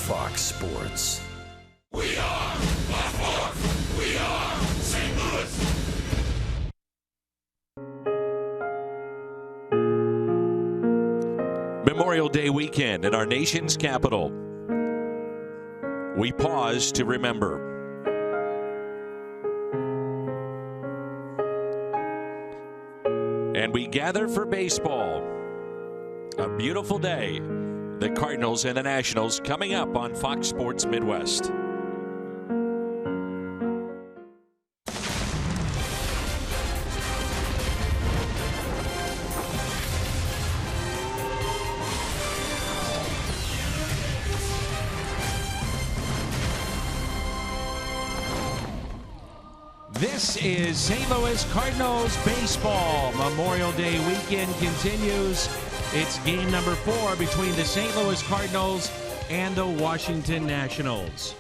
Fox Sports. We are Fox Sports. We are St. Louis. Memorial Day weekend in our nation's capital. We pause to remember. And we gather for baseball. A beautiful day. The Cardinals and the Nationals coming up on Fox Sports Midwest. This is St. Louis Cardinals baseball. Memorial Day weekend continues. It's game number 4 between the St. Louis Cardinals and the Washington Nationals.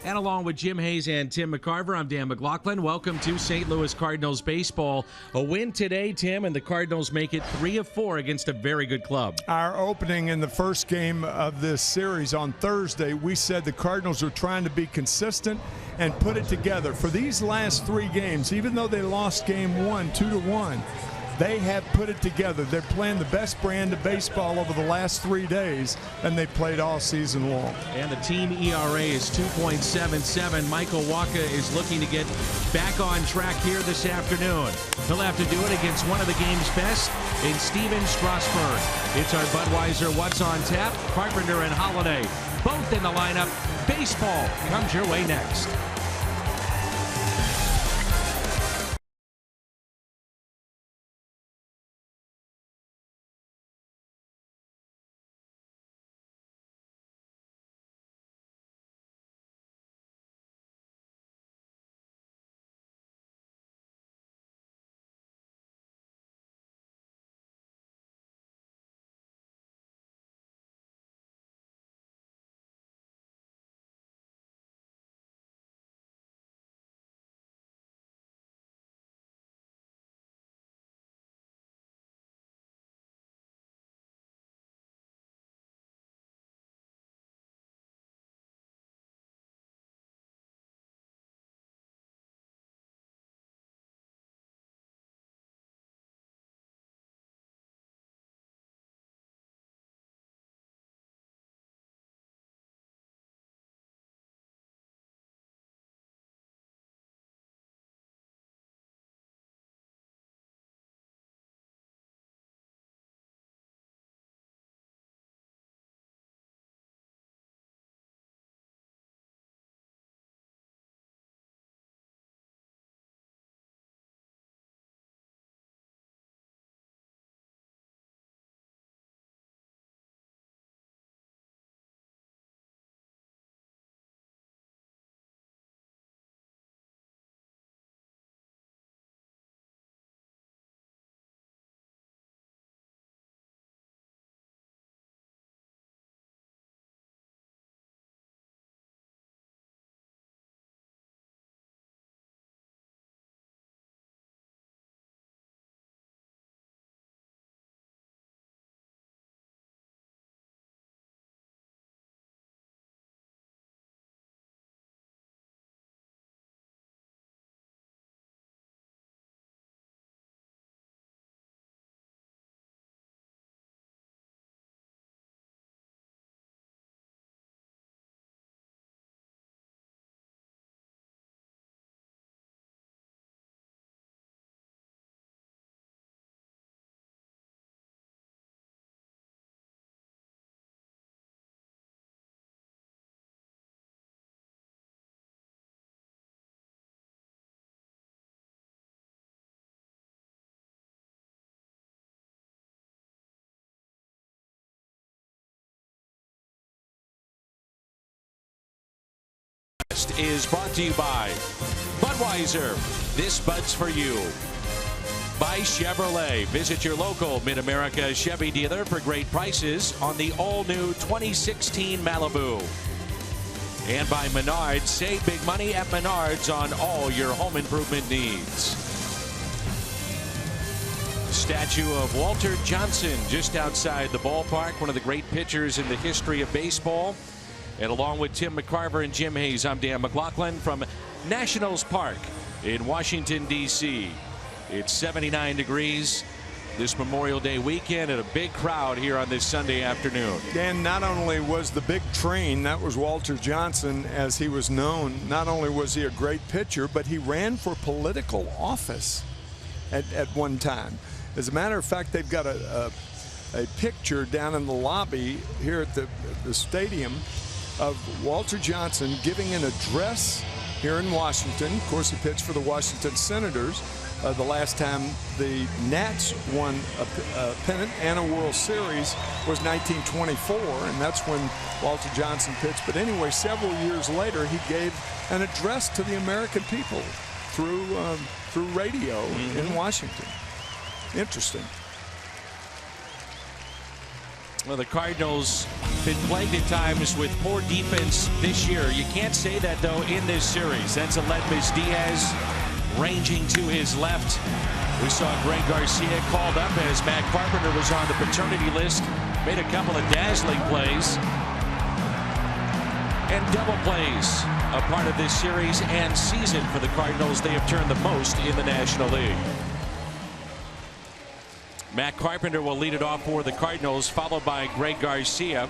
And along with Jim Hayes and Tim McCarver, I'm Dan McLaughlin. Welcome to St. Louis Cardinals baseball. A win today, Tim, and the Cardinals make it 3 of 4 against a very good club. Our opening in the first game of this series on Thursday, we said the Cardinals are trying to be consistent and put it together. For these last 3 games, even though they lost game 1 2-1, they have put it together. They're playing the best brand of baseball over the last 3 days, and they played all season long. And the team ERA is 2.77. Michael Wacha is looking to get back on track here this afternoon. He'll have to do it against one of the game's best in Steven Strasburg. It's our Budweiser What's on Tap, Carpenter and Holiday, both in the lineup. Baseball comes your way next. Is brought to you by Budweiser. This Bud's for you. By Chevrolet. Visit your local Mid-America Chevy dealer for great prices on the all-new 2016 Malibu. And by Menards. Save big money at Menards on all your home improvement needs. Statue of Walter Johnson just outside the ballpark, one of the great pitchers in the history of baseball. And along with Tim McCarver and Jim Hayes, I'm Dan McLaughlin from Nationals Park in Washington, D.C. It's 79 degrees this Memorial Day weekend and a big crowd here on this Sunday afternoon. Dan, not only was the big train, that was Walter Johnson as he was known, not only was he a great pitcher, but he ran for political office at one time. As a matter of fact, they've got a picture down in the lobby here at the stadium of Walter Johnson giving an address here in Washington. Of course, he pitched for the Washington Senators. The last time the Nats won a pennant and a World Series was 1924, and that's when Walter Johnson pitched. But anyway, several years later, he gave an address to the American people through radio in Washington. Interesting. Well, the Cardinals been plagued at times with poor defense this year. You can't say that, though, in this series. That's Aledmys Diaz ranging to his left. We saw Greg Garcia called up as Matt Carpenter was on the paternity list. Made a couple of dazzling plays. And double plays, a part of this series and season for the Cardinals. They have turned the most in the National League. Matt Carpenter will lead it off for the Cardinals, followed by Greg Garcia.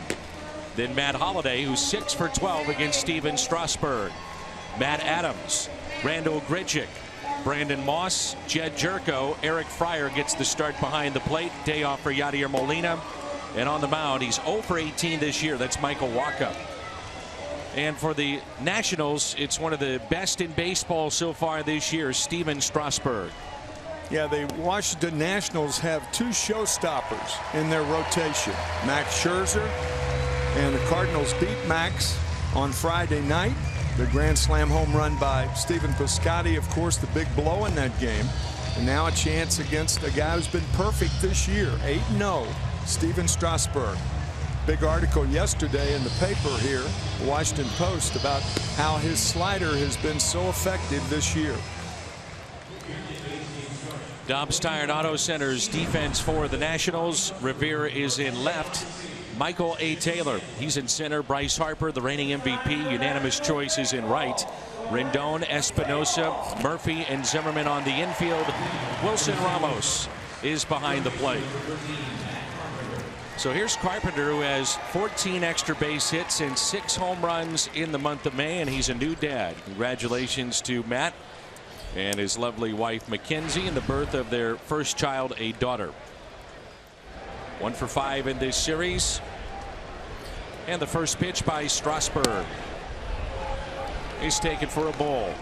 Then Matt Holliday, who's 6 for 12 against Steven Strasburg. Matt Adams, Randall Grichuk, Brandon Moss, Jed Jerko. Eric Fryer gets the start behind the plate. Day off for Yadier Molina. And on the mound, he's 0 for 18 this year. That's Michael Wacha. And for the Nationals, it's one of the best in baseball so far this year, Steven Strasburg. Yeah, the Washington Nationals have two showstoppers in their rotation. Max Scherzer, and the Cardinals beat Max on Friday night. The grand slam home run by Stephen Piscotty, of course, the big blow in that game. And now a chance against a guy who's been perfect this year, 8-0, Steven Strasburg. Big article yesterday in the paper here, the Washington Post, about how his slider has been so effective this year. Dobbs Tire and Auto Center's defense for the Nationals. Revere is in left. Michael A. Taylor, he's in center. Bryce Harper, the reigning MVP, unanimous choice, is in right. Rendon, Espinosa, Murphy, and Zimmerman on the infield. Wilson Ramos is behind the plate. So here's Carpenter, who has 14 extra base hits and 6 home runs in the month of May, and he's a new dad. Congratulations to Matt and his lovely wife Mackenzie in the birth of their first child, a daughter. 1 for 5 in this series. And the first pitch by Strasburg is taken for a ball.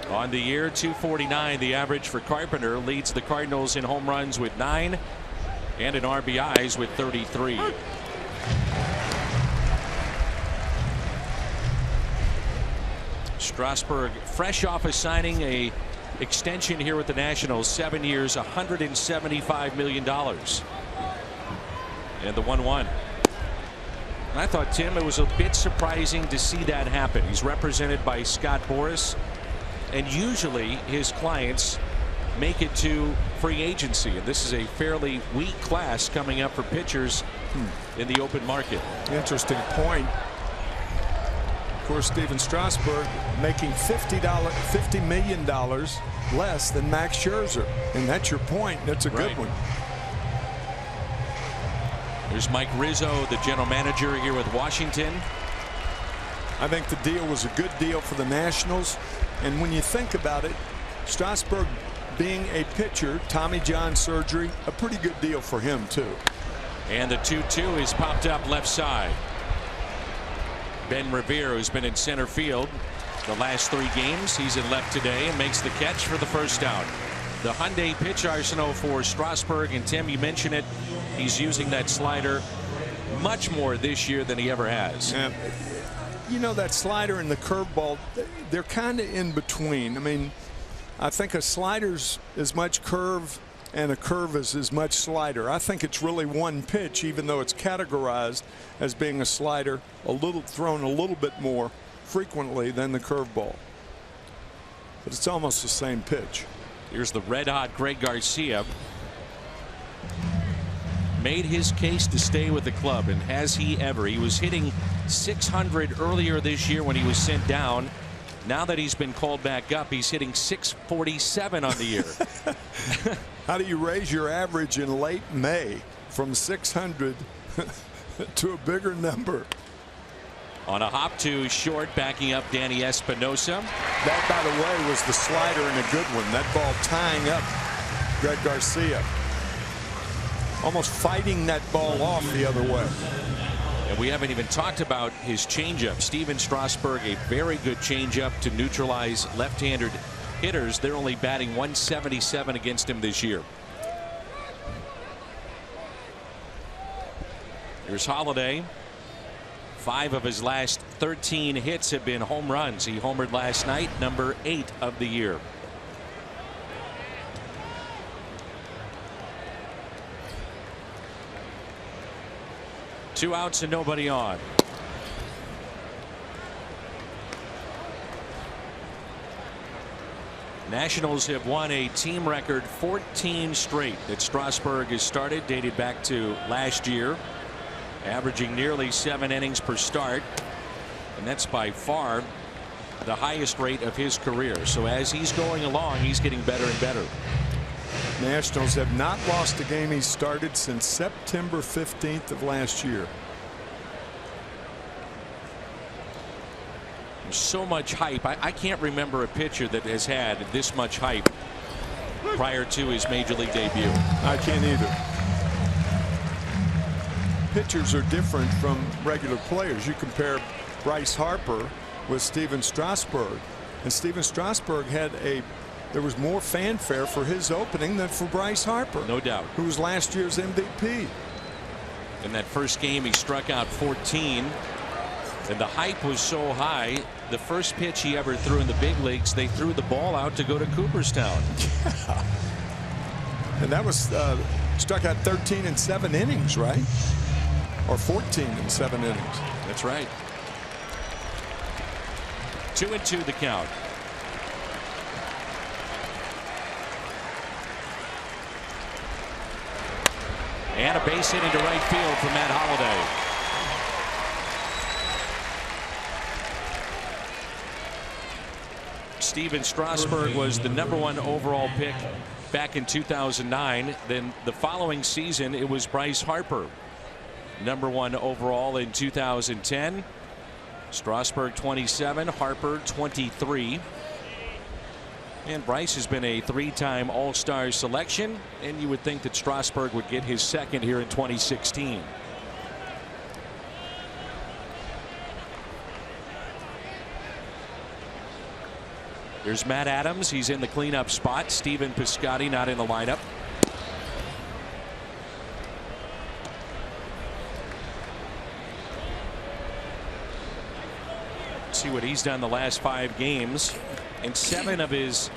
On the year, 249 the average for Carpenter. Leads the Cardinals in home runs with 9 and in RBIs with 33. Strasburg fresh off of signing a extension here with the Nationals, 7 years, $175 million. And the 1-1. I thought, Tim, it was a bit surprising to see that happen. He's represented by Scott Boras, and usually his clients make it to free agency, and this is a fairly weak class coming up for pitchers in the open market. Interesting point. Of course, Steven Strasburg making $50 million less than Max Scherzer, and that's your point. That's a good one. There's Mike Rizzo, the general manager here with Washington. I think the deal was a good deal for the Nationals, and when you think about it, Strasburg being a pitcher, Tommy John surgery, a pretty good deal for him too. And the 2-2 is popped up left side. Ben Revere, who's been in center field the last 3 games, he's in left today and makes the catch for the first out. The Hyundai pitch arsenal for Strasburg, and Tim, you mentioned it, he's using that slider much more this year than he ever has. You know, that slider and the curveball, they're kind of in between. I mean, I think a slider's as much curve and a curve is as much slider. I think it's really one pitch, even though it's categorized as being a slider, thrown a little bit more frequently than the curveball. But it's almost the same pitch. Here's the red hot Greg Garcia. made his case to stay with the club, and has he ever. He was hitting .600 earlier this year when he was sent down. Now that he's been called back up, he's hitting .647 on the year. How do you raise your average in late May from 600 to a bigger number? On a hop to short, backing up Danny Espinosa. That, by the way, was the slider and a good one. That ball tying up Greg Garcia. Almost fighting that ball off the other way. And we haven't even talked about his changeup. Steven Strasburg, a very good changeup to neutralize left-handed hitters. They're only batting .177 against him this year. Here's Holliday. 5 of his last 13 hits have been home runs. He homered last night, number 8 of the year. Two outs and nobody on. Nationals have won a team record 14 straight that Strasburg has started, dated back to last year, averaging nearly 7 innings per start, and that's by far the highest rate of his career. So as he's going along, he's getting better and better. Nationals have not lost a game he started since September 15th of last year. There's so much hype. I can't remember a pitcher that has had this much hype prior to his major league debut. I can't either. Pitchers are different from regular players. You compare Bryce Harper with Steven Strasburg, and Steven Strasburg had there was more fanfare for his opening than for Bryce Harper. No doubt. Who was last year's MVP. In that first game, he struck out 14, and the hype was so high. The first pitch he ever threw in the big leagues, they threw the ball out to go to Cooperstown. And that was struck out 13 in 7 innings, right? Or 14 in 7 innings. That's right. 2-2 the count. And a base hit into right field from Matt Holliday. Steven Strasburg was the #1 overall pick back in 2009. Then the following season, it was Bryce Harper, #1 overall in 2010. Strasburg 27, Harper 23. And Bryce has been a 3-time All-Star selection, and you would think that Strasburg would get his second here in 2016. There's Matt Adams. He's in the cleanup spot. Stephen Piscotty not in the lineup. See what he's done the last 5 games, and 7 of his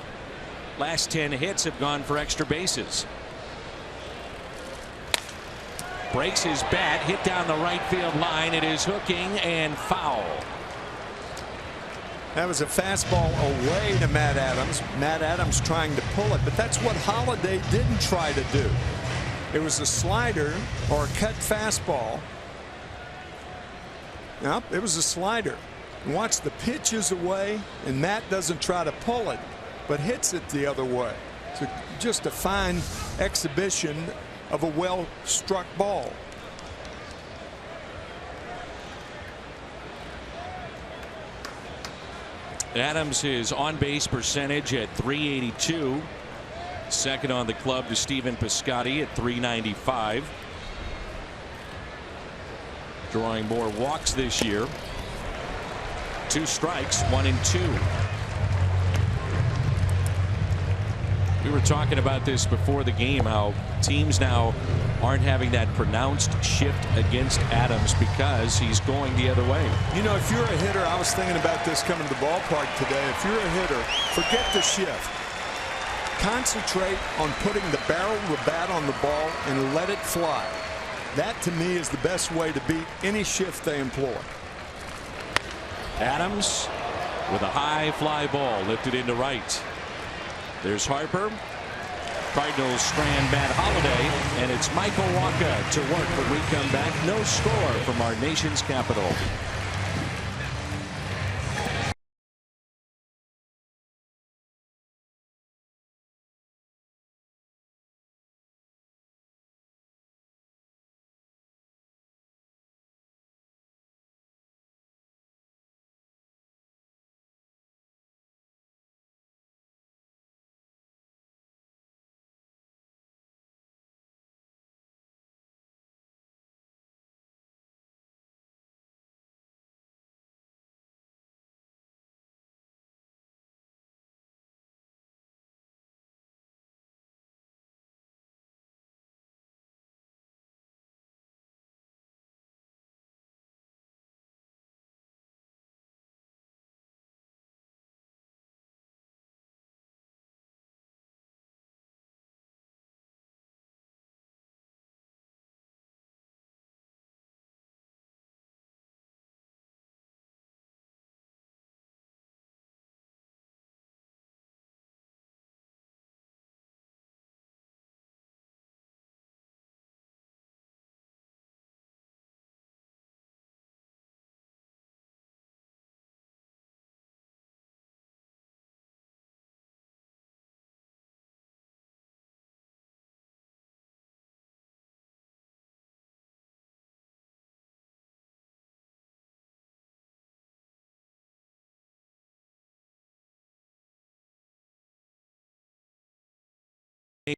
last 10 hits have gone for extra bases. Breaks his bat, hit down the right field line. It is hooking and foul. That was a fastball away to Matt Adams. Matt Adams trying to pull it, but that's what Holliday didn't try to do. It was a slider or a cut fastball. Nope, it was a slider. And watch, the pitch is away, and Matt doesn't try to pull it, but hits it the other way. So just a fine exhibition of a well-struck ball. Adams is on-base percentage at .382. Second on the club to Stephen Piscotty at .395. Drawing more walks this year. 2 strikes, 1 and 2. We were talking about this before the game, how teams now aren't having that pronounced shift against Adams because he's going the other way. You know, if you're a hitter, I was thinking about this coming to the ballpark today. If you're a hitter, forget the shift. Concentrate on putting the barrel of the bat on the ball and let it fly. That, to me, is the best way to beat any shift they employ. Adams with a high fly ball lifted into right. There's Harper. Cardinals strand Matt Holliday, and it's Michael Wacha to work when we come back. No score from our nation's capital.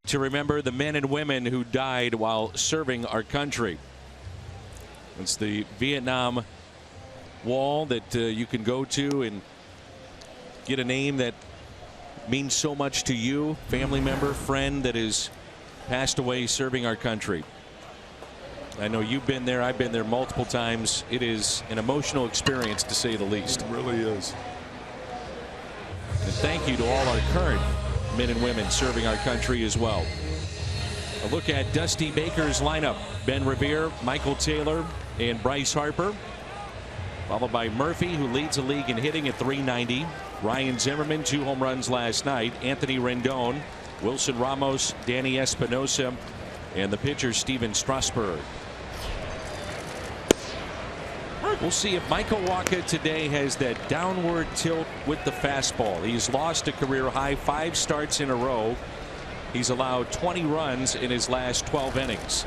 To remember the men and women who died while serving our country. It's the Vietnam Wall that you can go to and get a name that means so much to you, family member, friend that has passed away serving our country. I know you've been there. I've been there multiple times. It is an emotional experience, to say the least. It really is. And thank you to all our current men and women serving our country as well. A look at Dusty Baker's lineup: Ben Revere, Michael Taylor, and Bryce Harper, followed by Murphy, who leads the league in hitting at .390. Ryan Zimmerman, 2 home runs last night. Anthony Rendon, Wilson Ramos, Danny Espinosa, and the pitcher Steven Strasburg. We'll see if Michael Wacha today has that downward tilt with the fastball. He's lost a career high 5 starts in a row. He's allowed 20 runs in his last 12 innings.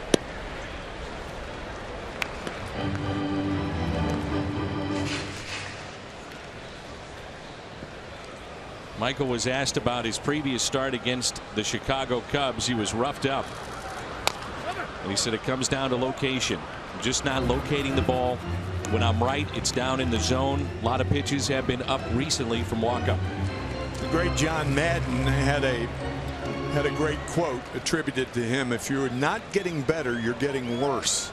Michael was asked about his previous start against the Chicago Cubs. He was roughed up, and he said it comes down to location. I'm just not locating the ball. When I'm right, it's down in the zone. A lot of pitches have been up recently from Wacha. The great John Madden had a great quote attributed to him: if you're not getting better, you're getting worse.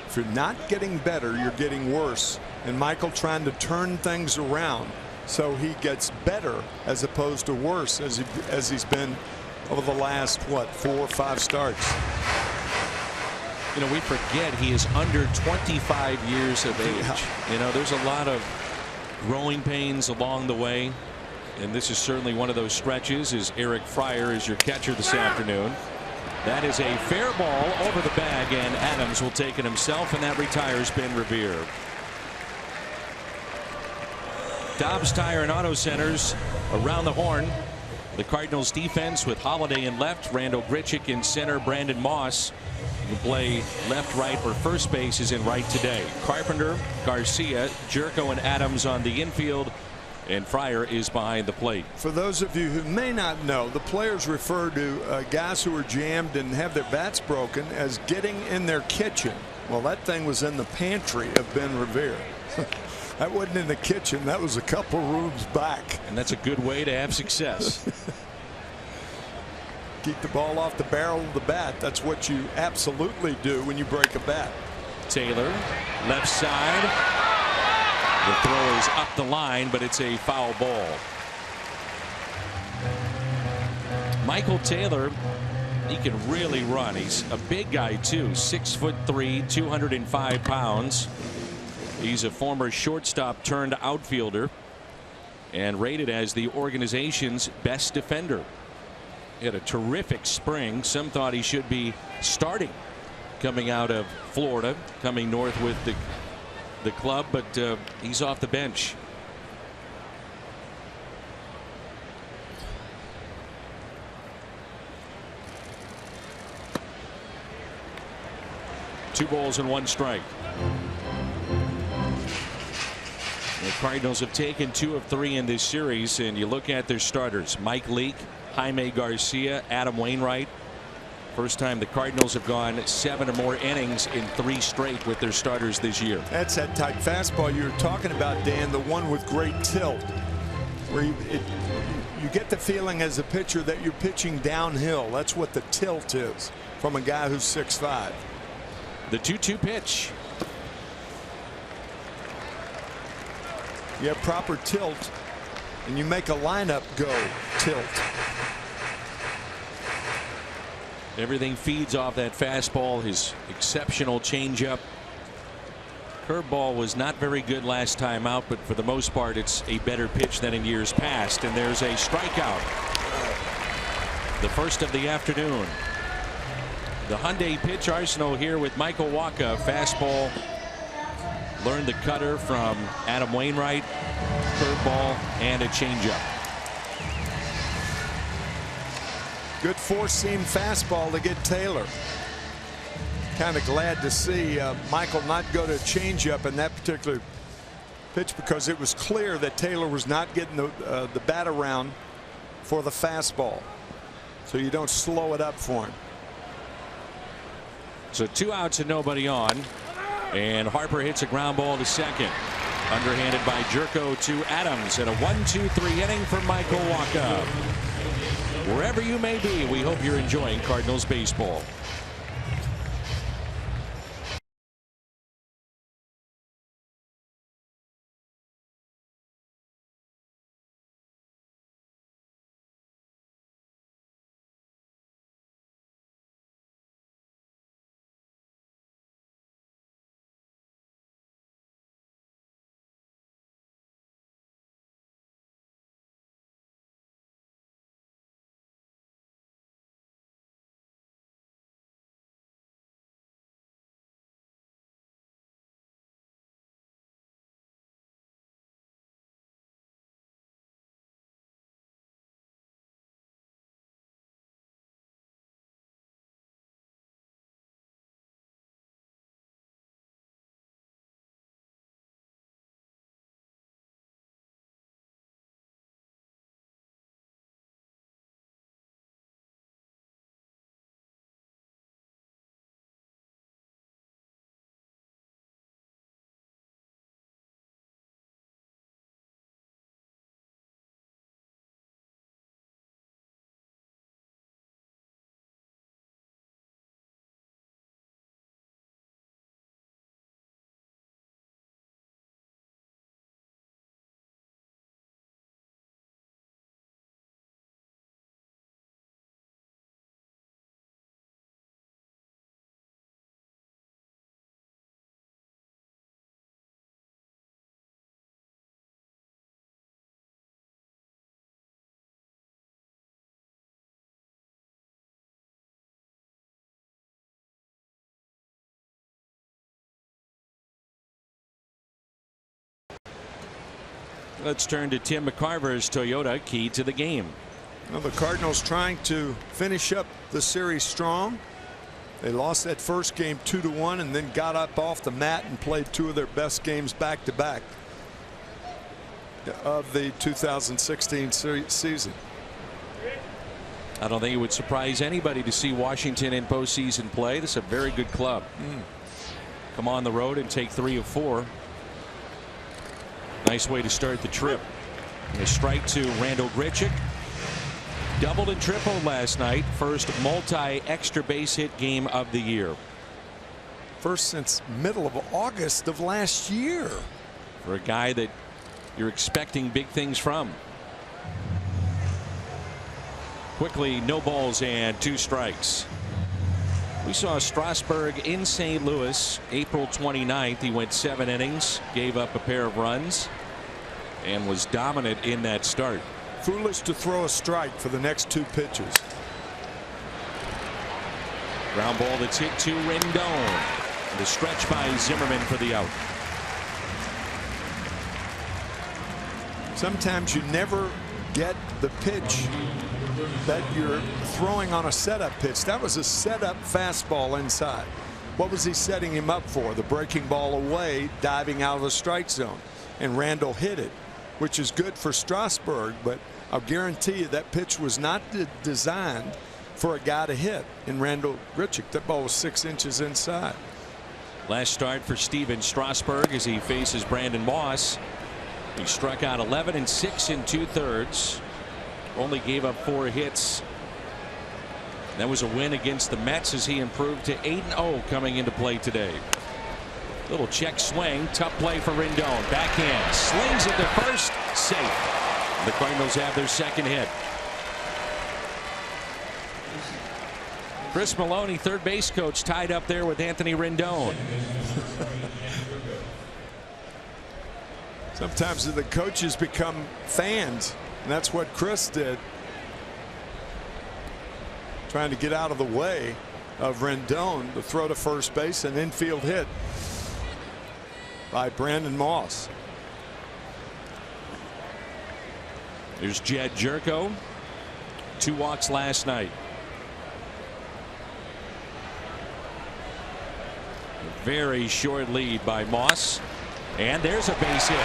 If you're not getting better, you're getting worse. And Michael trying to turn things around so he gets better as opposed to worse as he's been over the last, what, 4 or 5 starts. You know, we forget he is under 25 years of age. Yeah. You know, there's a lot of growing pains along the way, and this is certainly one of those stretches. As Eric Fryer is your catcher this afternoon. That is a fair ball over the bag, and Adams will take it himself, and that retires Ben Revere. Dobbs Tire and Auto Centers around the horn. The Cardinals defense with Holliday in left, Randall Grichuk in center, Brandon Moss who play left, right, or first base is in right today. Carpenter, Garcia, Jerko, and Adams on the infield, and Fryer is behind the plate. For those of you who may not know, the players refer to guys who are jammed and have their bats broken as getting in their kitchen. Well, that thing was in the pantry of Ben Revere. That wasn't in the kitchen. That was a couple rooms back. And that's a good way to have success. Keep the ball off the barrel of the bat. That's what you absolutely do when you break a bat. Taylor, left side. The throw is up the line, but it's a foul ball. Michael Taylor, he can really run. He's a big guy too, 6'3", 205 pounds. He's a former shortstop turned outfielder and rated as the organization's best defender. He had a terrific spring. Some thought he should be starting coming out of Florida, coming north with the club, but he's off the bench. Two balls and one strike. The Cardinals have taken 2 of 3 in this series, and you look at their starters: Mike Leake, Jaime Garcia, Adam Wainwright. First time the Cardinals have gone 7 or more innings in 3 straight with their starters this year. That's that type fastball you were talking about, Dan, the one with great tilt, where you get the feeling as a pitcher that you're pitching downhill. That's what the tilt is from a guy who's 6'5". The 2-2 pitch. You have proper tilt, and you make a lineup go tilt. Everything feeds off that fastball. His exceptional changeup. Curveball was not very good last time out, but for the most part, it's a better pitch than in years past. And there's a strikeout. The first of the afternoon. The Hyundai pitch arsenal here with Michael Wacha. Fastball. Learned the cutter from Adam Wainwright. Curveball and a changeup. Good four-seam fastball to get Taylor. Kind of glad to see Michael not go to changeup in that particular pitch, because it was clear that Taylor was not getting the bat around for the fastball. So you don't slow it up for him. So 2 outs and nobody on, and Harper hits a ground ball to second. Underhanded by Jerko to Adams, and a 1-2-3 inning for Michael Wacha. Wherever you may be, we hope you're enjoying Cardinals baseball. Let's turn to Tim McCarver's Toyota key to the game. Well, the Cardinals trying to finish up the series strong. They lost that first game 2-1 and then got up off the mat and played 2 of their best games back to back of the 2016 season. I don't think it would surprise anybody to see Washington in postseason play. This is a very good club. Come on the road and take 3 of 4. Nice way to start the trip. And a strike to Randal Grichuk. Doubled and tripled last night. First multi-extra base hit game of the year. First since middle of August of last year. For a guy that you're expecting big things from. Quickly, no balls and 2 strikes. We saw Strasburg in St. Louis April 29th. He went 7 innings, gave up a pair of runs, and was dominant in that start. Foolish to throw a strike for the next 2 pitches. Ground ball that's hit to Rendon. The stretch by Zimmerman for the out. Sometimes you never get the pitch that you're throwing on a setup pitch. That was a setup fastball inside. What was he setting him up for? The breaking ball away, diving out of the strike zone. And Randall hit it, which is good for Strasburg, but I'll guarantee you that pitch was not designed for a guy to hit. And Randall Grichuk, that ball was 6 inches inside. Last start for Steven Strasburg as he faces Brandon Moss. He struck out 11 6 2/3. Only gave up 4 hits. That was a win against the Mets as he improved to 8-0 coming into play today. Little check swing, tough play for Rendon. Backhand, slings it to first, safe. The Cardinals have their second hit. Chris Maloney, third base coach, tied up there with Anthony Rendon. Sometimes the coaches become fans, and that's what Chris did. Trying to get out of the way of Rendon to throw to first base, an infield hit by Brandon Moss. There's Jed Jerko. 2 walks last night. A very short lead by Moss. And there's a base hit.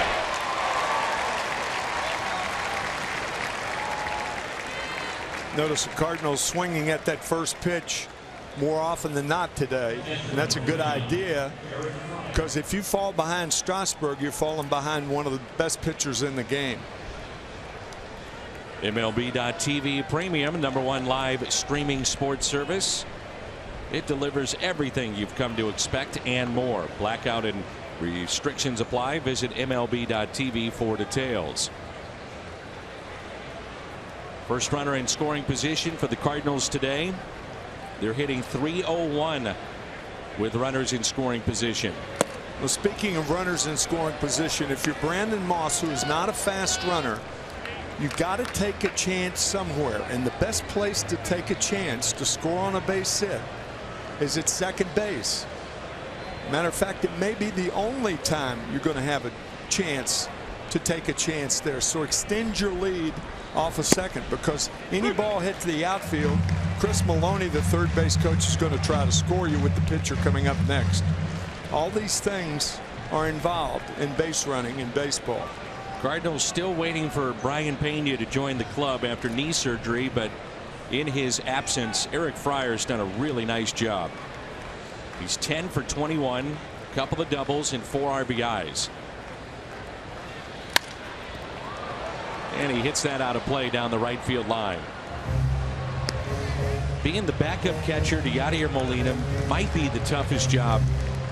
Notice the Cardinals swinging at that first pitch more often than not today. And that's a good idea, because if you fall behind Strasburg, you're falling behind one of the best pitchers in the game. MLB.TV Premium, #1 live streaming sports service. It delivers everything you've come to expect and more. Blackout and restrictions apply. Visit MLB.TV for details. First runner in scoring position for the Cardinals today. They're hitting .301 with runners in scoring position. Well, speaking of runners in scoring position, if you're Brandon Moss, who is not a fast runner, you've got to take a chance somewhere. And the best place to take a chance to score on a base hit is at second base. Matter of fact, it may be the only time you're going to have a chance to take a chance there. So extend your lead off a second, because any ball hit to the outfield, Chris Maloney, the third base coach, is going to try to score you with the pitcher coming up next. All these things are involved in base running in baseball. Cardinals still waiting for Brian Pena to join the club after knee surgery, but in his absence, Eric Fryer's done a really nice job. He's 10 for 21, a couple of doubles and 4 RBIs. And he hits that out of play down the right field line. Being the backup catcher to Yadier Molina might be the toughest job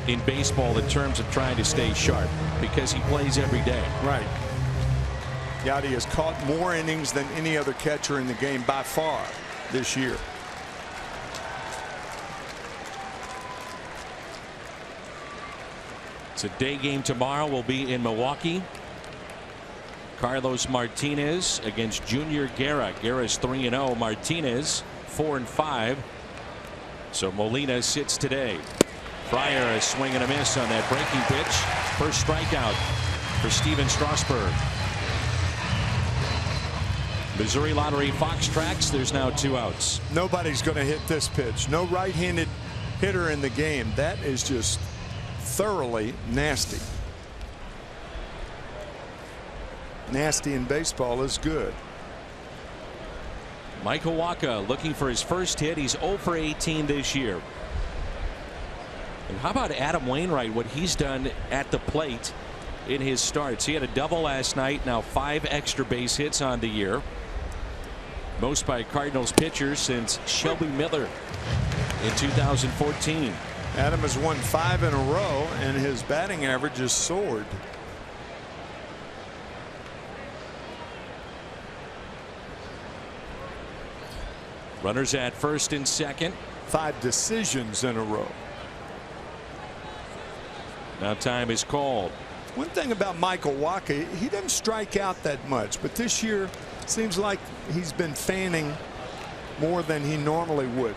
in baseball in terms of trying to stay sharp, because he plays every day. Right. Yadi has caught more innings than any other catcher in the game by far this year. It's a day game tomorrow. We'll be in Milwaukee. Carlos Martinez against Junior Guerra. Guerra's 3-0. Martinez 4-5. So Molina sits today. Fryer a swing and a miss on that breaking pitch. First strikeout for Steven Strasburg. Missouri Lottery Fox Tracks. There's now 2 outs. Nobody's going to hit this pitch. No right-handed hitter in the game. That is just thoroughly nasty. Nasty in baseball is good. Michael Wacha looking for his first hit. He's 0 for 18 this year. And how about Adam Wainwright, what he's done at the plate in his starts? He had a double last night, now 5 extra base hits on the year. Most by Cardinals pitchers since Shelby Miller in 2014. Adam has won 5 in a row, and his batting average has soared. Runners at first and second. 5 decisions in a row. Now time is called. One thing about Michael Wacha, he doesn't strike out that much, but this year seems like he's been fanning more than he normally would.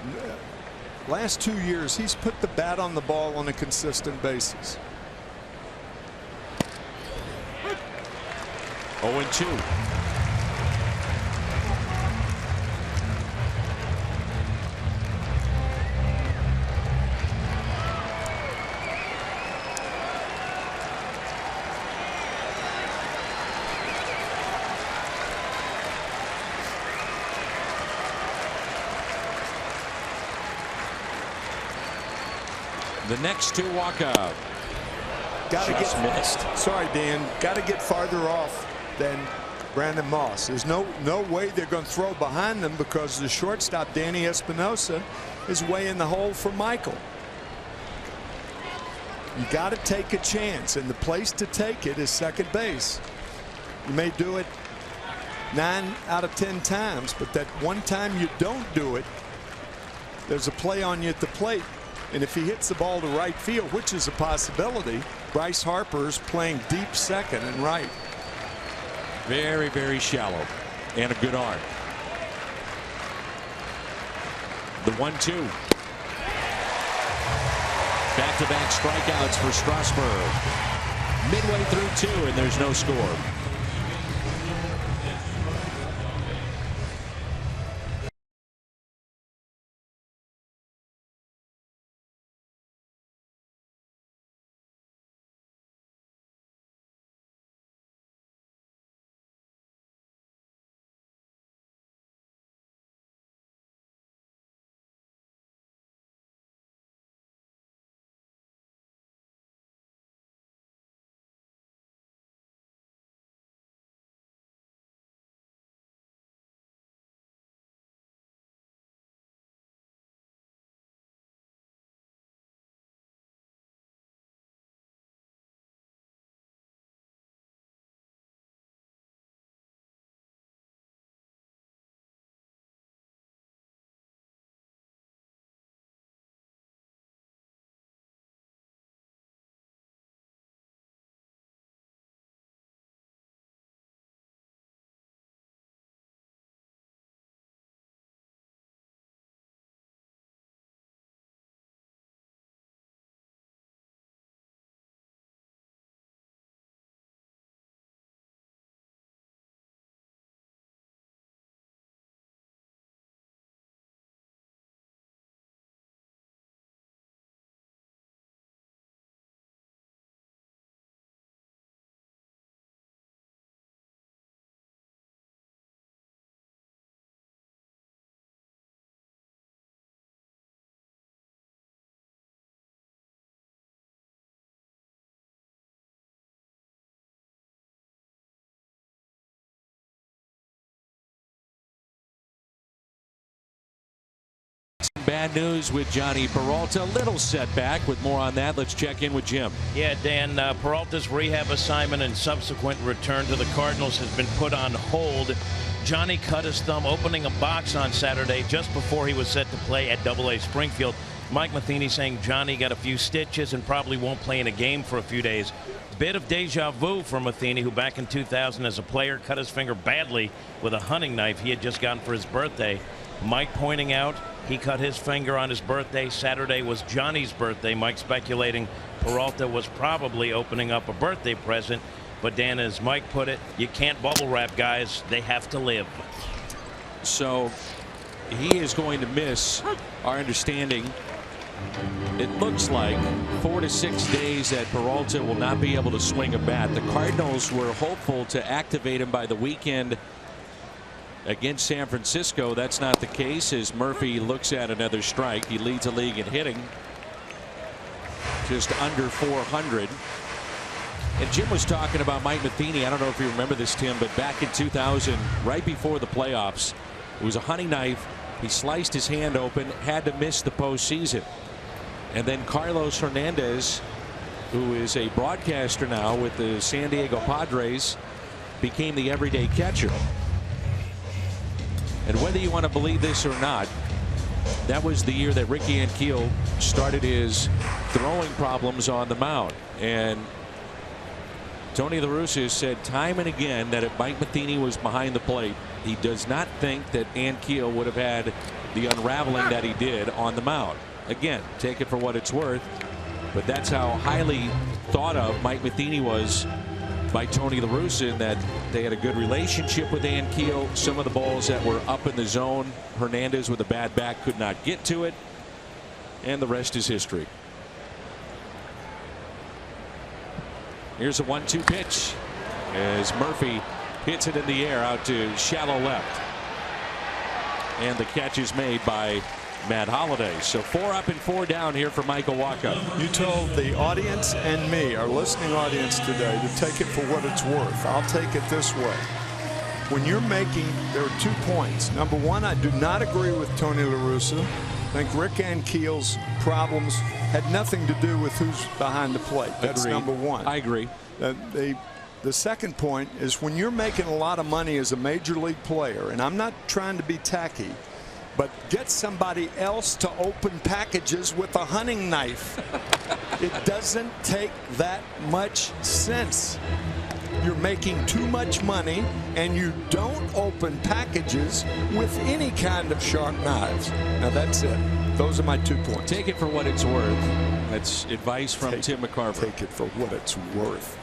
last 2 years, he's put the bat on the ball on a consistent basis. 0-2. The next two walk up. Got to Just get missed. Sorry, Dan. Got to get farther off than Brandon Moss. There's no way they're going to throw behind them because the shortstop Danny Espinosa is way in the hole for Michael. You got to take a chance, and the place to take it is second base. You may do it 9 out of 10 times, but that one time you don't do it, there's a play on you at the plate. And if he hits the ball to right field, which is a possibility, Bryce Harper's playing deep second and right. Very, very shallow and a good arm. The 1-2. Back-to-back strikeouts for Strasburg. Midway through 2, and there's no score. Bad news with Johnny Peralta. Little setback. With more on that, let's check in with Jim. Yeah, Dan, Peralta's rehab assignment and subsequent return to the Cardinals has been put on hold. Johnny cut his thumb opening a box on Saturday just before he was set to play at AA Springfield. Mike Matheny saying Johnny got a few stitches and probably won't play in a game for a few days. Bit of deja vu for Matheny, who back in 2000 as a player cut his finger badly with a hunting knife he had just gotten for his birthday. Mike pointing out he cut his finger on his birthday. Saturday was Johnny's birthday. Mike speculating Peralta was probably opening up a birthday present. But Dan, as Mike put it, you can't bubble wrap guys. They have to live. So he is going to miss, our understanding, it looks like 4 to 6 days that Peralta will not be able to swing a bat. The Cardinals were hopeful to activate him by the weekend against San Francisco. That's not the case as Murphy looks at another strike. He leads the league in hitting, just under 400. And Jim was talking about Mike Matheny. I don't know if you remember this, Tim, but back in 2000, right before the playoffs, it was a hunting knife. He sliced his hand open, had to miss the postseason. And then Carlos Hernandez, who is a broadcaster now with the San Diego Padres, became the everyday catcher. And whether you want to believe this or not, that was the year that Ricky Ankiel started his throwing problems on the mound. And Tony La Russa said time and again that if Mike Matheny was behind the plate, he does not think that Ankiel would have had the unraveling that he did on the mound. again, take it for what it's worth. But that's how highly thought of Mike Matheny was by Tony La Russa, in that they had a good relationship with Ankiel. Some of the balls that were up in the zone, Hernandez with a bad back could not get to it. And the rest is history. Here's a 1-2 pitch as Murphy hits it in the air out to shallow left. And the catch is made by Matt Holliday. So 4 up and 4 down here for Michael Wacha. You told the audience and me, our listening audience today, to take it for what it's worth. I'll take it this way. When you're making, there are 2 points. Number one, I do not agree with Tony La Russa. I think Rick Ankiel's problems had nothing to do with who's behind the plate. That's Agreed. number one. I agree. The second point is when you're making a lot of money as a major league player, and I'm not trying to be tacky, but get somebody else to open packages with a hunting knife. It doesn't take that much sense. You're making too much money, and you don't open packages with any kind of sharp knives. Now that's it. Those are my 2 points. Take it for what it's worth. That's advice from Tim McCarver. Take it for what it's worth.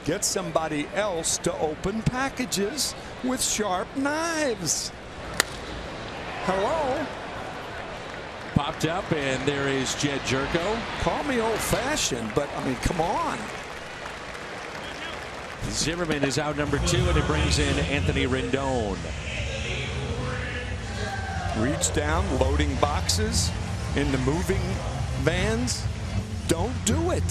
Get somebody else to open packages with sharp knives. Hello? Popped up, and there is Jed Jerko. Call me old-fashioned, but I mean, come on. Zimmerman is out number 2, and it brings in Anthony Rendon. Reach down, loading boxes into moving vans. Don't do it.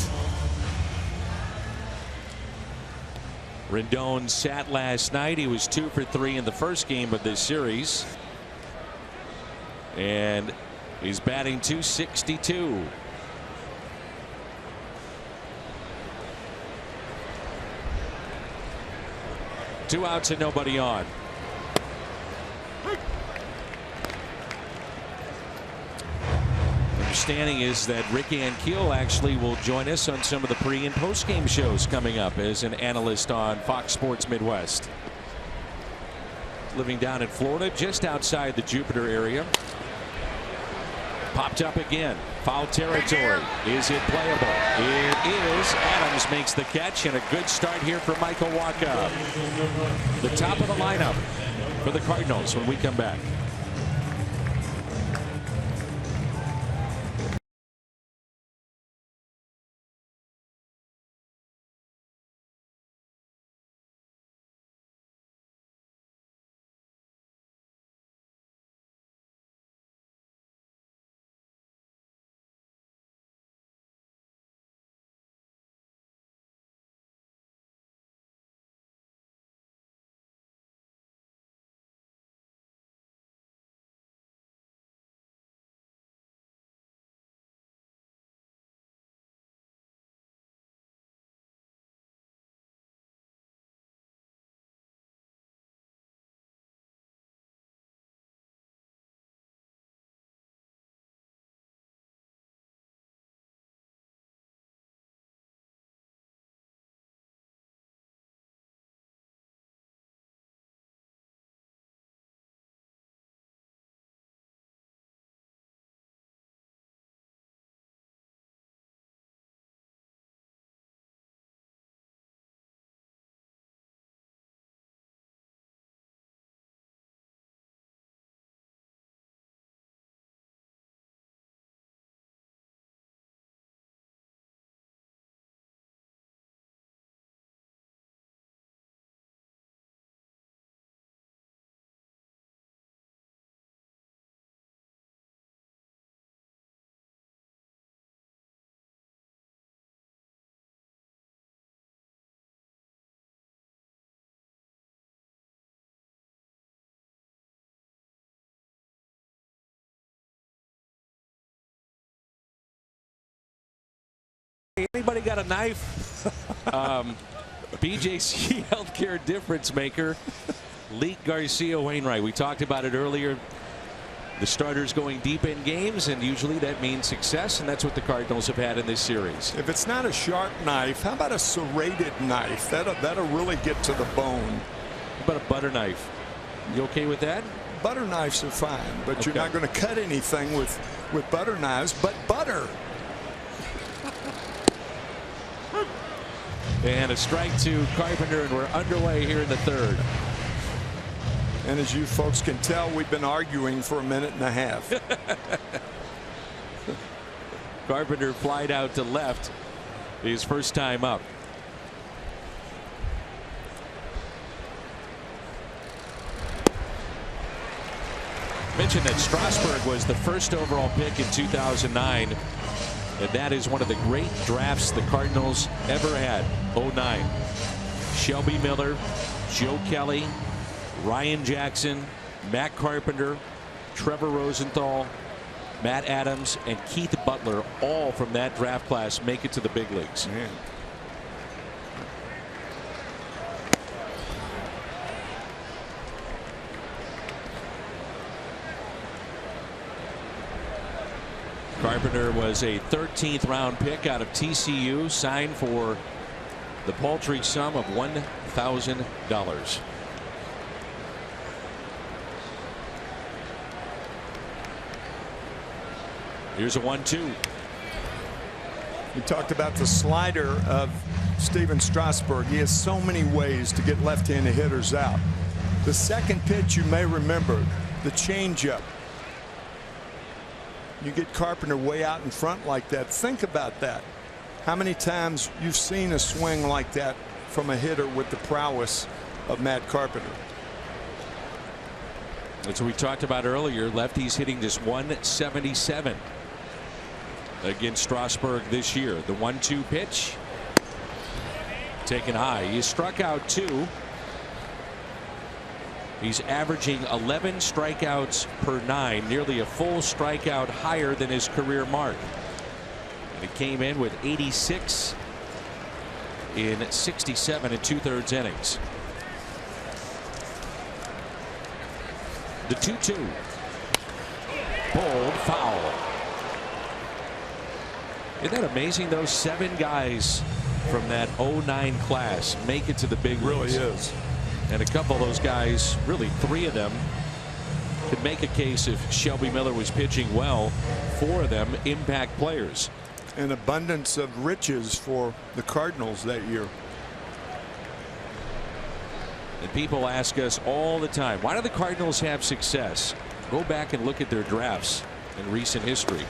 Rendon sat last night. He was 2 for 3 in the first game of this series. And he's batting .262. Two outs and nobody on. Understanding is that Rick Ankiel actually will join us on some of the pre and post game shows coming up as an analyst on Fox Sports Midwest. Living down in Florida, just outside the Jupiter area. Popped up again. Foul territory. Is it playable? It is. Adams makes the catch, and a good start here for Michael Wacha. The top of the lineup for the Cardinals when we come back. Anybody got a knife? BJC Healthcare difference maker. Leek Garcia Wainwright. We talked about it earlier. The starters going deep in games, and usually that means success, and that's what the Cardinals have had in this series. If it's not a sharp knife, how about a serrated knife? That'll really get to the bone. How about a butter knife? You okay with that? butter knives are fine, but you're Okay. not going to cut anything with butter knives, but butter. And a strike to Carpenter, and we're underway here in the third. And as you folks can tell, we've been arguing for a minute and a half. Carpenter flied out to left his first time up. Mentioned that Strasburg was the first overall pick in 2009. And that is one of the great drafts the Cardinals ever had. 09. Shelby Miller, Joe Kelly, Ryan Jackson, Matt Carpenter, Trevor Rosenthal, Matt Adams, and Keith Butler, all from that draft class, make it to the big leagues. Man. Carpenter was a 13th round pick out of TCU, signed for the paltry sum of $1,000. Here's a 1-2. We talked about the slider of Steven Strasburg. He has so many ways to get left-handed hitters out. The second pitch, you may remember, the changeup. You get Carpenter way out in front like that. Think about that. How many times you've seen a swing like that from a hitter with the prowess of Matt Carpenter? That's what we talked about earlier. Lefties hitting this 177 against Strasburg this year. The 1-2 pitch taken high. He struck out 2. He's averaging 11 strikeouts per 9, nearly a full strikeout higher than his career mark. And it came in with 86 in 67 and 2/3 innings. The 2-2. Bold foul. Isn't that amazing? Those 7 guys from that 09 class make it to the big leagues. Really is. And a couple of those guys, really 3 of them, could make a case if Shelby Miller was pitching well. 4 of them impact players. An abundance of riches for the Cardinals that year. And people ask us all the time, why do the Cardinals have success? Go back and look at their drafts in recent history.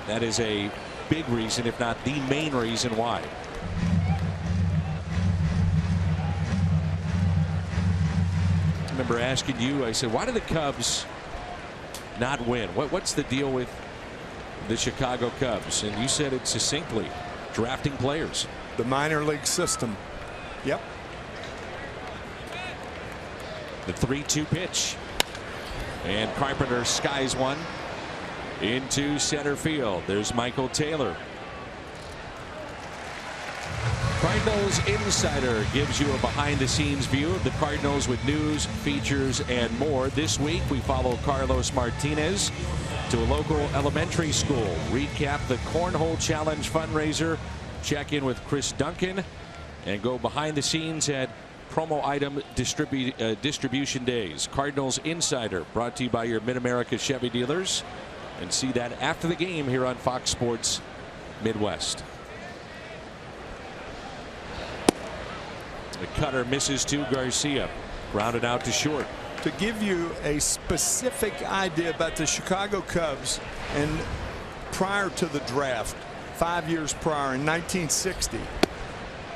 That is a big reason, if not the main reason why. I remember asking you, I said, why do the Cubs not win? What's the deal with the Chicago Cubs? And you said it succinctly, drafting players. The minor league system. Yep. The 3-2 pitch. And Carpenter skies one into center field. There's Michael Taylor. Cardinals Insider gives you a behind-the-scenes view of the Cardinals with news, features, and more. This week, we follow Carlos Martinez to a local elementary school, recap the Cornhole Challenge fundraiser, check in with Chris Duncan, and go behind the scenes at promo item distribution days. Cardinals Insider, brought to you by your Mid-America Chevy dealers. And see that after the game here on Fox Sports Midwest. The cutter misses to Garcia. Grounded out to short. To give you a specific idea about the Chicago Cubs, and prior to the draft, 5 years prior in 1960,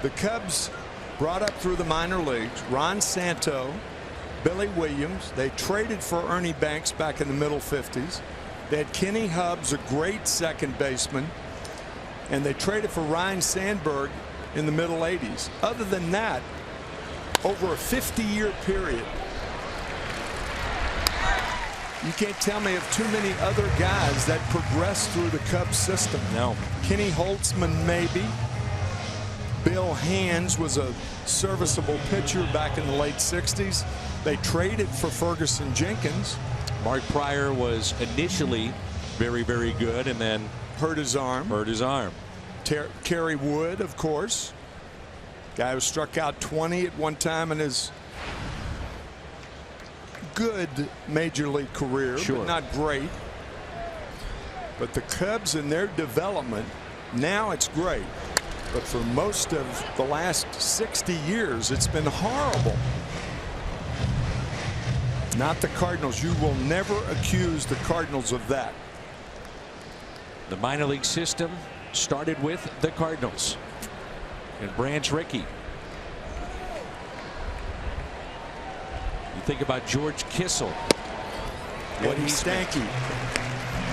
the Cubs brought up through the minor leagues Ron Santo, Billy Williams. They traded for Ernie Banks back in the middle 50s. They had Kenny Hubbs, a great second baseman, and they traded for Ryan Sandberg in the middle 80s. Other than that, over a 50-year period, you can't tell me of too many other guys that progressed through the Cubs system. No. Kenny Holtzman, maybe. Bill Hands was a serviceable pitcher back in the late 60s. They traded for Ferguson Jenkins. Mark Pryor was initially very, very good and then hurt his arm. Kerry Wood, of course. Guy who struck out 20 at one time in his good major league career, Sure. but not great. But the Cubs in their development, now it's great. But for most of the last 60 years, it's been horrible. Not the Cardinals. You will never accuse the Cardinals of that. The minor league system started with the Cardinals and Branch Rickey. You think about George Kissel. Eddie Stanky.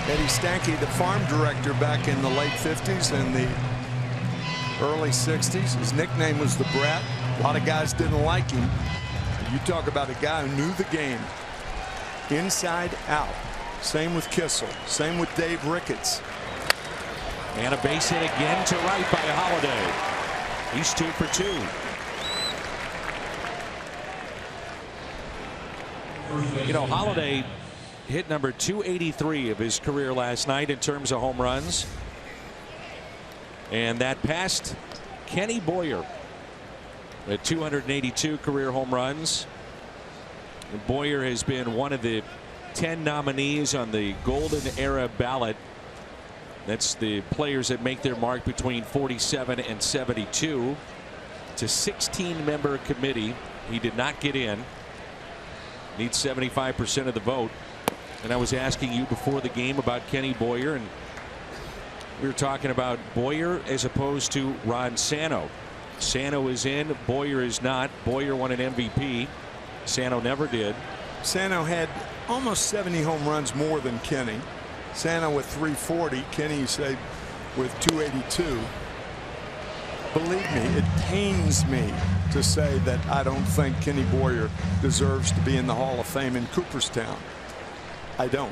Eddie Stanky, the farm director back in the late 50s and the early 60s. His nickname was the Brat. A lot of guys didn't like him. You talk about a guy who knew the game inside out. Same with Kissel. Same with Dave Ricketts. And a base hit again to right by Holiday. He's 2 for 2. You know, Holiday hit number 283 of his career last night in terms of home runs. And that passed Kenny Boyer at 282 career home runs. And Boyer has been one of the 10 nominees on the Golden Era ballot. That's the players that make their mark between 47 and 72. It's a 16-member committee. He did not get in. Needs 75% of the vote. And I was asking you before the game about Kenny Boyer, and we were talking about Boyer as opposed to Ron Santo. Santo is in, Boyer is not. Boyer won an MVP. Santo never did. Santo had almost 70 home runs more than Kenny. Santo with 340. Kenny, you say, with 282. Believe me, it pains me to say that I don't think Kenny Boyer deserves to be in the Hall of Fame in Cooperstown. I don't.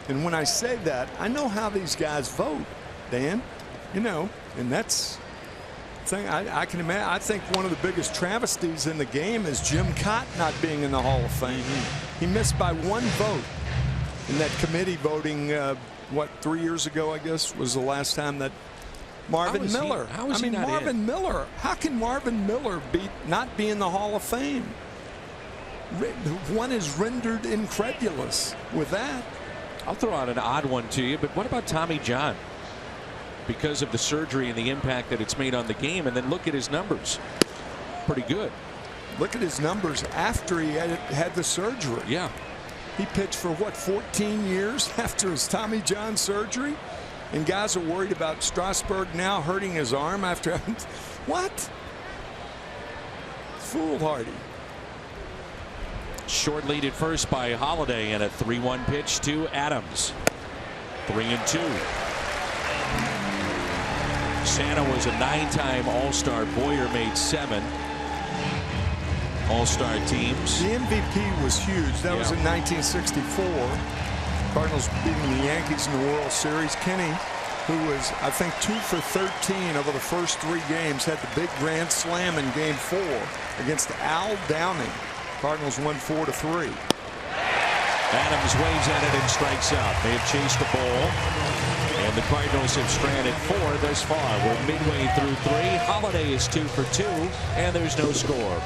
And when I say that, I know how these guys vote, Dan. You know, and that's the thing I can imagine. I think one of the biggest travesties in the game is Jim Cott not being in the Hall of Fame. He missed by 1 vote in that committee voting. What, 3 years ago, I guess, was the last time that Marvin Miller. Marvin Miller. How can Marvin Miller not be in the Hall of Fame? One is rendered incredulous with that. I'll throw out an odd one to you, but what about Tommy John? Because of the surgery and the impact that it's made on the game, and then look at his numbers. Pretty good. Look at his numbers after he had the surgery. Yeah. He pitched for what, 14 years after his Tommy John surgery? And guys are worried about Strasburg now hurting his arm after what? Foolhardy. Short lead at first by Holiday, and a 3-1 pitch to Adams. 3-2. Santa was a 9-time All-Star. Boyer made 7 All-Star teams. The MVP was huge. That was in 1964. Cardinals beating the Yankees in the World Series. Kenny, who was, I think, 2 for 13 over the first 3 games, had the big grand slam in Game 4 against Al Downing. Cardinals won 4-3. Adams waves at it and strikes out. They have chased the ball, and the Cardinals have stranded 4 thus far. We're midway through 3. Holiday is 2 for 2, and there's no score.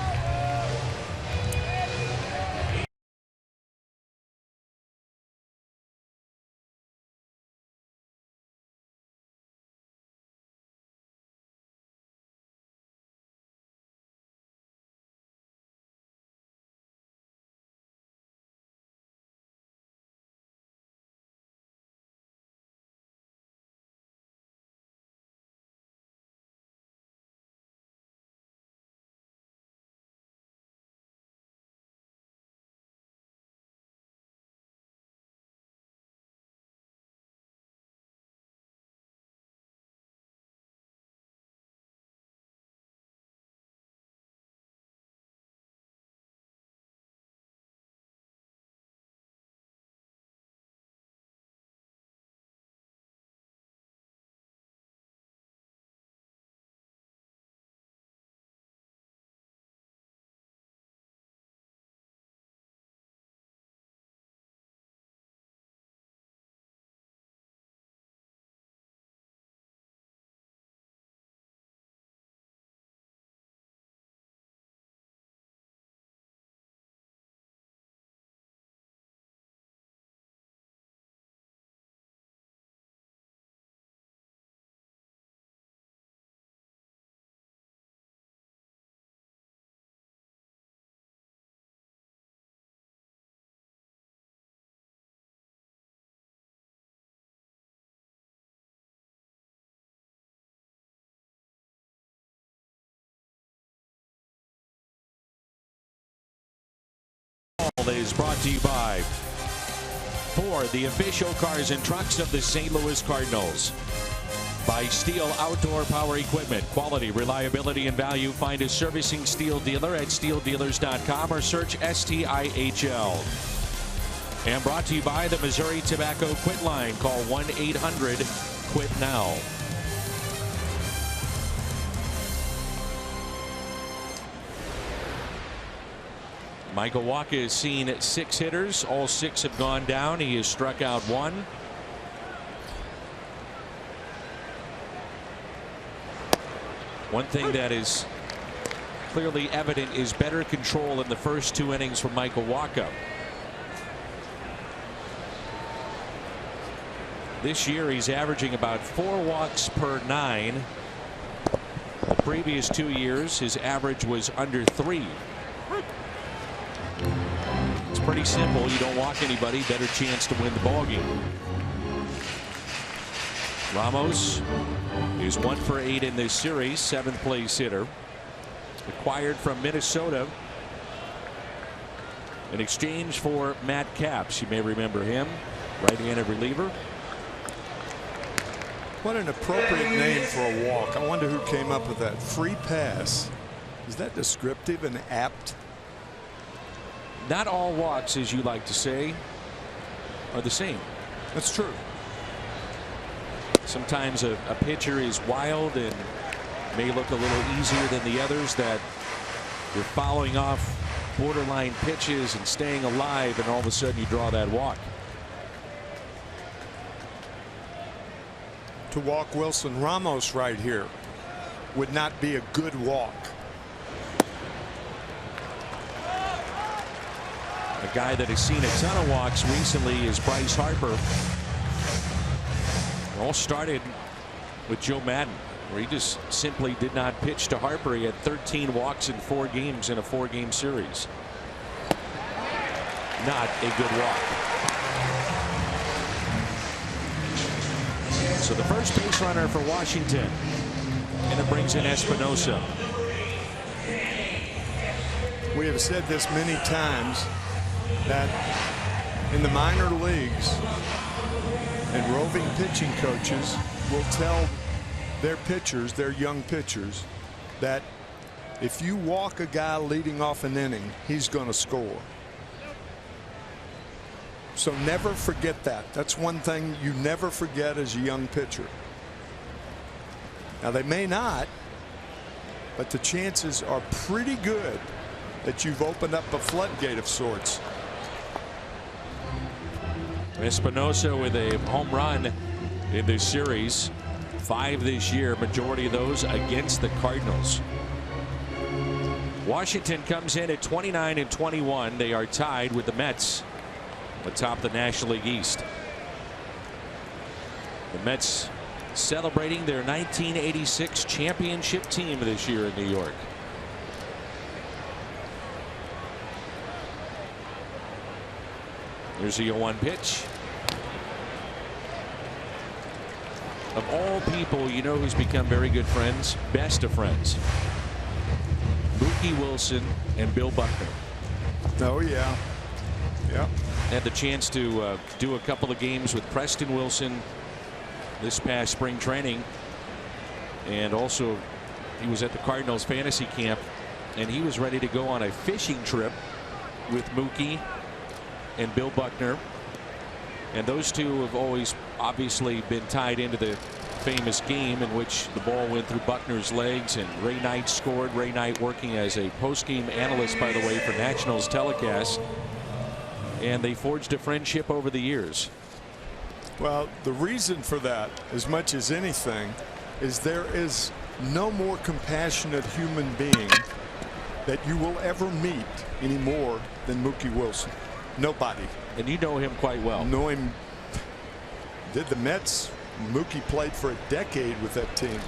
Baseball is brought to you by Ford, the official cars and trucks of the St. Louis Cardinals. By Steel Outdoor Power Equipment. Quality, reliability, and value. Find a servicing Steel dealer at steeldealers.com or search STIHL. And brought to you by the Missouri Tobacco Quit Line. Call 1-800-QUIT-NOW. Michael Wacha has seen 6 hitters. All 6 have gone down. He has struck out 1. One thing that is clearly evident is better control in the first 2 innings from Michael Wacha. This year he's averaging about 4 walks per 9. The previous 2 years his average was under 3. It's pretty simple. You don't walk anybody, better chance to win the ball game. Ramos is 1 for 8 in this series, 7th place hitter. Acquired from Minnesota in exchange for Matt Capps. You may remember him, right-handed reliever. What an appropriate name for a walk. I wonder who came up with that. Free pass. Is that descriptive and apt? Not all walks, as you like to say, are the same. That's true. Sometimes a pitcher is wild and may look a little easier than the others, that you're following off borderline pitches and staying alive, and all of a sudden you draw that walk. To walk Wilson Ramos right here would not be a good walk. A guy that has seen a ton of walks recently is Bryce Harper. It all started with Joe Madden, where he just simply did not pitch to Harper. He had 13 walks in 4 games in a 4-game series. Not a good walk. So the first base runner for Washington, and it brings in Espinosa. We have said this many times that in the minor leagues, and roving pitching coaches will tell their pitchers, their young pitchers, that if you walk a guy leading off an inning, he's going to score. So never forget that. That's one thing you never forget as a young pitcher. Now they may not, but the chances are pretty good that you've opened up a floodgate of sorts. Espinosa with a home run in this series, 5 this year, majority of those against the Cardinals. Washington comes in at 29-21. They are tied with the Mets atop the National League East. The Mets celebrating their 1986 championship team this year in New York. Here's a 0-1 pitch. Of all people, you know who's become very good friends, best of friends? Mookie Wilson and Bill Buckner. Oh yeah. Yeah. Had the chance to do a couple of games with Preston Wilson this past spring training, and also he was at the Cardinals fantasy camp, and he was ready to go on a fishing trip with Mookie and Bill Buckner, and those two have always obviously been tied into the famous game in which the ball went through Buckner's legs and Ray Knight scored. Ray Knight working as a post-game analyst, by the way, for Nationals telecast, and they forged a friendship over the years. Well, the reason for that, as much as anything, is there is no more compassionate human being that you will ever meet anymore than Mookie Wilson. Nobody. And you know him quite well. Know him. Did the Mets. Mookie played for a decade with that team.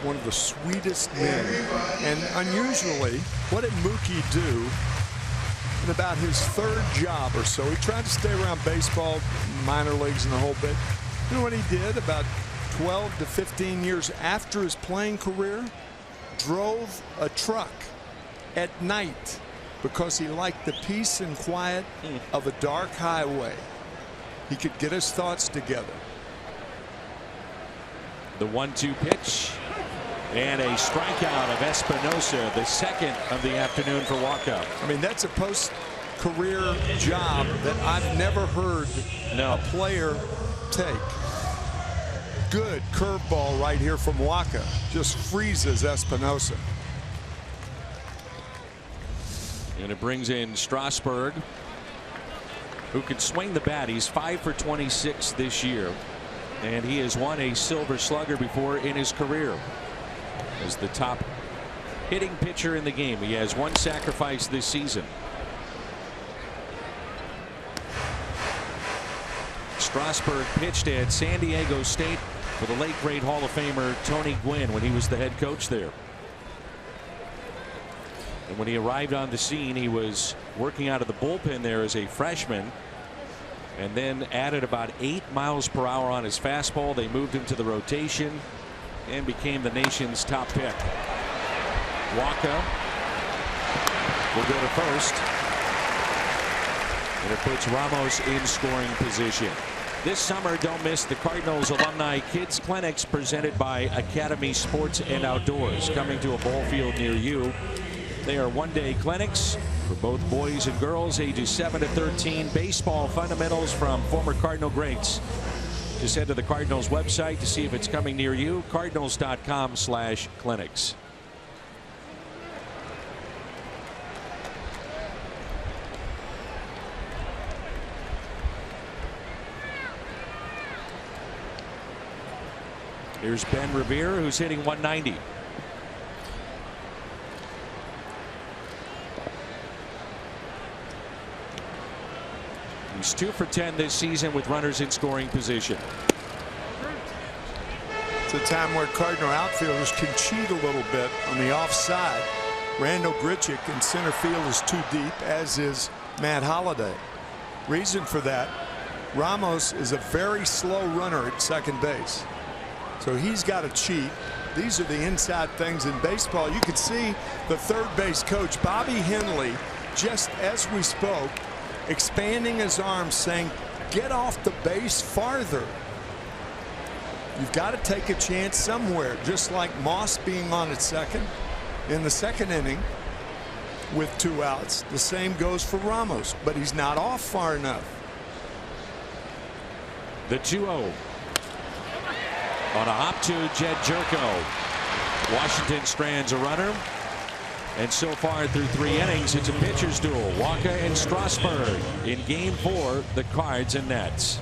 One of the sweetest men. And unusually, what did Mookie do in about his 3rd job or so? He tried to stay around baseball, minor leagues, and the whole bit. You know what he did about 12 to 15 years after his playing career? Drove a truck at night because he liked the peace and quiet of a dark highway. He could get his thoughts together. The 1-2 pitch. And a strikeout of Espinosa, the second of the afternoon for Wacha. I mean, that's a post-career job that I've never heard a player take. Good curveball right here from Wacha. Just freezes Espinosa. And it brings in Strasburg, who can swing the bat. He's 5 for 26 this year. And he has won a Silver Slugger before in his career as the top hitting pitcher in the game. He has one sacrifice this season. Strasburg pitched at San Diego State for the late great Hall of Famer Tony Gwynn when he was the head coach there. And when he arrived on the scene, he was working out of the bullpen there as a freshman, and then added about 8 miles per hour on his fastball. They moved him to the rotation and became the nation's top pick. Wacha will go to first, and it puts Ramos in scoring position. This summer, don't miss the Cardinals Alumni Kids Clinics presented by Academy Sports and Outdoors, coming to a ball field near you. They are one-day clinics for both boys and girls ages 7 to 13. Baseball fundamentals from former Cardinal greats. Just head to the Cardinals website to see if it's coming near you. Cardinals.com/clinics. Here's Ben Revere, who's hitting 190. He's 2 for 10 this season with runners in scoring position. It's a time where Cardinal outfielders can cheat a little bit on the offside. Randall Grichuk in center field is too deep, as is Matt Holliday. Reason for that, Ramos is a very slow runner at second base. So he's got to cheat. These are the inside things in baseball. You can see the third base coach, Bobby Henley, just as we spoke, expanding his arms, saying, get off the base farther. You've got to take a chance somewhere, just like Moss being on at second in the second inning with 2 outs. The same goes for Ramos, but he's not off far enough. The 2-0. On a hop to Jed Jerko. Washington strands a runner. And so far through 3 innings, it's a pitcher's duel. Wacha and Strasburg in Game 4, the Cards and Nets.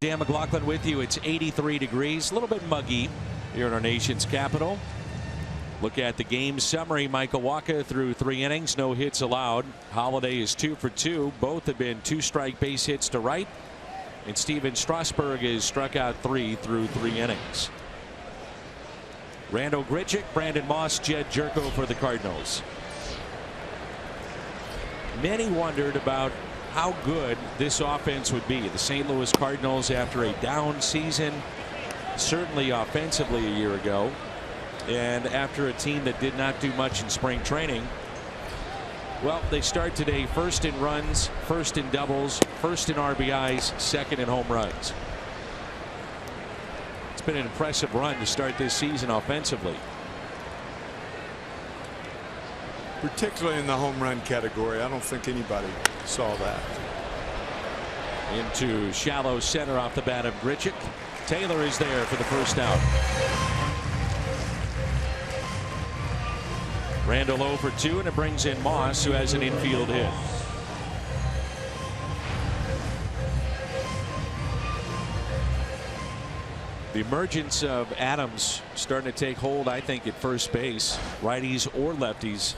Dan McLaughlin with you. It's 83 degrees, a little bit muggy. here in our nation's capital. Look at the game summary. Michael Wacha threw 3 innings, no hits allowed. Holiday is 2 for 2. Both have been 2-strike base hits to right. And Steven Strasburg is struck out 3 through 3 innings. Randal Grichuk, Brandon Moss, Jedd Gyorko for the Cardinals. Many wondered about how good this offense would be. The St. Louis Cardinals, after a down season, certainly offensively a year ago, and after a team that did not do much in spring training. Well, they start today first in runs, first in doubles, first in RBIs, second in home runs. It's been an impressive run to start this season offensively. Particularly in the home run category. I don't think anybody saw that. Into shallow center off the bat of Grichuk. Taylor is there for the first out. Randal 0 for 2, and it brings in Moss, who has an infield hit. The emergence of Adams starting to take hold, I think, at first base. Righties or lefties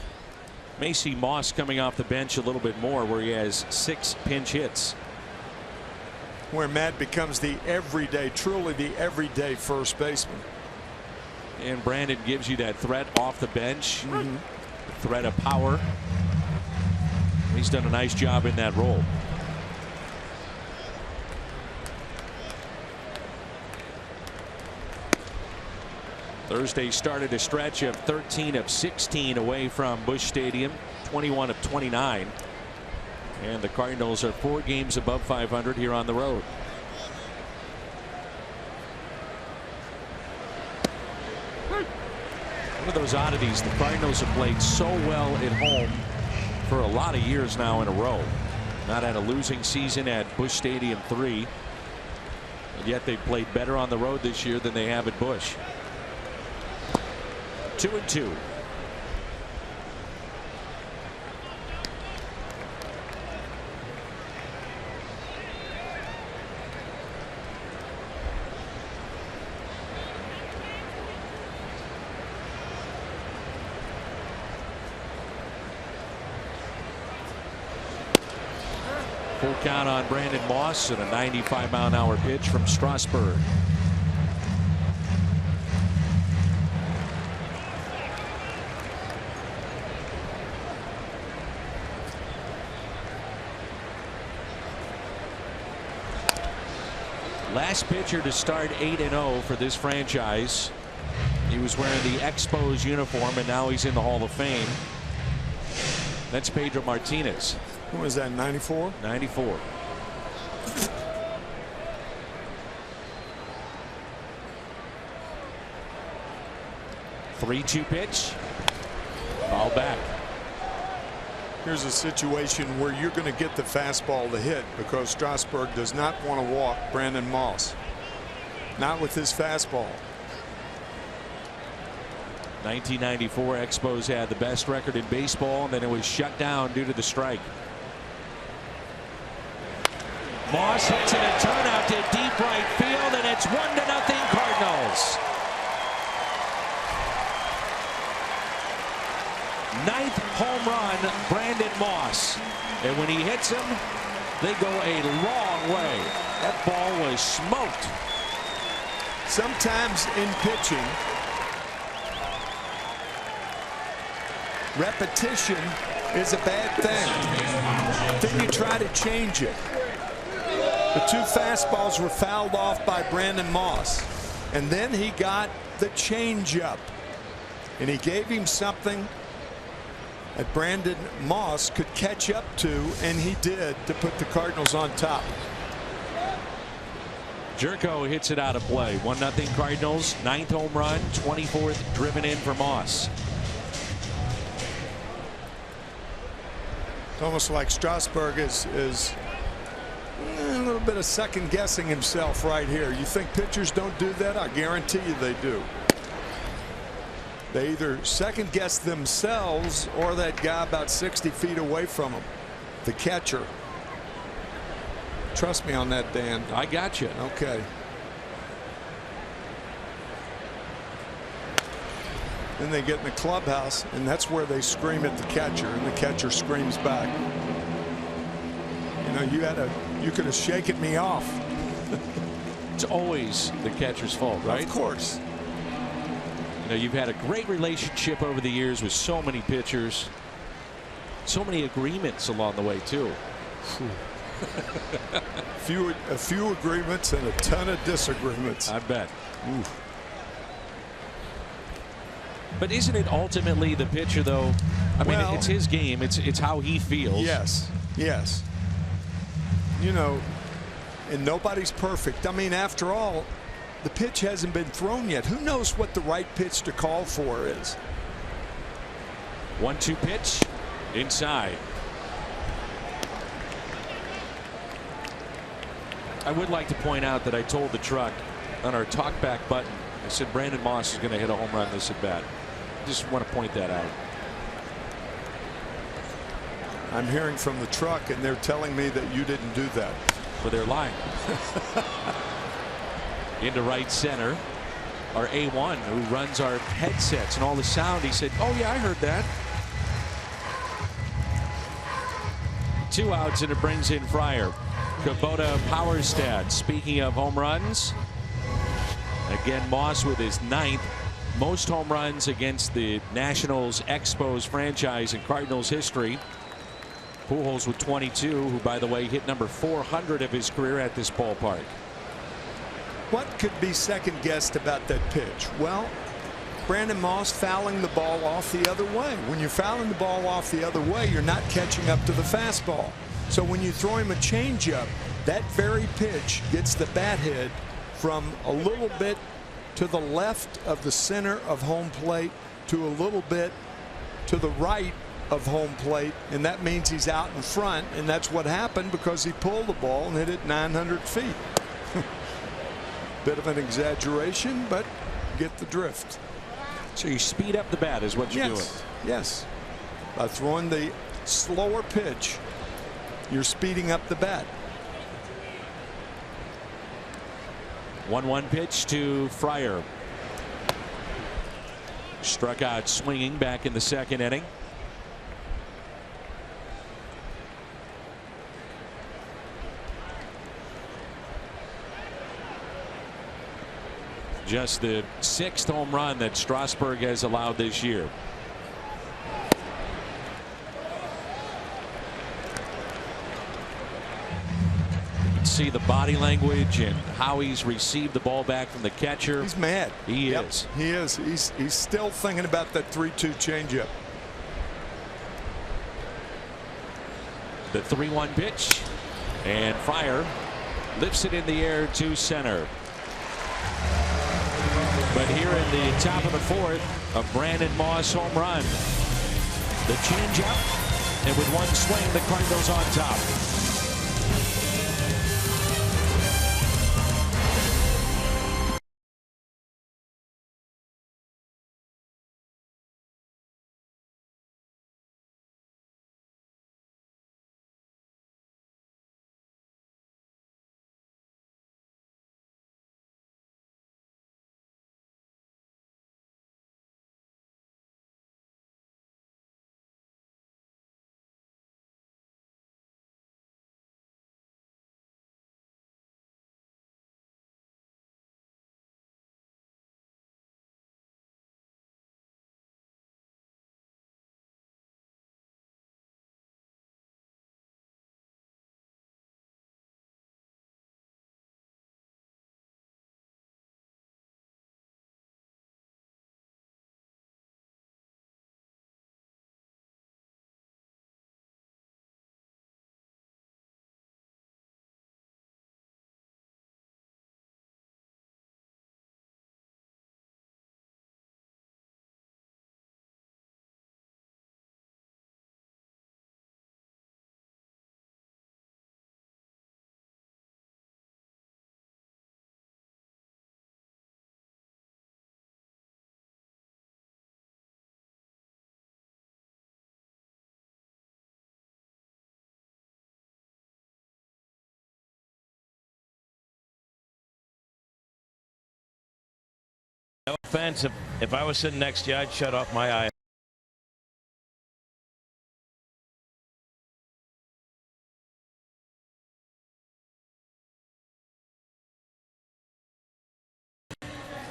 may see Moss coming off the bench a little bit more, where he has 6 pinch hits. Where Matt becomes the everyday, truly the everyday first baseman. And Brandon gives you that threat off the bench, threat of power. He's done a nice job in that role. Thursday started a stretch of 13 of 16 away from Busch Stadium, 21 of 29. And the Cardinals are 4 games above 500 here on the road. One of those oddities, the Cardinals have played so well at home for a lot of years now in a row. Not had a losing season at Busch Stadium 3. And yet they've played better on the road this year than they have at Busch. 2-2. Full count on Brandon Moss and a 95-mile-an-hour pitch from Strasburg. Last pitcher to start 8-0 for this franchise. He was wearing the Expos uniform, and now he's in the Hall of Fame. That's Pedro Martinez. What was that, 94? 94. Three-two pitch. Ball back. Here's a situation where you're going to get the fastball to hit because Strasburg does not want to walk Brandon Moss. Not with his fastball. 1994 Expos had the best record in baseball, and then it was shut down due to the strike. Moss hits it a turnout to deep right field, and it's 1-0 Cardinals. 9th home run, Brandon Moss. And when he hits him, they go a long way. That ball was smoked. Sometimes in pitching, repetition is a bad thing. Then you try to change it. The 2 fastballs were fouled off by Brandon Moss. And then he got the changeup. And he gave him something that Brandon Moss could catch up to, and he did, to put the Cardinals on top. Gyorko hits it out of play. 1-0 Cardinals. 9th home run, 24th driven in for Moss. It's almost like Strasburg is a little bit of second guessing himself right here. You think pitchers don't do that? I guarantee you they do. They either second guess themselves or that guy about 60 feet away from them, the catcher. Trust me on that, Dan. I got you. Okay. Then they get in the clubhouse, and that's where they scream at the catcher, and the catcher screams back. You know, you could have shaken me off. It's always the catcher's fault, right? Of course. You know, you've had a great relationship over the years with so many pitchers. So many agreements along the way, too. A few agreements and a ton of disagreements. I bet. Ooh. But isn't it ultimately the pitcher, though? I mean, it's his game. It's how he feels. Yes. Yes. You know, and nobody's perfect. I mean, after all, the pitch hasn't been thrown yet. Who knows what the right pitch to call for is? 1-2 pitch inside. I would like to point out that I told the truck on our talkback button, I said Brandon Moss is going to hit a home run this at bat. Just want to point that out. I'm hearing from the truck, and they're telling me that you didn't do that. For their line. Into right center. Our A1 who runs our headsets and all the sound. He said, oh yeah, I heard that. 2 outs, and it brings in Fryer. Kubota power stat. Speaking of home runs, again Moss with his 9th most home runs against the Nationals Expos franchise in Cardinals history. Pujols with 22, who by the way hit number 400 of his career at this ballpark. What could be second guessed about that pitch? Well, Brandon Moss fouling the ball off the other way. When you're fouling the ball off the other way, you're not catching up to the fastball. So when you throw him a changeup, that very pitch gets the bat head from a little bit to the left of the center of home plate to a little bit to the right of home plate, and that means he's out in front, and that's what happened because he pulled the ball and hit it 900 feet. Bit of an exaggeration, but get the drift. So you speed up the bat is what you're doing. Yes. By throwing the slower pitch, you're speeding up the bat. 1-1 pitch to Fryer. Struck out swinging back in the second inning. Just the 6th home run that Strasburg has allowed this year. You can see the body language and how he's received the ball back from the catcher. He's mad. He is. He is. He's still thinking about that 3-2 changeup. The 3-1 pitch, and Fryer lifts it in the air to center. But here in the top of the 4th, a Brandon Moss home run. The changeup, and with one swing, the Cardinals on top. Fence, if I was sitting next to you, I'd shut off my eye.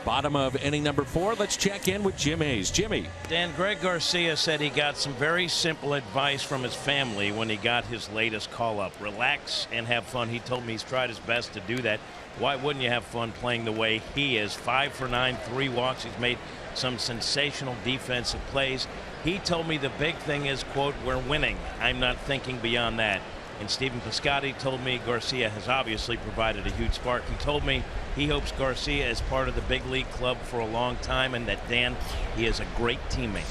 Bottom of inning number 4. Let's check in with Jim Hayes. Jimmy. Dan, Greg Garcia said he got some very simple advice from his family when he got his latest call-up. Relax and have fun. He told me he's tried his best to do that. Why wouldn't you have fun playing the way he is? 5 for 9, 3 walks. He's made some sensational defensive plays. He told me the big thing is, quote, we're winning. I'm not thinking beyond that. And Stephen Piscotty told me Garcia has obviously provided a huge spark. He told me he hopes Garcia is part of the big league club for a long time, and that, Dan, he is a great teammate.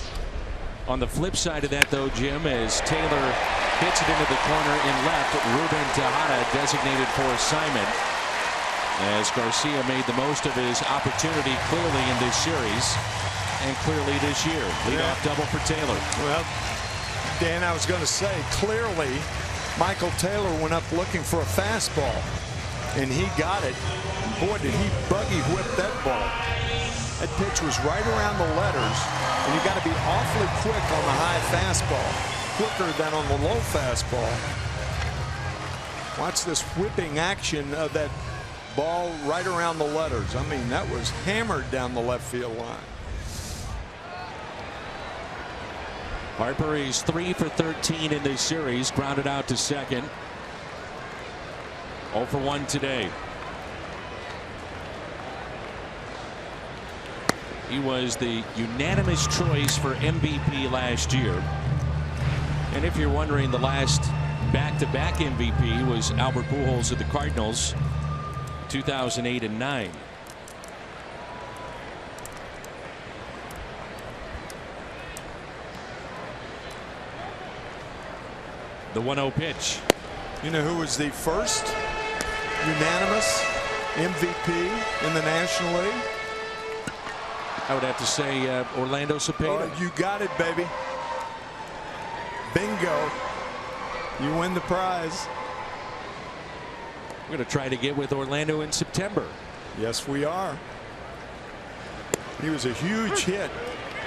On the flip side of that, though, Jim, as Taylor hits it into the corner in left, Ruben Tejada designated for Simon, as Garcia made the most of his opportunity clearly in this series and clearly this year. Leadoff double for Taylor. Well, Dan, I was going to say, clearly Michael Taylor went up looking for a fastball, and he got it. And boy, did he buggy whip that ball. That pitch was right around the letters, and you got to be awfully quick on the high fastball, quicker than on the low fastball. Watch this whipping action of that ball right around the letters. I mean, that was hammered down the left field line. Harper is 3 for 13 in this series, grounded out to second. 0 for 1 today. He was the unanimous choice for MVP last year. And if you're wondering, the last back-to-back MVP was Albert Pujols of the Cardinals, 2008 and 9. The 1-0 pitch. You know who was the first unanimous MVP in the National League? I would have to say Orlando Cepeda. Oh, you got it, baby. Bingo. You win the prize. We're going to try to get with Orlando in September. Yes, we are. He was a huge hit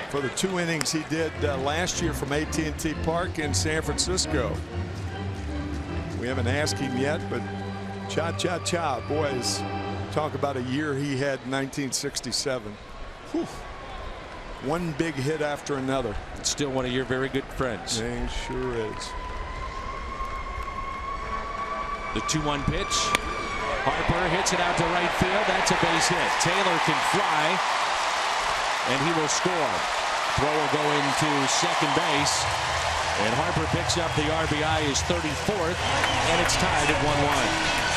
for the 2 innings he did last year from AT&T Park in San Francisco. We haven't asked him yet, but cha-cha-cha, boys. Talk about a year he had in 1967. Whew. One big hit after another. It's still one of your very good friends. Yeah, he sure is. The 2-1 pitch. Harper hits it out to right field. That's a base hit. Taylor can fly, and he will score. Throw will go into second base, and Harper picks up the RBI, his 34th, and it's tied at 1-1.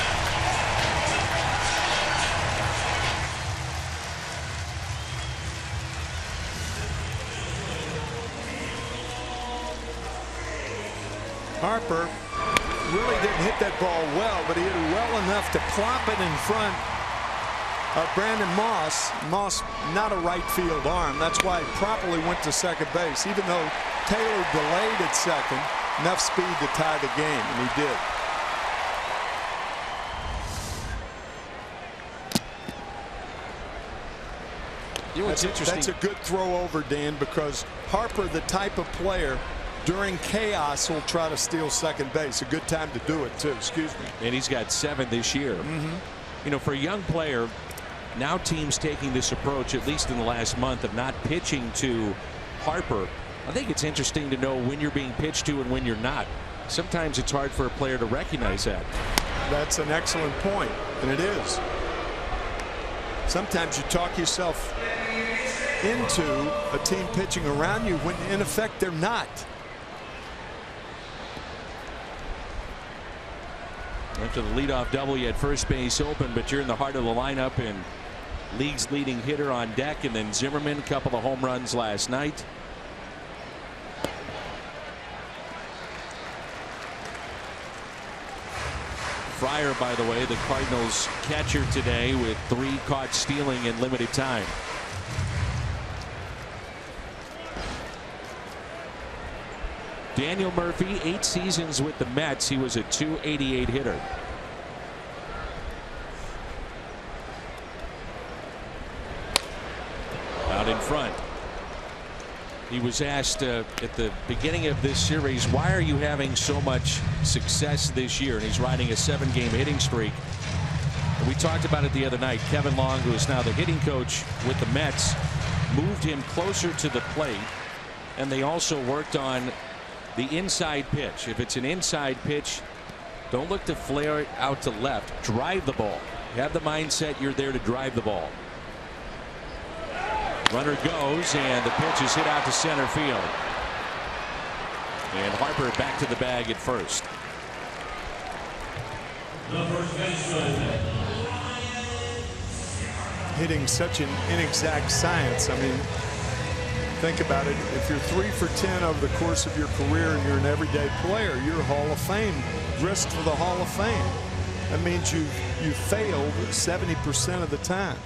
Harper really didn't hit that ball well, but he hit it well enough to plop it in front of Brandon Moss. Moss, not a right field arm. That's why he properly went to second base. Even though Taylor delayed at second, enough speed to tie the game, and he did. You know what's interesting? That's a good throw over, Dan, because Harper, the type of player during chaos, will try to steal second base. A good time to do it, too. Excuse me. And he's got 7 this year. You know, for a young player, now teams taking this approach, at least in the last month, of not pitching to Harper. I think it's interesting to know when you're being pitched to and when you're not. Sometimes it's hard for a player to recognize that. That's an excellent point, and it is. Sometimes you talk yourself into a team pitching around you when, in effect, they're not. After the leadoff double, you had first base open, but you're in the heart of the lineup, and league's leading hitter on deck, and then Zimmerman, a couple of home runs last night. Fryer, by the way, the Cardinals catcher today, with 3 caught stealing in limited time. Daniel Murphy, 8 seasons with the Mets. He was a .288 hitter. front. He was asked at the beginning of this series, why are you having so much success this year? And he's riding a 7-game hitting streak. And we talked about it the other night. Kevin Long, who is now the hitting coach with the Mets, moved him closer to the plate. And they also worked on the inside pitch. If it's an inside pitch, don't look to flare it out to left. Drive the ball. Have the mindset you're there to drive the ball. Runner goes, and the pitch is hit out to center field. And Harper back to the bag at first. Hitting such an inexact science. I mean, think about it. If you're 3 for 10 over the course of your career and you're an everyday player, you're Hall of Fame, risked for the Hall of Fame. That means you failed 70% of the time.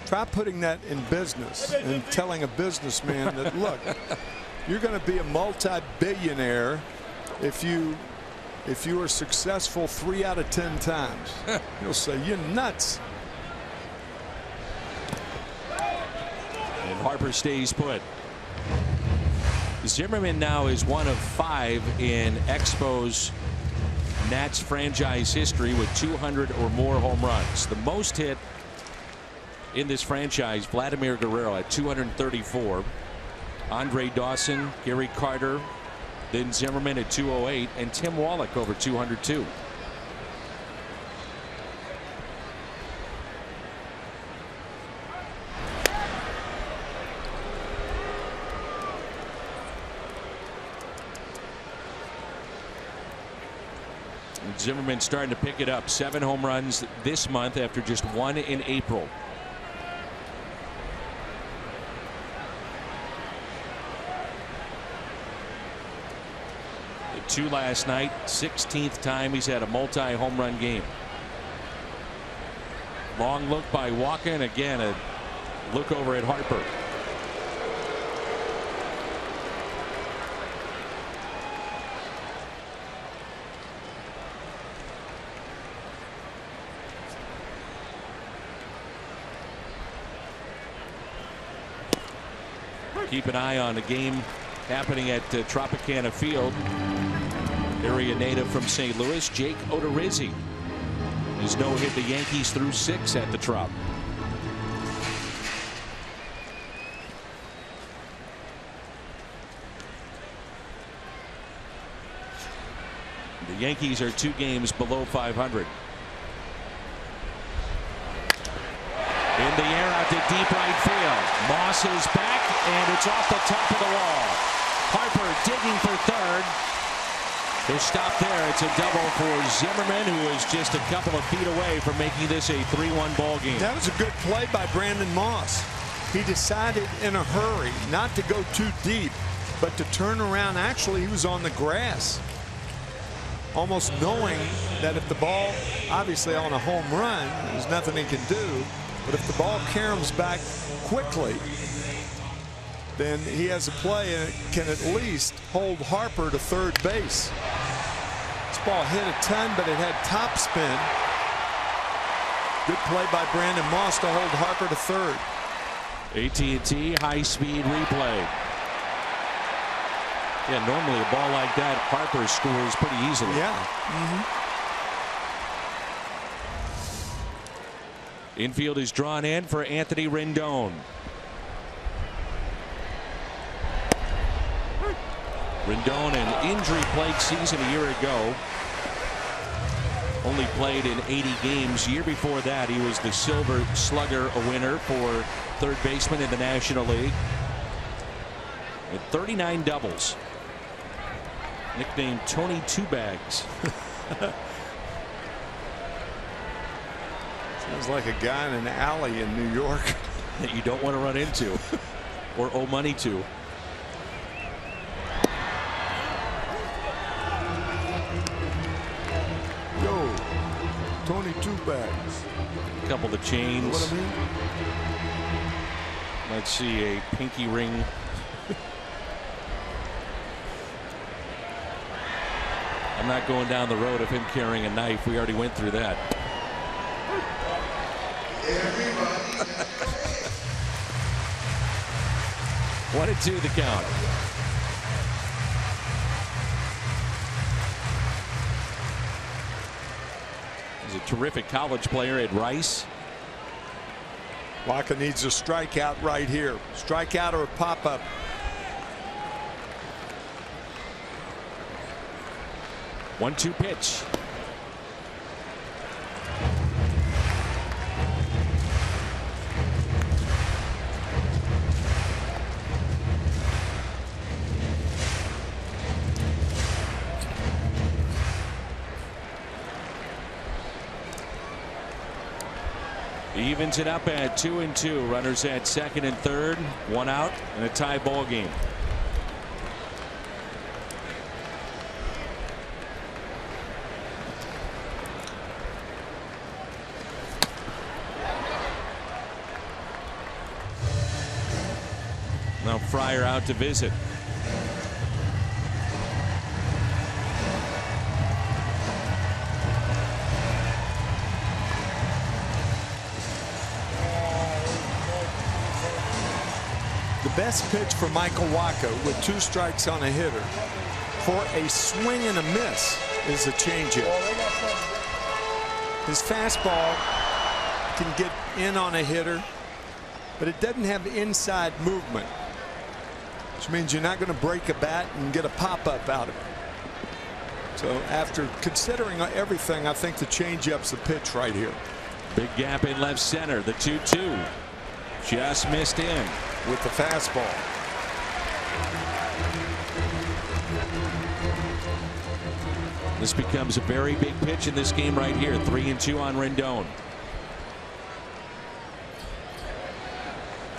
Try putting that in business and telling a businessman that, look, you're going to be a multi-billionaire if you are successful 3 out of 10 times. He'll say, you're nuts. And Harper stays put. Zimmerman now is one of 5 in Expos Nats franchise history with 200 or more home runs. The most hit in this franchise, Vladimir Guerrero at 234. Andre Dawson, Gary Carter, then Zimmerman at 208, and Tim Wallach over 202. Zimmerman starting to pick it up. 7 home runs this month after just 1 in April. The 2 last night. 16th time he's had a multi-home run game. Long look by Walker, and again a look over at Harper. Keep an eye on the game happening at Tropicana Field. Area native from St. Louis, Jake Odorizzi. He's no-hit the Yankees through 6 at the Trop. The Yankees are 2 games below 500. In the air out to deep right field. Moss is back, and it's off the top of the wall. Harper digging for third. He'll stop there. It's a double for Zimmerman, who is just a couple of feet away from making this a 3-1 ball game. That was a good play by Brandon Moss. He decided in a hurry not to go too deep, but to turn around. Actually, he was on the grass, almost knowing that if the ball, obviously on a home run, there's nothing he can do. But if the ball caroms back quickly, then he has a play and can at least hold Harper to third base. This ball hit a ton, but it had top spin. Good play by Brandon Moss to hold Harper to third. AT&T high-speed replay. Yeah, normally a ball like that, Harper scores pretty easily. Yeah. Infield is drawn in for Anthony Rendon. Rendon, an injury-plagued season a year ago. Only played in 80 games. Year before that, he was the Silver Slugger winner for third baseman in the National League. With 39 doubles. Nicknamed Tony Two Bags. Sounds like a guy in an alley in New York that you don't want to run into or owe money to. Yo, Tony Two Bags. A couple of the chains. You know what I mean? Let's see, a pinky ring. I'm not going down the road of him carrying a knife. We already went through that. 1-2 the count. He's a terrific college player at Rice. Wacha needs a strikeout right here. Strikeout or a pop-up. One-two pitch. Evens it up at 2-2. Runners at second and third. One out and a tie ball game. Now Fryer out to visit. The best pitch for Michael Wacha with 2 strikes on a hitter for a swing and a miss is a changeup. His fastball can get in on a hitter, but it doesn't have inside movement, which means you're not going to break a bat and get a pop-up out of it. So after considering everything, I think the changeup's the pitch right here. Big gap in left center. The 2-2 just missed in with the fastball. This becomes a very big pitch in this game right here. 3-2 on Rendon.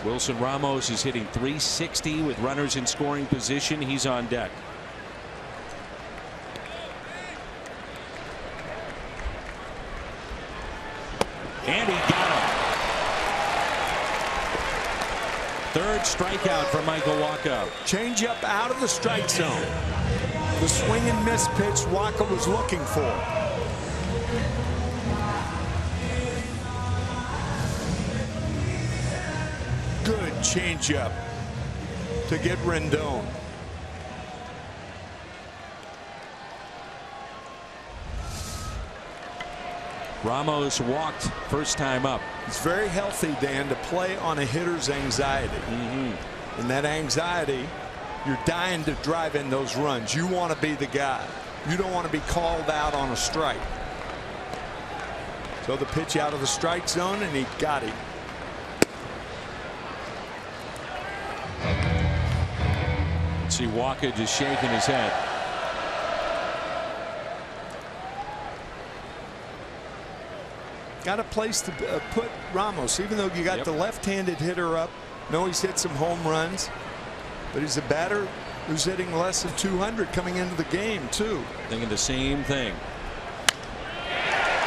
Wilson Ramos is hitting .360 with runners in scoring position. He's on deck. And he got him. Third strikeout for Michael Wacha. Change up out of the strike zone. The swing and miss pitch Wacha was looking for. Good changeup to get Rendon. Ramos walked first time up. It's very healthy, Dan, to play on a hitter's anxiety. And that anxiety, you're dying to drive in those runs. You want to be the guy. You don't want to be called out on a strike. So the pitch out of the strike zone, and he got him. See Wacha just shaking his head. Got a place to put Ramos, even though you got the left-handed hitter up. No, he's hit some home runs, but he's a batter who's hitting less than 200 coming into the game too. Thinking the same thing.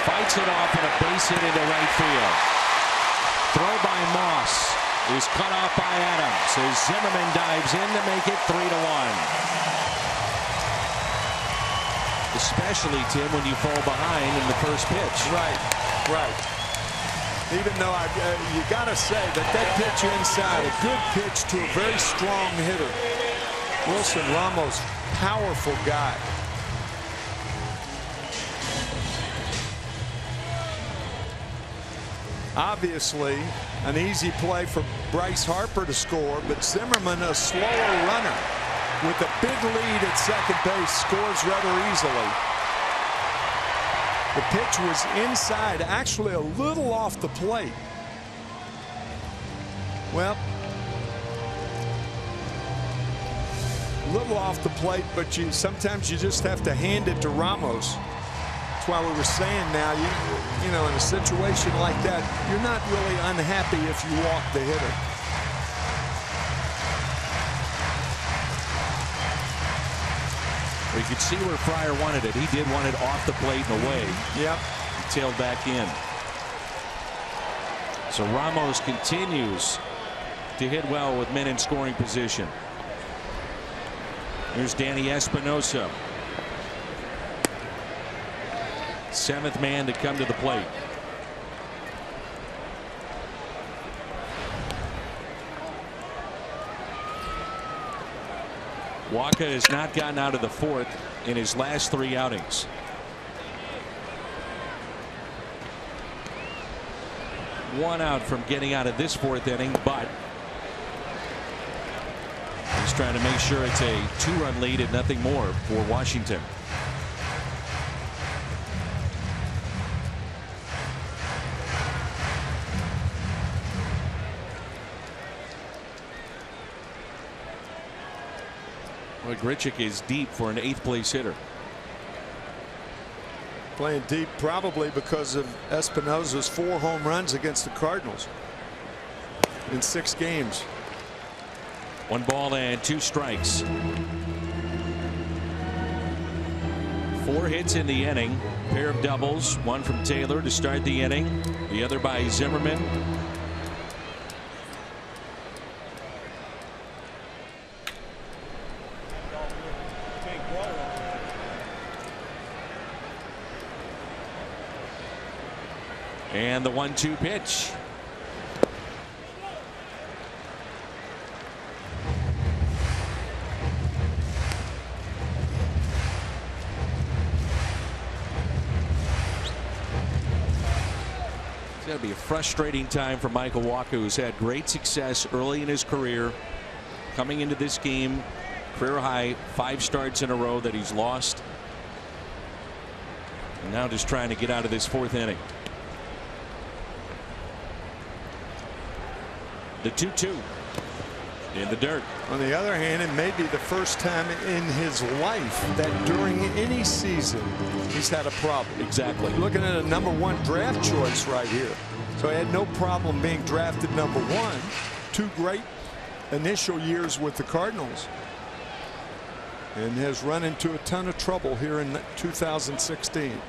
Fights it off and a base hit into right field. Throw by Moss is cut off by Adams as Zimmerman dives in to make it 3-1. Especially, Tim, when you fall behind in the first pitch. Right. Even though you got to say that pitch inside, a good pitch to a very strong hitter. Wilson Ramos, powerful guy. Obviously, an easy play for Bryce Harper to score, but Zimmerman, a slower runner, with a big lead at second base, scores rather easily. The pitch was inside, actually a little off the plate. Well, a little off the plate, but sometimes you just have to hand it to Ramos. That's why we were saying now, you know, in a situation like that, you're not really unhappy if you walk the hitter. You could see where Fryer wanted it. He did want it off the plate and away. Yep. He tailed back in. So Ramos continues to hit well with men in scoring position. Here's Danny Espinosa. Seventh man to come to the plate. Wacha has not gotten out of the fourth in his last 3 outings. One out from getting out of this 4th inning, but he's trying to make sure it's a 2-run lead and nothing more for Washington. Well, Grichuk is deep for an 8th place hitter. Playing deep probably because of Espinosa's 4 home runs against the Cardinals in 6 games. 1 ball and 2 strikes. 4 hits in the inning. Pair of doubles. 1 from Taylor to start the inning. The other by Zimmerman. And the 1-2 pitch. It's going to be a frustrating time for Michael Wacha, who's had great success early in his career. Coming into this game, career high 5 starts in a row that he's lost. And now just trying to get out of this 4th inning. The 2-2 in the dirt. On the other hand, it may be the first time in his life that during any season he's had a problem. Exactly. Looking at a #1 draft choice right here. So he had no problem being drafted #1. 2 great initial years with the Cardinals. And has run into a ton of trouble here in 2016.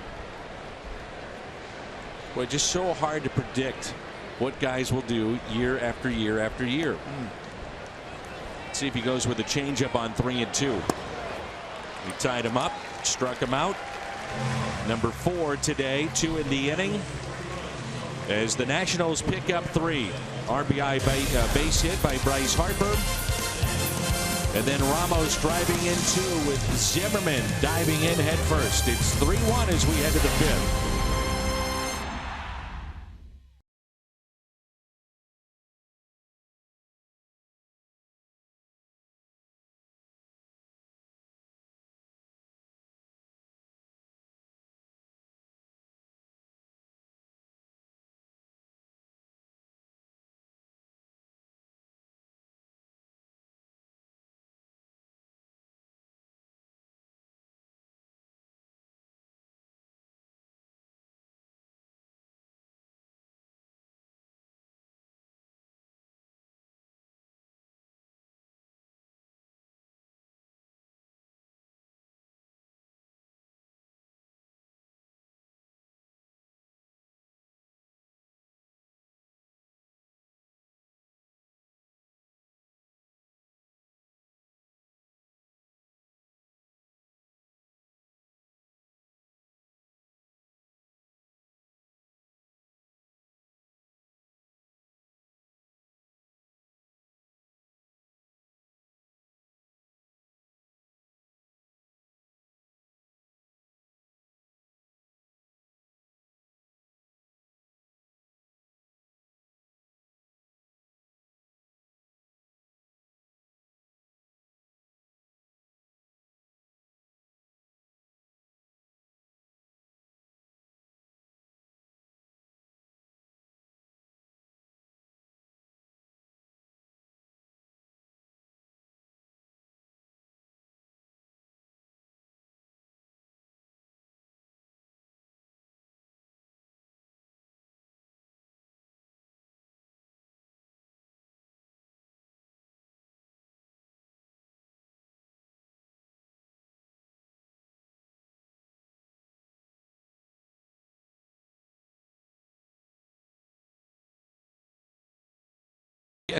Well, just so hard to predict what guys will do year after year after year. Let's see if he goes with a changeup on 3-2. He tied him up, struck him out. Number 4 today, 2 in the inning. As the Nationals pick up 3. RBI base hit by Bryce Harper. And then Ramos driving in 2 with Zimmerman diving in head first. It's 3-1 as we head to the 5th.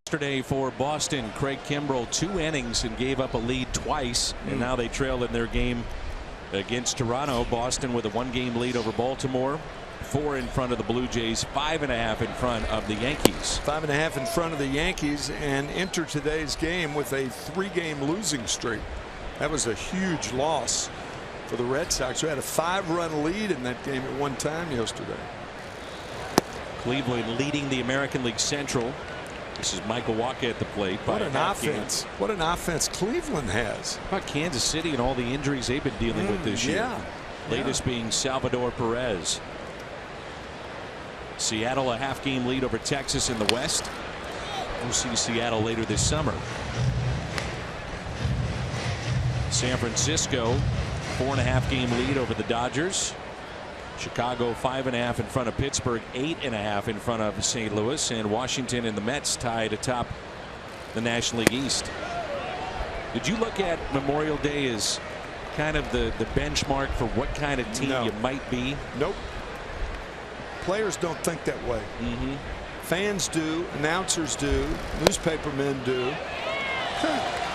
Yesterday for Boston, Craig Kimbrel 2 innings and gave up a lead twice, and now they trail in their game against Toronto. Boston with a 1-game lead over Baltimore, 4 in front of the Blue Jays, 5.5 in front of the Yankees. 5.5 in front of the Yankees, and enter today's game with a 3-game losing streak. That was a huge loss for the Red Sox, who had a 5-run lead in that game at one time yesterday. Cleveland leading the American League Central. This is Michael Wacha at the plate. What an offense. What an offense Cleveland has. How about Kansas City and all the injuries they've been dealing with this year? Yeah. Latest being Salvador Perez. Seattle a half-game lead over Texas in the West. We'll see Seattle later this summer. San Francisco 4.5-game lead over the Dodgers. Chicago 5.5 in front of Pittsburgh, 8.5 in front of St. Louis, and Washington and the Mets tied atop the National League East. Did you look at Memorial Day as kind of the benchmark for what kind of team you might be? Nope. Players don't think that way. Fans do, announcers do, newspaper men do.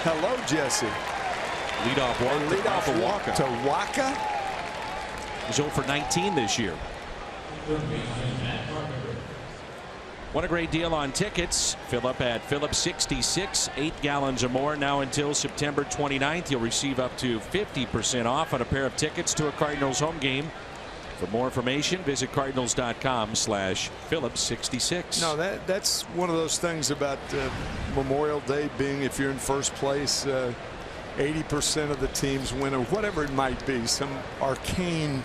Hello, Jesse. Leadoff walk to Wacha. He's 0 for 19 this year. What a great deal on tickets. Fill up at Phillips 66, 8 gallons or more now until September 29th. You'll receive up to 50% off on a pair of tickets to a Cardinals home game. For more information, visit cardinals.com/Phillips66. No, that's one of those things about Memorial Day being, if you're in first place, 80% of the teams win, or whatever it might be, some arcane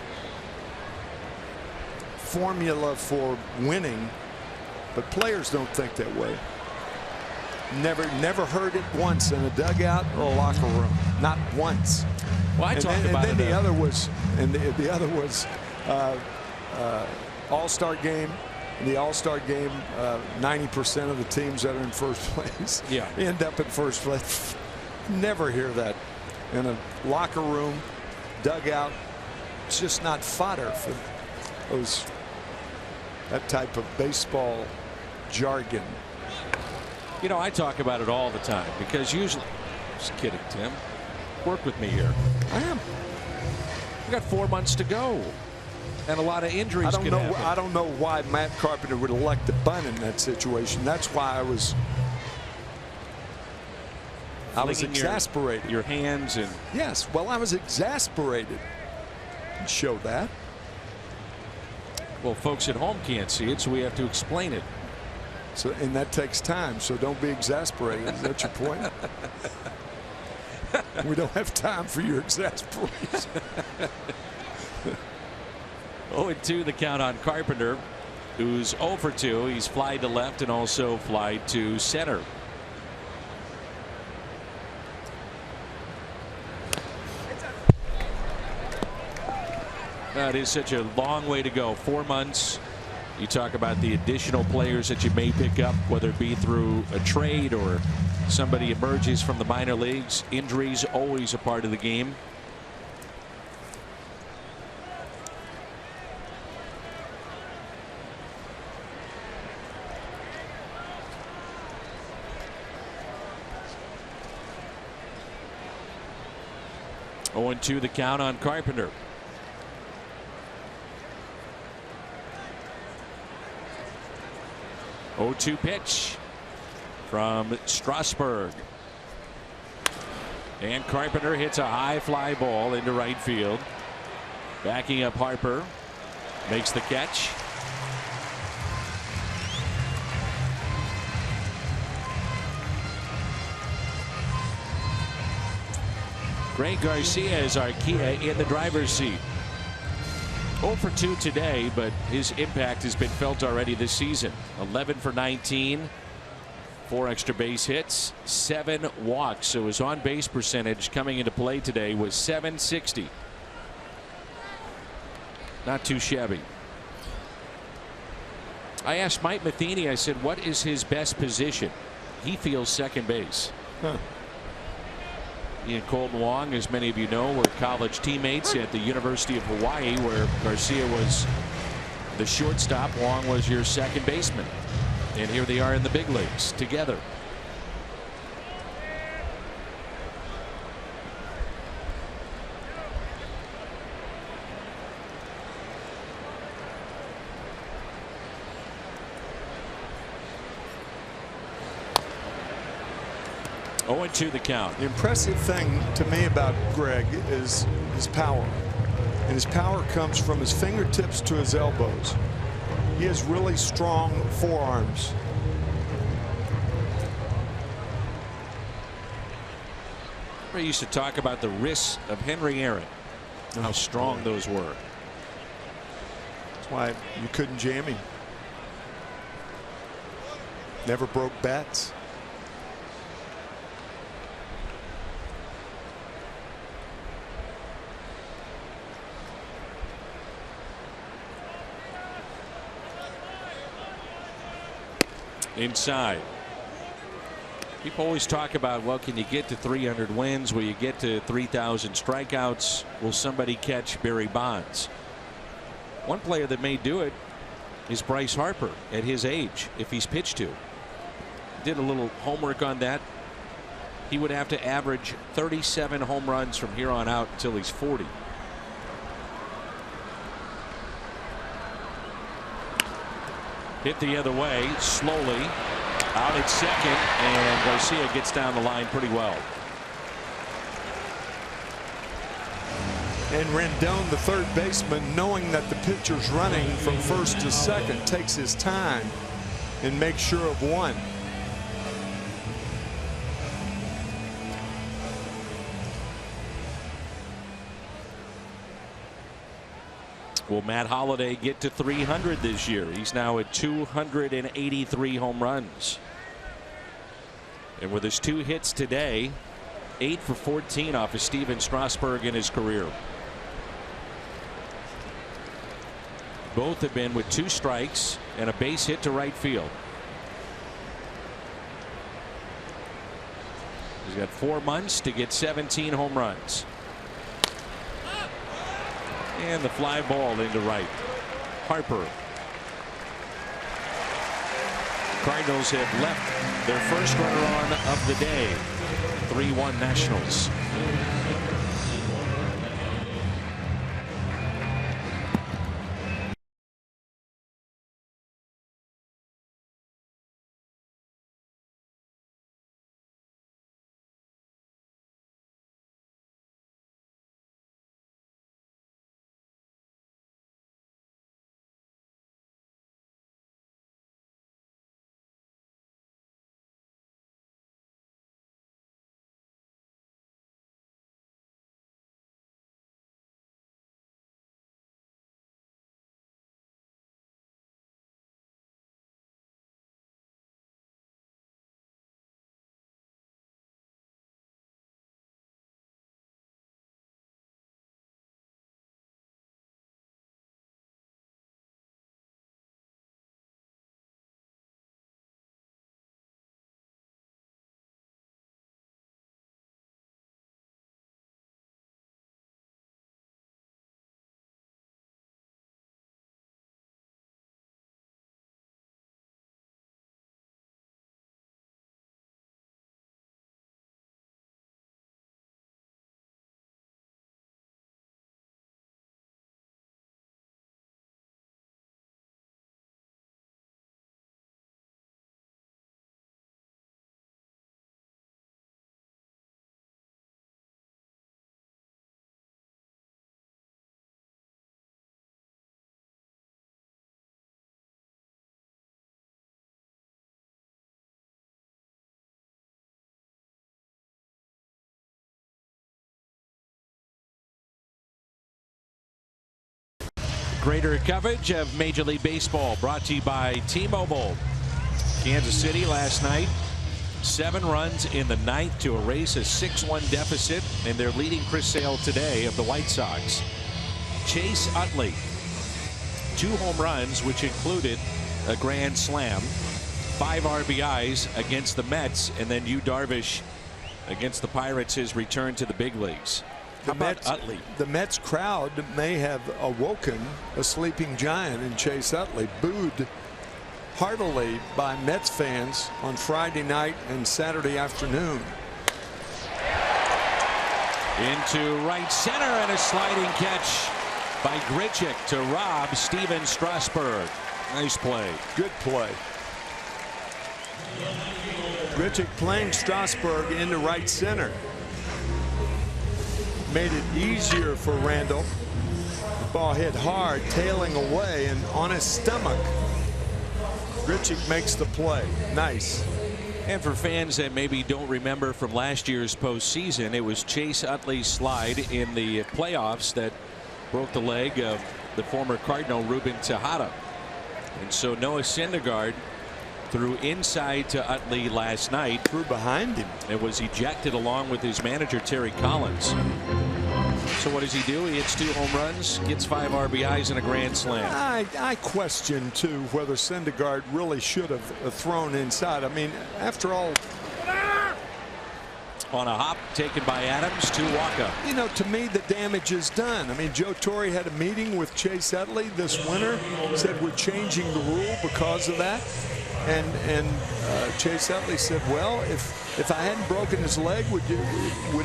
formula for winning. But players don't think that way. Never heard it once in a dugout or a locker room. Not once. Well, I talked about it. The other was, All-Star game. In the All-Star game, 90% of the teams that are in first place end up in first place. Never hear that in a locker room, dugout. It's just not fodder for that type of baseball jargon. You know, I talk about it all the time because usually, just kidding, Tim. Work with me here. I am. We got 4 months to go, and a lot of injuries. I don't know why Matt Carpenter would elect to bunt in that situation. That's why I was exasperated. Your hands and yes, well, I was exasperated. Show that. Well, folks at home can't see it, so we have to explain it. So, and that takes time. So don't be exasperated. Is that your point? We don't have time for your exasperation. 0-2 the count on Carpenter, who's 0 for 2. He's flied to left and also flied to center. It is such a long way to go. 4 months. You talk about the additional players that you may pick up, whether it be through a trade or somebody emerges from the minor leagues. Injuries always a part of the game. Oh, 0-2 the count on Carpenter. 0-2 pitch from Strasburg. And Carpenter hits a high fly ball into right field. Backing up Harper. Makes the catch. Greg Garcia is Arcia in the driver's seat. 0 for 2 today, but his impact has been felt already this season. 11 for 19, 4 extra base hits, 7 walks. So his on-base percentage coming into play today was .760. Not too shabby. I asked Mike Matheny, I said, what is his best position? He feels second base. He and Colton Wong, as many of you know, were college teammates at the University of Hawaii, where Garcia was the shortstop. Wong was your second baseman. And here they are in the big leagues together. 0-2 the count. The impressive thing to me about Greg is his power. And his power comes from his fingertips to his elbows. He has really strong forearms. We used to talk about the wrists of Henry Aaron, how strong those were. That's why you couldn't jam him. Never broke bats. Inside. People always talk about, well, can you get to 300 wins? Will you get to 3,000 strikeouts? Will somebody catch Barry Bonds? One player that may do it is Bryce Harper at his age, if he's pitched to. Did a little homework on that. He would have to average 37 home runs from here on out until he's 40. Hit the other way, slowly. Out at second, and Garcia gets down the line pretty well. And Rendon, the third baseman, knowing that the pitcher's running from first to second, takes his time and makes sure of one. Will Matt Holliday get to 300 this year? He's now at 283 home runs. And with his 2 hits today, 8 for 14 off of Steven Strasburg in his career. Both have been with 2 strikes and a base hit to right field. He's got 4 months to get 17 home runs. And the fly ball into right. Harper. Cardinals have left their first runner on of the day. 3-1 Nationals. Greater coverage of Major League Baseball brought to you by T-Mobile. Kansas City last night, 7 runs in the 9th to erase a 6-1 deficit, and they're leading Chris Sale today of the White Sox. Chase Utley, 2 home runs, which included a grand slam, 5 RBIs against the Mets, and then Yu Darvish against the Pirates, his return to the big leagues. How about Utley? The Mets crowd may have awoken a sleeping giant in Chase Utley, booed heartily by Mets fans on Friday night and Saturday afternoon. Into right center, and a sliding catch by Grichuk to rob Steven Strasburg. Nice play. Good play. Grichuk playing Strasburg into right center. Made it easier for Randall. The ball hit hard, tailing away, and on his stomach. Grichuk makes the play. Nice. And for fans that maybe don't remember from last year's postseason, it was Chase Utley's slide in the playoffs that broke the leg of the former Cardinal Ruben Tejada. And so Noah Syndergaard threw inside to Utley last night. Threw behind him. It was ejected along with his manager Terry Collins. So what does he do? He hits 2 home runs, gets 5 RBIs and a grand slam. I question too whether Syndergaard really should have thrown inside. I mean, after all, on a hop taken by Adams to Waka. you know, to me the damage is done. I mean, Joe Torre had a meeting with Chase Utley this winter, said we're changing the rule because of that. And Chase Utley said, well, if I hadn't broken his leg, would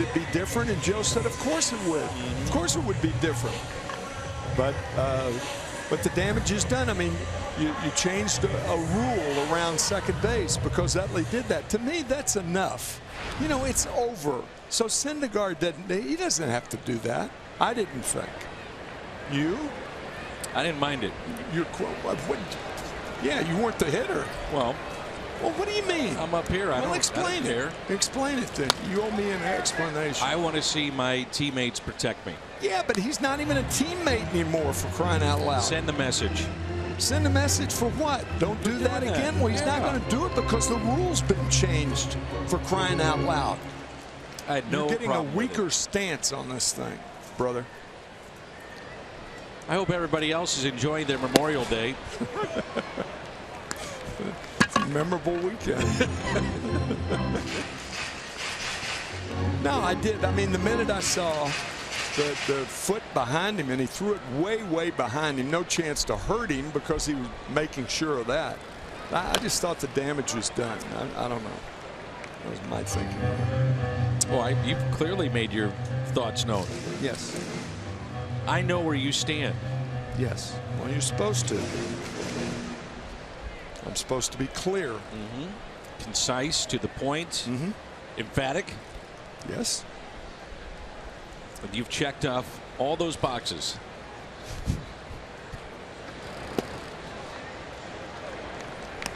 it be different? And Joe said, of course it would. Of course it would be different. But the damage is done. I mean, you changed a rule around second base because Utley did that. To me, that's enough. You know, it's over. So Syndergaard doesn't have to do that. I didn't think. You? I didn't mind it. Yeah, you weren't the hitter. Well, what do you mean? I'm up here. I don't explain care. Explain it then. You owe me an explanation. I want to see my teammates protect me. Yeah, but he's not even a teammate anymore, for crying out loud. Send the message. Send a message for what? Don't do that again? Well, he's not going to do it because the rule's been changed, for crying out loud. I had no You're getting a problem with weaker stance on this thing, brother. I hope everybody else is enjoying their Memorial Day. Memorable weekend. No, I did. I mean, the minute I saw the foot behind him and he threw it way behind him, no chance to hurt him because he was making sure of that. I just thought the damage was done. I don't know. That was my thinking. Well, you've clearly made your thoughts known. Yes. I know where you stand. Yes. Well, you're supposed to. I'm supposed to be clear. Concise, to the point, emphatic. Yes. But you've checked off all those boxes.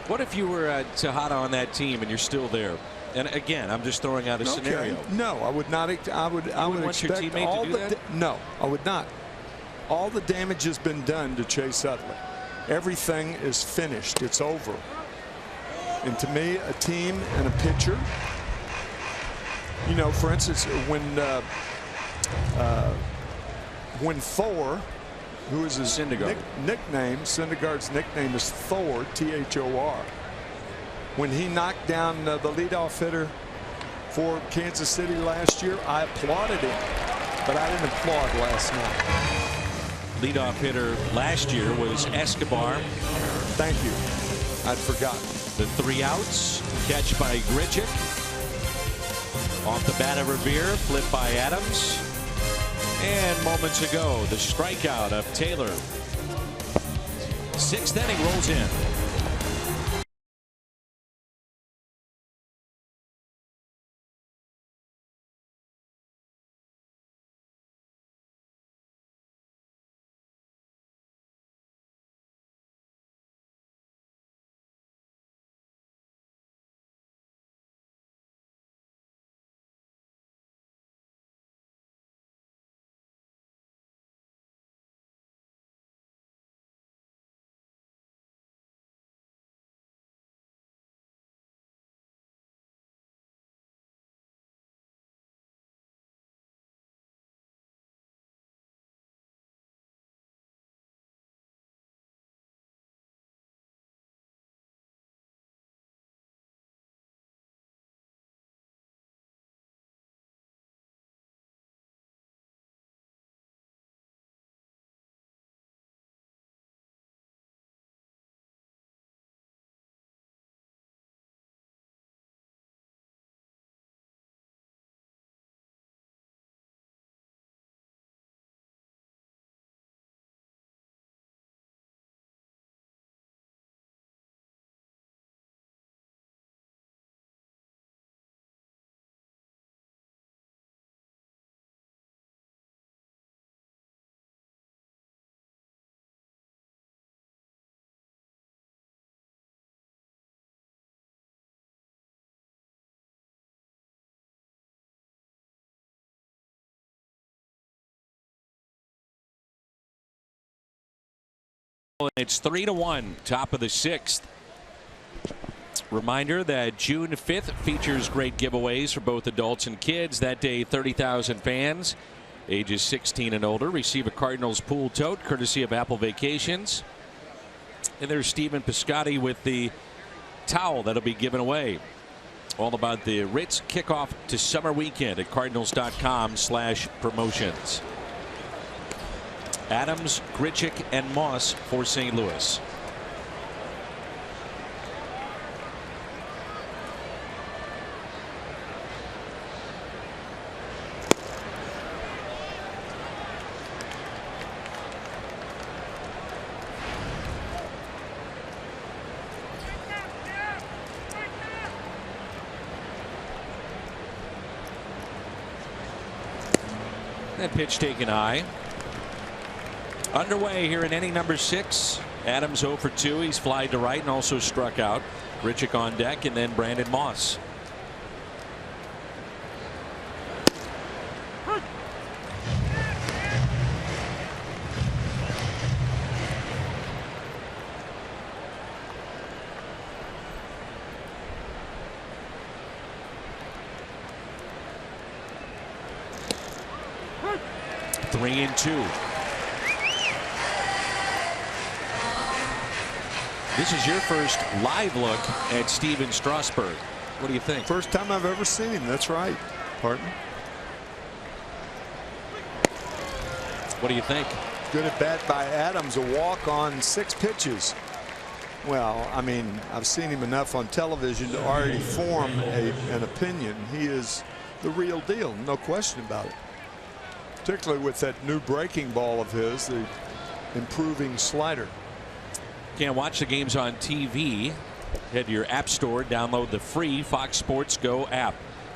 What if you were Tejada on that team and you're still there? And again, I'm just throwing out a scenario. No, I would not. I would want your expect teammate all to do the that? no, I would not. All the damage has been done to Chase Utley. Everything is finished. It's over. And to me, a team and a pitcher, you know, for instance, when Thor, who is his Syndergaard. nickname, Syndergaard's nickname is Thor, Thor. When he knocked down the leadoff hitter for Kansas City last year, I applauded him, but I didn't applaud last night. Leadoff hitter last year was Escobar. Thank you. I'd forgotten. The 3 outs, catch by Grichuk. Off the bat of Revere, flip by Adams. And moments ago, the strikeout of Taylor. 6th inning rolls in. It's 3-1, top of the 6th. Reminder that June 5th features great giveaways for both adults and kids. That day, 30,000 fans ages 16 and older receive a Cardinals pool tote courtesy of Apple Vacations. And there's Stephen Piscotty with the towel that'll be given away. All about the Ritz kickoff to summer weekend at cardinals.com/promotions. Adams, Grichuk, and Moss for St. Louis. That pitch taken high. Underway here in inning number 6. Adams 0 for 2. He's flied to right and also struck out. Grichuk on deck, and then Brandon Moss. Three and 2. This is your first live look at Stephen Strasburg. What do you think? First time I've ever seen him. That's right, partner. What do you think? Good at bat by Adams. A walk on 6 pitches. Well, I mean, I've seen him enough on television to already form an opinion. He is the real deal, no question about it. Particularly with that new breaking ball of his, the improving slider. Can't watch the games on TV. Head to your app store, download the free Fox Sports Go app.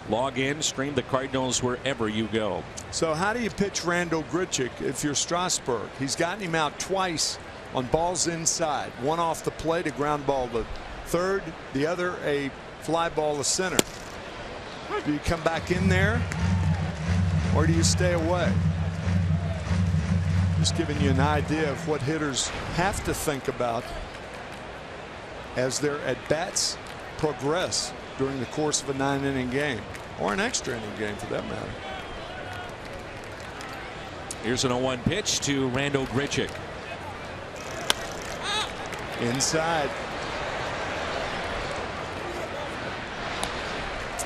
Log in, stream the Cardinals wherever you go. So how do you pitch Randal Grichuk if you're Strasburg? He's gotten him out twice on balls inside. One off the plate, a ground ball to third, the other a fly ball to center. Do you come back in there, or do you stay away? Just giving you an idea of what hitters have to think about as their at-bats progress during the course of a 9-inning game, or an extra inning game for that matter. Here's an 0-1 pitch to Randal Grichuk. Inside.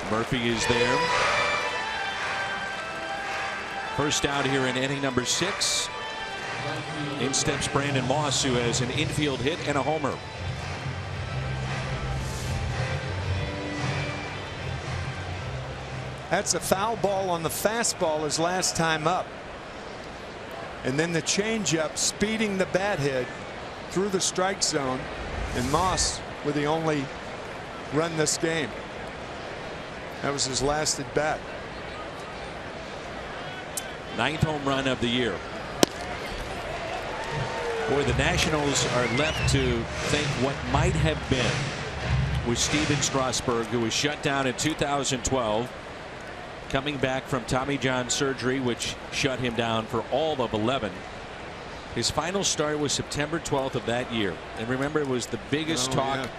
Murphy is there. First out here in inning number 6. In steps Brandon Moss, who has an infield hit and a homer. That's a foul ball on the fastball his last time up. And then the changeup speeding the bat head through the strike zone, and Moss with the only run this game. That was his last at bat. 9th home run of the year. Boy, the Nationals are left to think what might have been with Stephen Strasburg, who was shut down in 2012, coming back from Tommy John surgery, which shut him down for all of 11. His final start was September 12th of that year. And remember, it was the biggest talk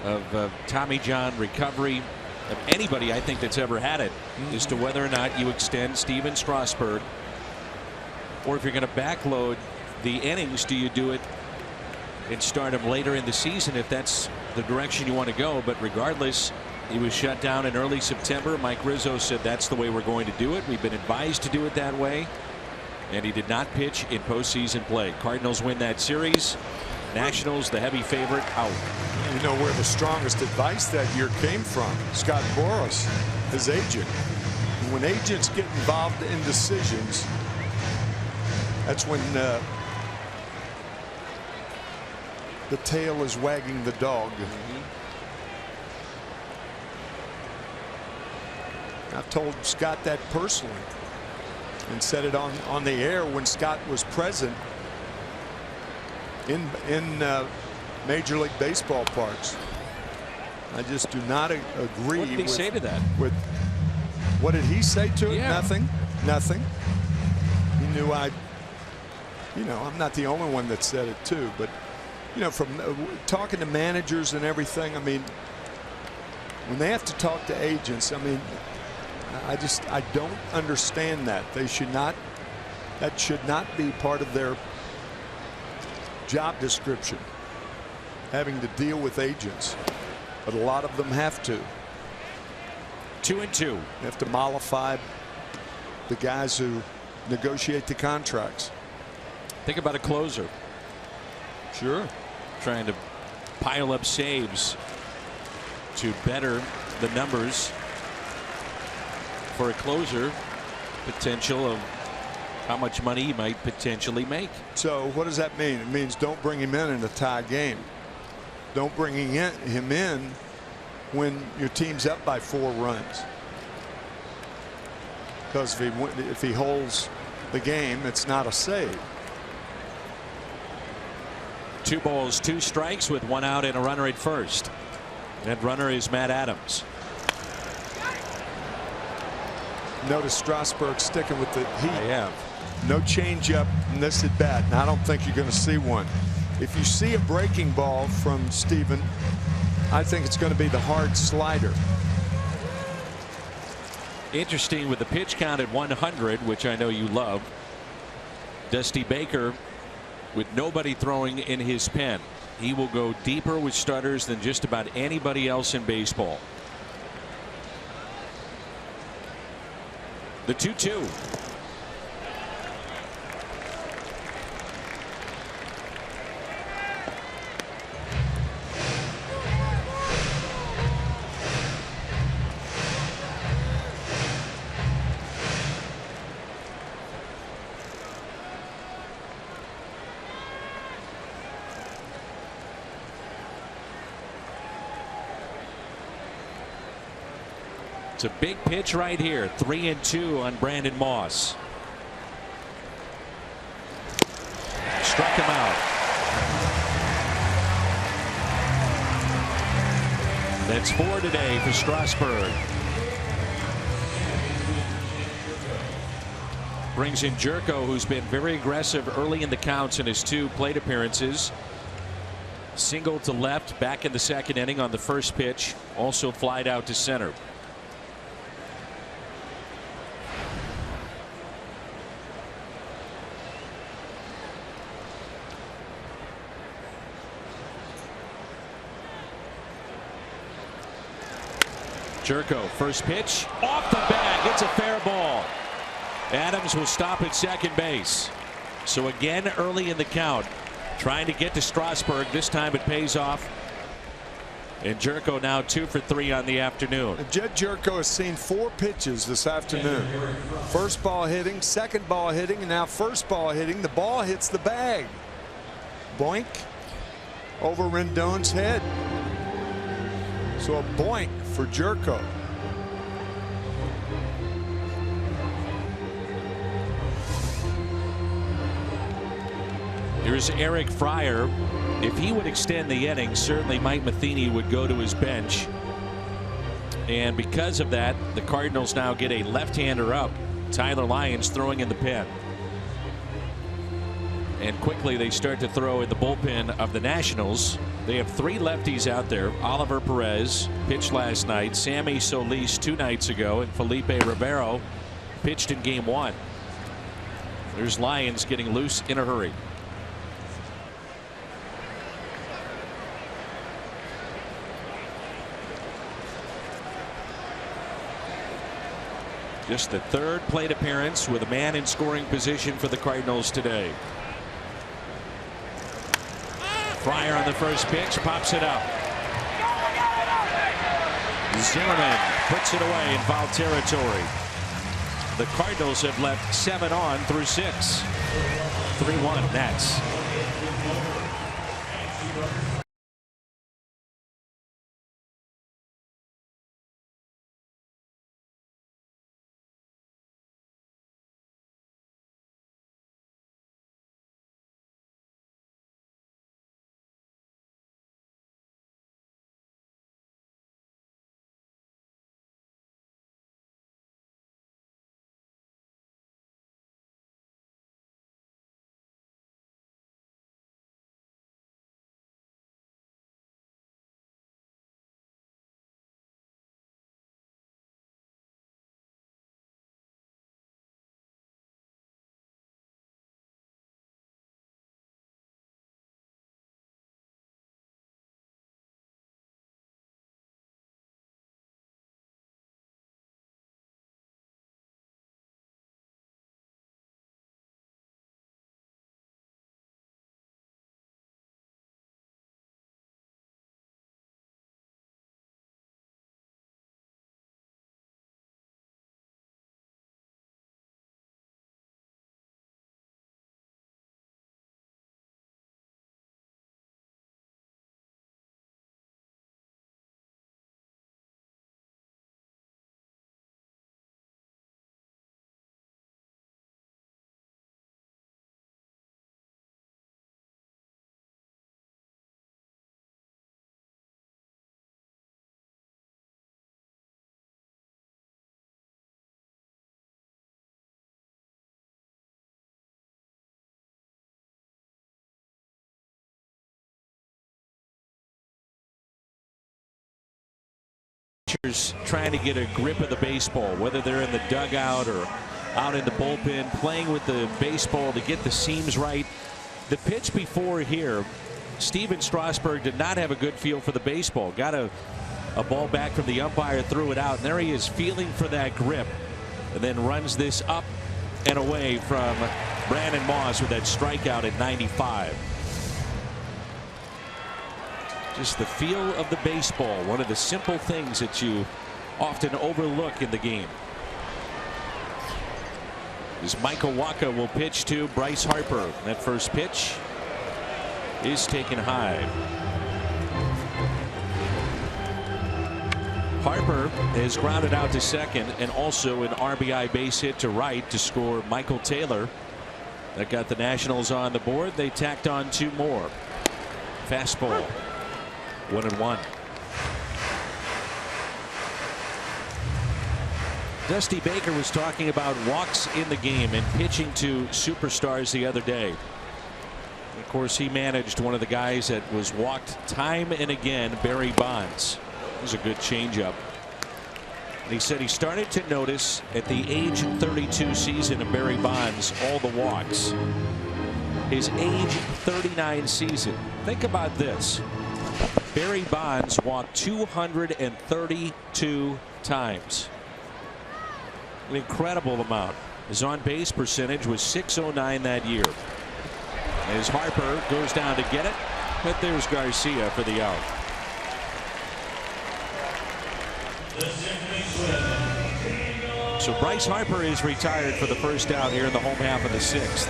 of Tommy John recovery of anybody, I think, that's ever had it, as to whether or not you extend Stephen Strasburg, or if you're going to backload the innings, do you do it and start him later in the season if that's the direction you want to go? But regardless, he was shut down in early September. Mike Rizzo said that's the way we're going to do it. We've been advised to do it that way. And he did not pitch in postseason play. Cardinals win that series. Nationals, the heavy favorite, out. You know where the strongest advice that year came from? Scott Boras, his agent. When agents get involved in decisions, that's when the tail is wagging the dog. I've told Scott that personally and said it on the air when Scott was present in Major League Baseball parks. I just do not agree. What did he say to that? With what did he say to it? Yeah. Nothing. He knew I you know, I'm not the only one that said it too, but you know, from talking to managers and everything, I mean, when they have to talk to agents, I mean, I don't understand that. They should not, that should not be part of their job description, having to deal with agents, but a lot of them have to. 2-2. You have to mollify the guys who negotiate the contracts. Think about a closer. Sure. Trying to pile up saves to better the numbers for a closer. Potential of how much money he might potentially make. So what does that mean? It means don't bring him in a tie game. Don't bring him in when your team's up by 4 runs. Because if he holds the game, it's not a save. 2 balls, 2 strikes with 1 out and a runner at first. That runner is Matt Adams. Notice Strasburg sticking with the heat. I have. No changeup in this at bat, and I don't think you're going to see one. If you see a breaking ball from Steven, I think it's going to be the hard slider. Interesting with the pitch count at 100, which I know you love. Dusty Baker with nobody throwing in his pen. He will go deeper with starters than just about anybody else in baseball. The 2-2. It's a big pitch right here. 3-2 on Brandon Moss. Struck him out. That's 4 today for Strasburg. Brings in Jerko, who's been very aggressive early in the counts in his 2 plate appearances. Single to left back in the 2nd inning on the first pitch. Also flied out to center. Jerko, first pitch off the bag. It's a fair ball. Adams will stop at second base. So again early in the count trying to get to Strasburg. This time it pays off. And Jerko now 2 for 3 on the afternoon. Jed Jerko has seen 4 pitches this afternoon. First ball hitting, second ball hitting, and now first ball hitting. The ball hits the bag. Boink over Rendon's head. So a boink for Jerko. Here's Eric Fryer. If he would extend the inning, certainly Mike Matheny would go to his bench. And because of that, the Cardinals now get a left-hander up. Tyler Lyons throwing in the pen. And quickly they start to throw in the bullpen of the Nationals. They have 3 lefties out there. Oliver Perez pitched last night. Sammy Solis 2 nights ago. And Felipe Rivero pitched in game 1. There's Lyons getting loose in a hurry. Just the 3rd plate appearance with a man in scoring position for the Cardinals today. Fryer on the first pitch, pops it up. Zimmerman puts it away in foul territory. The Cardinals have left 7 on through 6. 3-1 Nats. pitchers trying to get a grip of the baseball, whether they're in the dugout or out in the bullpen, playing with the baseball to get the seams right. The pitch before here, Stephen Strasburg did not have a good feel for the baseball. Got a ball back from the umpire, threw it out, and there he is feeling for that grip, and then runs this up and away from Brandon Moss with that strikeout at 95. Just the feel of the baseball, one of the simple things that you often overlook in the game. As Michael Wacha will pitch to Bryce Harper. That first pitch is taken high. Harper is grounded out to second, and also an RBI base hit to right to score Michael Taylor. That got the Nationals on the board. They tacked on 2 more. Fastball. 1-1. Dusty Baker was talking about walks in the game and pitching to superstars the other day. Of course, he managed one of the guys that was walked time and again, Barry Bonds. It was a good changeup. And he said he started to notice at the age 32 season of Barry Bonds all the walks. His age 39 season. Think about this. Barry Bonds walked 232 times. An incredible amount. His on-base percentage was .609 that year. As Harper goes down to get it, but there's Garcia for the out. So Bryce Harper is retired for the first out here in the home half of the 6th.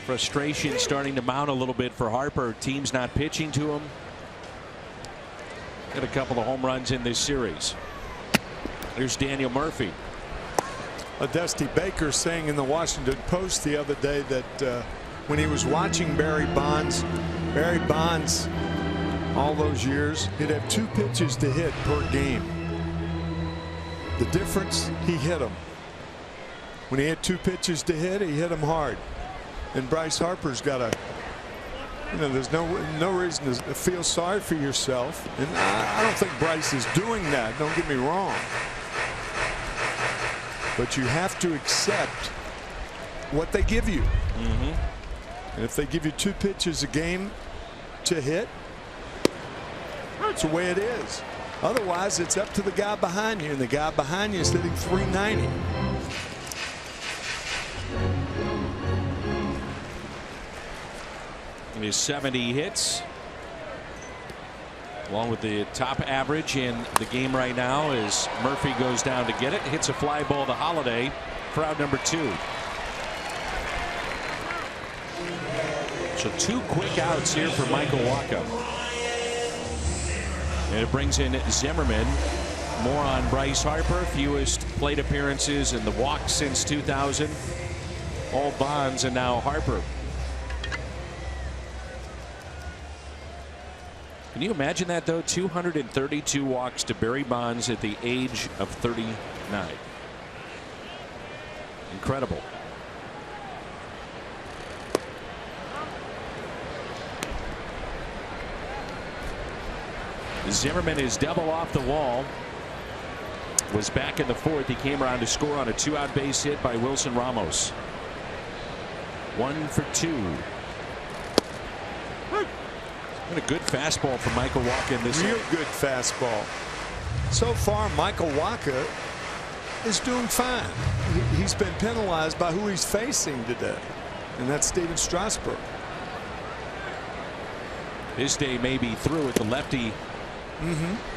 Frustration starting to mount a little bit for Harper. Team's not pitching to him. Got a couple of home runs in this series. There's Daniel Murphy. Dusty Baker saying in the Washington Post the other day that when he was watching Barry Bonds all those years, he'd have 2 pitches to hit per game. The difference, he hit them. When he had 2 pitches to hit, he hit them hard. And Bryce Harper's got a, there's no reason to feel sorry for yourself. And I don't think Bryce is doing that. Don't get me wrong. But you have to accept what they give you. And if they give you 2 pitches a game to hit, that's the way it is. Otherwise, it's up to the guy behind you, and the guy behind you is hitting .390. His 70 hits, along with the top average in the game right now, as Murphy goes down to get it, hits a fly ball to Holiday for out number 2. So 2 quick outs here for Michael Wacha. And it brings in Zimmerman. More on Bryce Harper, fewest plate appearances and the walks since 2000. All Bonds and now Harper. Can you imagine that, though? 232 walks to Barry Bonds at the age of 39. Incredible. Zimmerman is double off the wall. Was back in the 4th. He came around to score on a 2-out base hit by Wilson Ramos. 1 for 2. And a good fastball for Michael Wacha in this. Real good fastball. So far, Michael Wacha is doing fine. He's been penalized by who he's facing today, and that's Stephen Strasburg. His day may be through with the lefty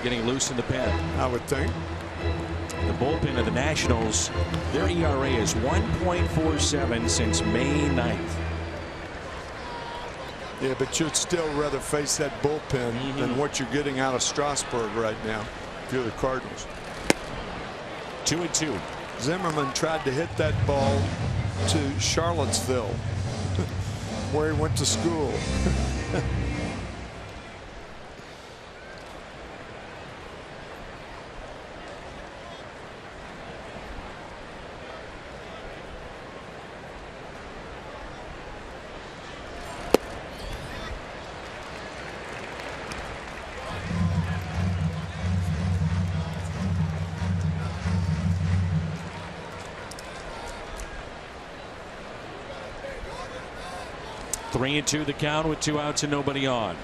getting loose in the pen. I would think. The bullpen of the Nationals, their ERA is 1.47 since May 9th. Yeah, but you'd still rather face that bullpen than what you're getting out of Strasburg right now if you're the Cardinals. 2-2. Zimmerman tried to hit that ball to Charlottesville, where he went to school. 3-2 the count with 2 outs and nobody on.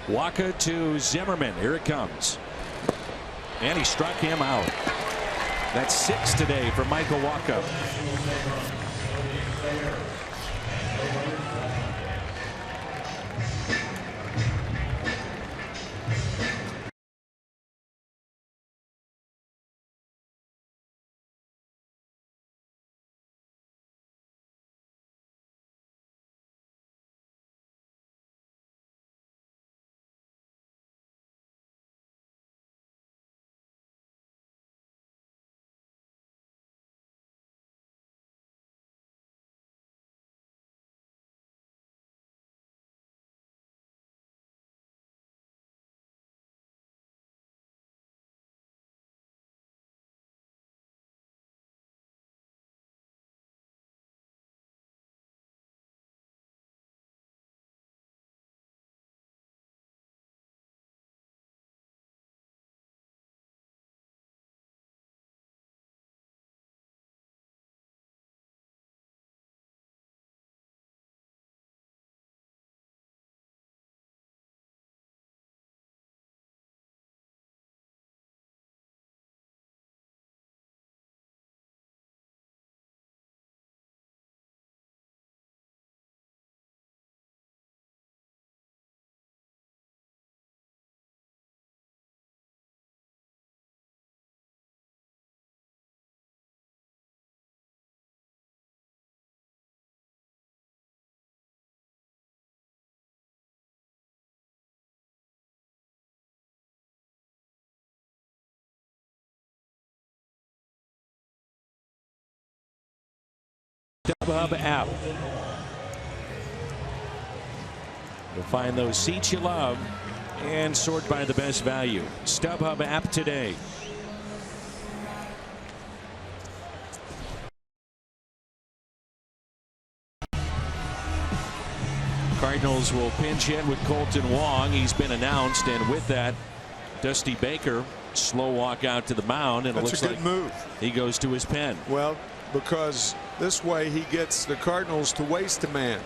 Wacha to Zimmerman. Here it comes. And he struck him out. That's 6 today for Michael Wacha. StubHub app. You'll find those seats you love and sort by the best value. StubHub app today. Cardinals will pinch hit with Colton Wong. He's been announced, and with that, Dusty Baker slow walk out to the mound, and That's it looks a good like move. He goes to his pen. Well, because this way he gets the Cardinals to waste a man.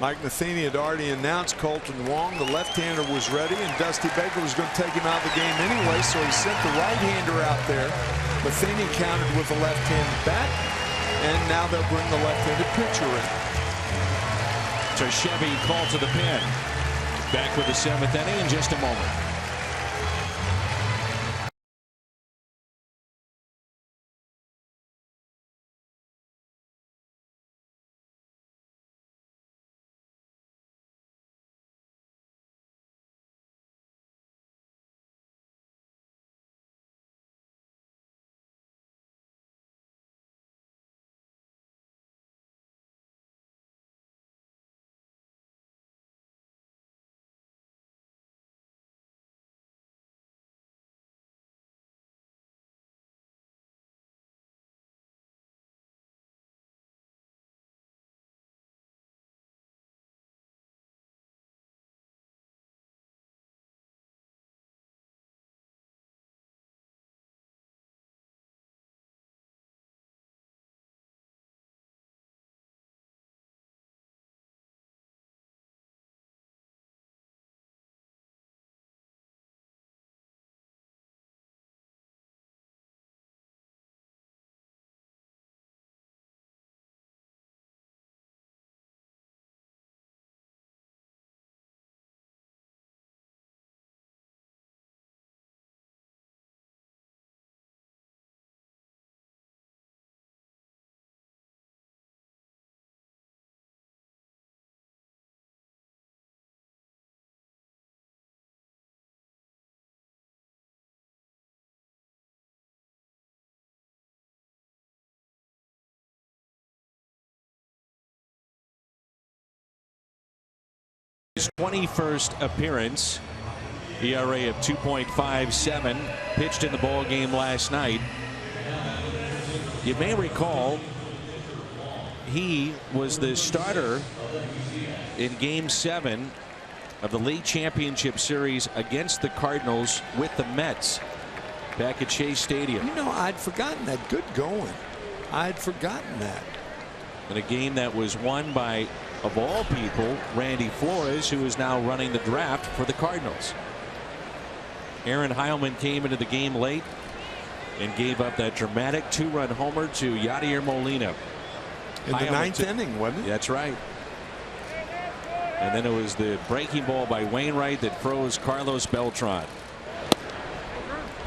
Mike Matheny had already announced Colton Wong. The left-hander was ready, and Dusty Baker was going to take him out of the game anyway, so he sent the right-hander out there. Matheny countered with a left-handed bat, and now they'll bring the left-handed pitcher in. So Chevy called to the pen. Back with the 7th inning in just a moment. His 21st appearance, ERA of 2.57, pitched in the ball game last night. You may recall he was the starter in Game 7 of the League Championship Series against the Cardinals with the Mets back at Shea Stadium. You know, I'd forgotten that. Good going. I'd forgotten that. in a game that was won by, of all people, Randy Flores, who is now running the draft for the Cardinals. Aaron Heilman came into the game late and gave up that dramatic 2-run homer to Yadier Molina. In the ninth inning, wasn't it? That's right. And then it was the breaking ball by Wainwright that froze Carlos Beltran.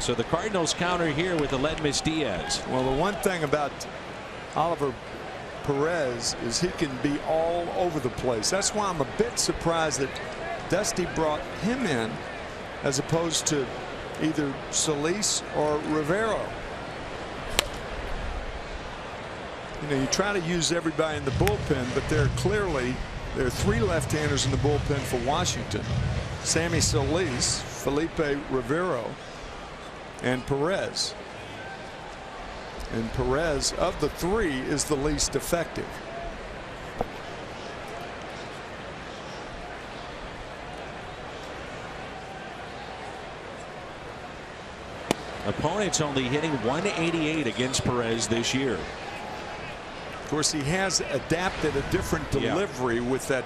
So the Cardinals counter here with Aledmys Diaz. Well, the one thing about Oliver Perez is he can be all over the place. That's why I'm a bit surprised that Dusty brought him in as opposed to either Solis or Rivero. You know, you try to use everybody in the bullpen, but there are 3 left-handers in the bullpen for Washington: Sammy Solis, Felipe Rivero, and Perez. And Perez, of the 3, is the least effective. Opponents only hitting 188 against Perez this year. Of course, he has adapted a different delivery with that.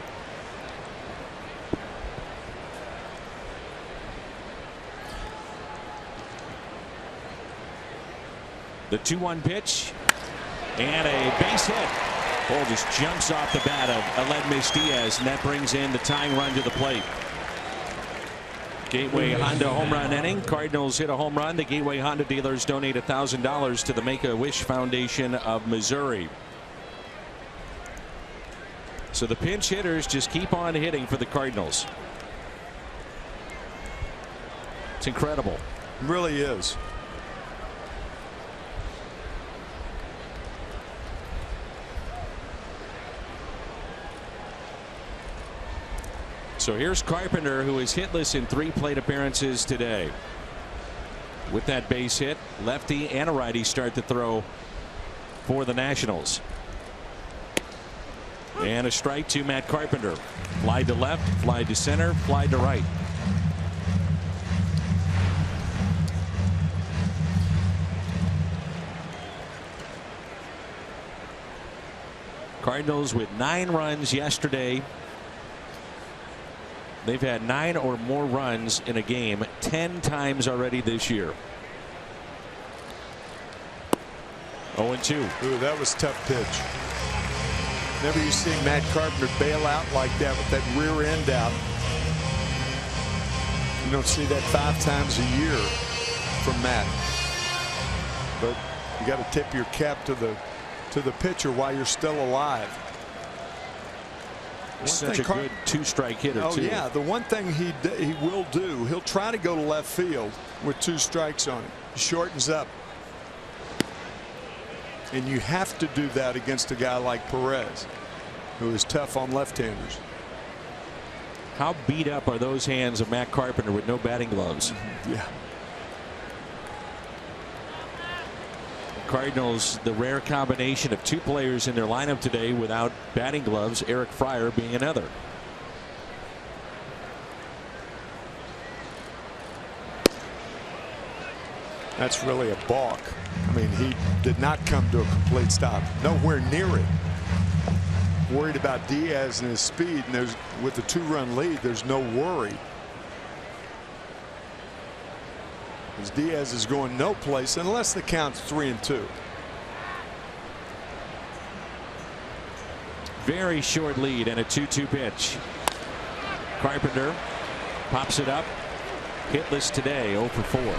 The 2-1 pitch and a base hit. Ball just jumps off the bat of Aledmys Diaz, and that brings in the tying run to the plate. Gateway Honda home run inning. Cardinals hit a home run. The Gateway Honda dealers donate $1,000 to the Make-A-Wish Foundation of Missouri. So the pinch hitters just keep on hitting for the Cardinals. It's incredible. It really is. So here's Carpenter, who is hitless in 3 plate appearances today. With that base hit, lefty and a righty start to throw for the Nationals. And a strike to Matt Carpenter. Fly to left, fly to center, fly to right. Cardinals with 9 runs yesterday. They've had 9 or more runs in a game 10 times already this year. 0-2. Ooh, that was a tough pitch. Never you see Matt Carpenter bail out like that with that rear end out. You don't see that 5 times a year from Matt. But you got to tip your cap to the pitcher while you're still alive. Such a good 2-strike hitter, oh, too. Yeah, the one thing he will do, he'll try to go to left field with 2 strikes on it. He shortens up. And you have to do that against a guy like Perez, who is tough on left-handers. How beat up are those hands of Matt Carpenter with no batting gloves? Yeah. Cardinals, the rare combination of 2 players in their lineup today without batting gloves, Eric Fryer being another. That's really a balk. I mean, he did not come to a complete stop. Nowhere near it. Worried about Diaz and his speed, and with the 2-run lead, there's no worry. As Diaz is going no place unless the count's 3-2. Very short lead and a 2-2 pitch. Carpenter pops it up. Hitless today, 0 for 4.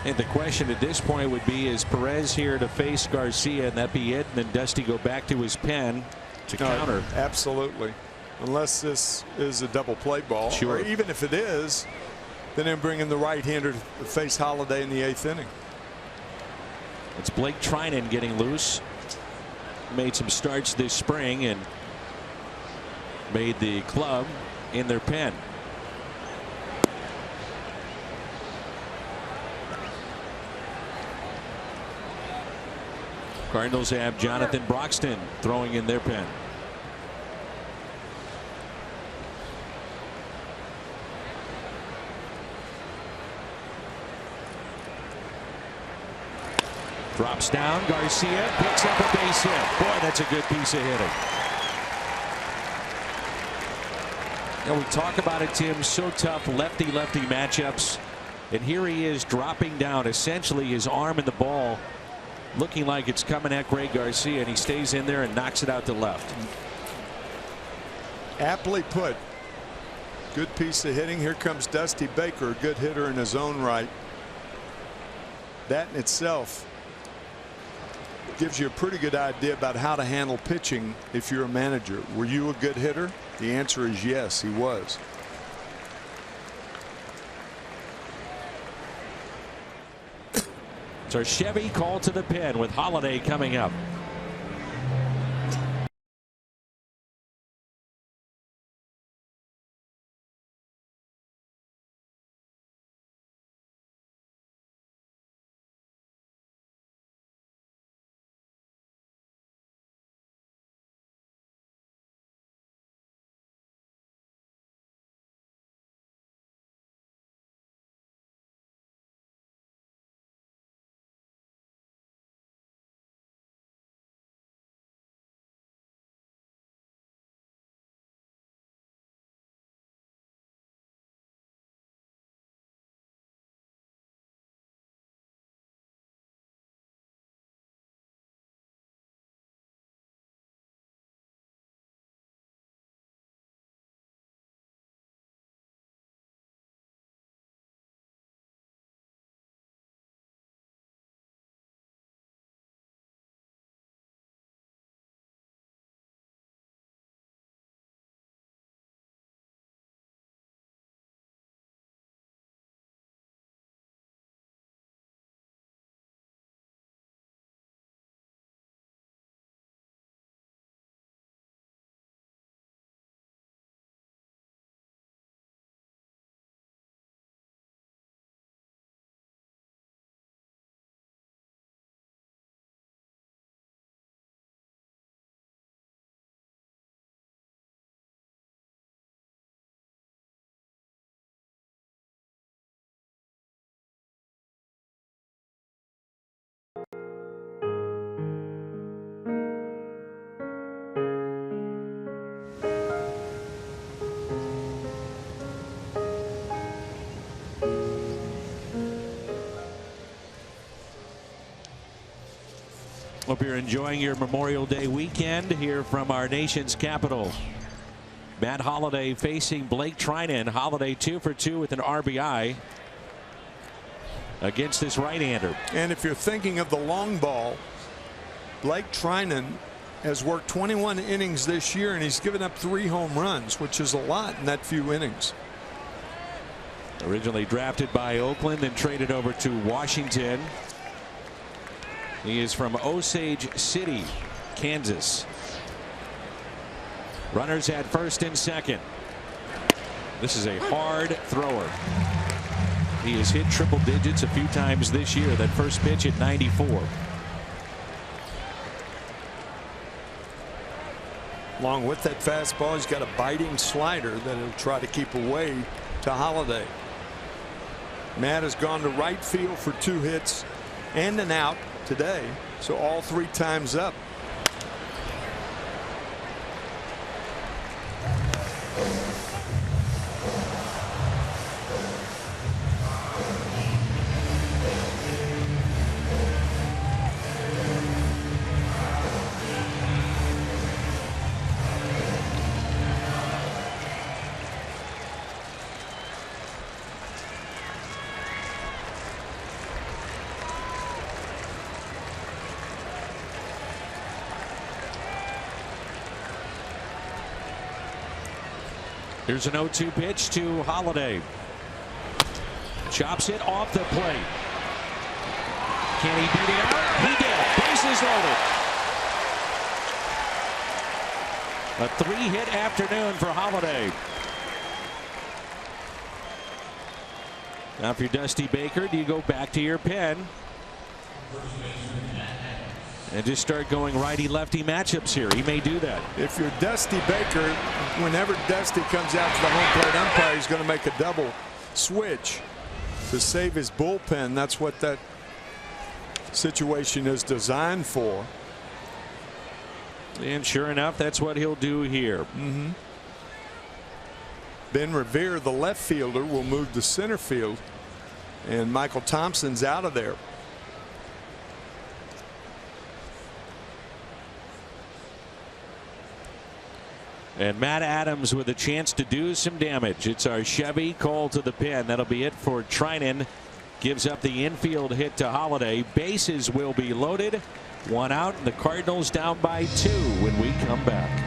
And the question at this point would be, is Perez here to face Garcia and that be it, and then Dusty go back to his pen to counter? Absolutely. Unless this is a double play ball. Sure. Or even if it is, then they're bringing the right-hander to face Holiday in the 8th inning. It's Blake Treinen getting loose. Made some starts this spring and made the club in their pen. Cardinals have Jonathan Broxton throwing in their pen. Drops down. Garcia picks up a base hit. Boy, that's a good piece of hitting. You know, we talk about it, Tim. So tough lefty-lefty matchups. And here he is dropping down essentially his arm in the ball, looking like it's coming at Greg Garcia, and he stays in there and knocks it out to left. Aptly put. Good piece of hitting. Here comes Dusty Baker, a good hitter in his own right. That in itself gives you a pretty good idea about how to handle pitching if you're a manager. Were you a good hitter? The answer is yes, he was. So Chevy called to the pen with Holiday coming up. Hope you're enjoying your Memorial Day weekend here from our nation's capital. Matt Holliday facing Blake Treinen. Holliday 2 for 2 with an RBI against this right-hander. And if you're thinking of the long ball, Blake Treinen has worked 21 innings this year, and he's given up 3 home runs, which is a lot in that few innings. Originally drafted by Oakland and traded over to Washington. He is from Osage City, Kansas. Runners at first and second. This is a hard thrower. He has hit triple digits a few times this year. That first pitch at 94. Along with that fastball, he's got a biting slider that he'll try to keep away to Holiday. Matt has gone to right field for 2 hits and an out today, so all 3 times up. Here's an 0-2 pitch to Holiday. Chops it off the plate. Can he beat it out? He did. Bases loaded. A 3-hit afternoon for Holiday. Now if you're Dusty Baker, do you go back to your pen and just start going righty-lefty matchups here? He may do that. If you're Dusty Baker, whenever Dusty comes out to the home plate umpire, he's going to make a double switch to save his bullpen. That's what that situation is designed for. And sure enough, that's what he'll do here. Ben Revere, the left fielder, will move to center field, and Michael Thompson's out of there. And Matt Adams with a chance to do some damage. It's our Chevy call to the pin. That'll be it for Treinen. Gives up the infield hit to Holiday. Bases will be loaded. One out, and the Cardinals down by 2 when we come back.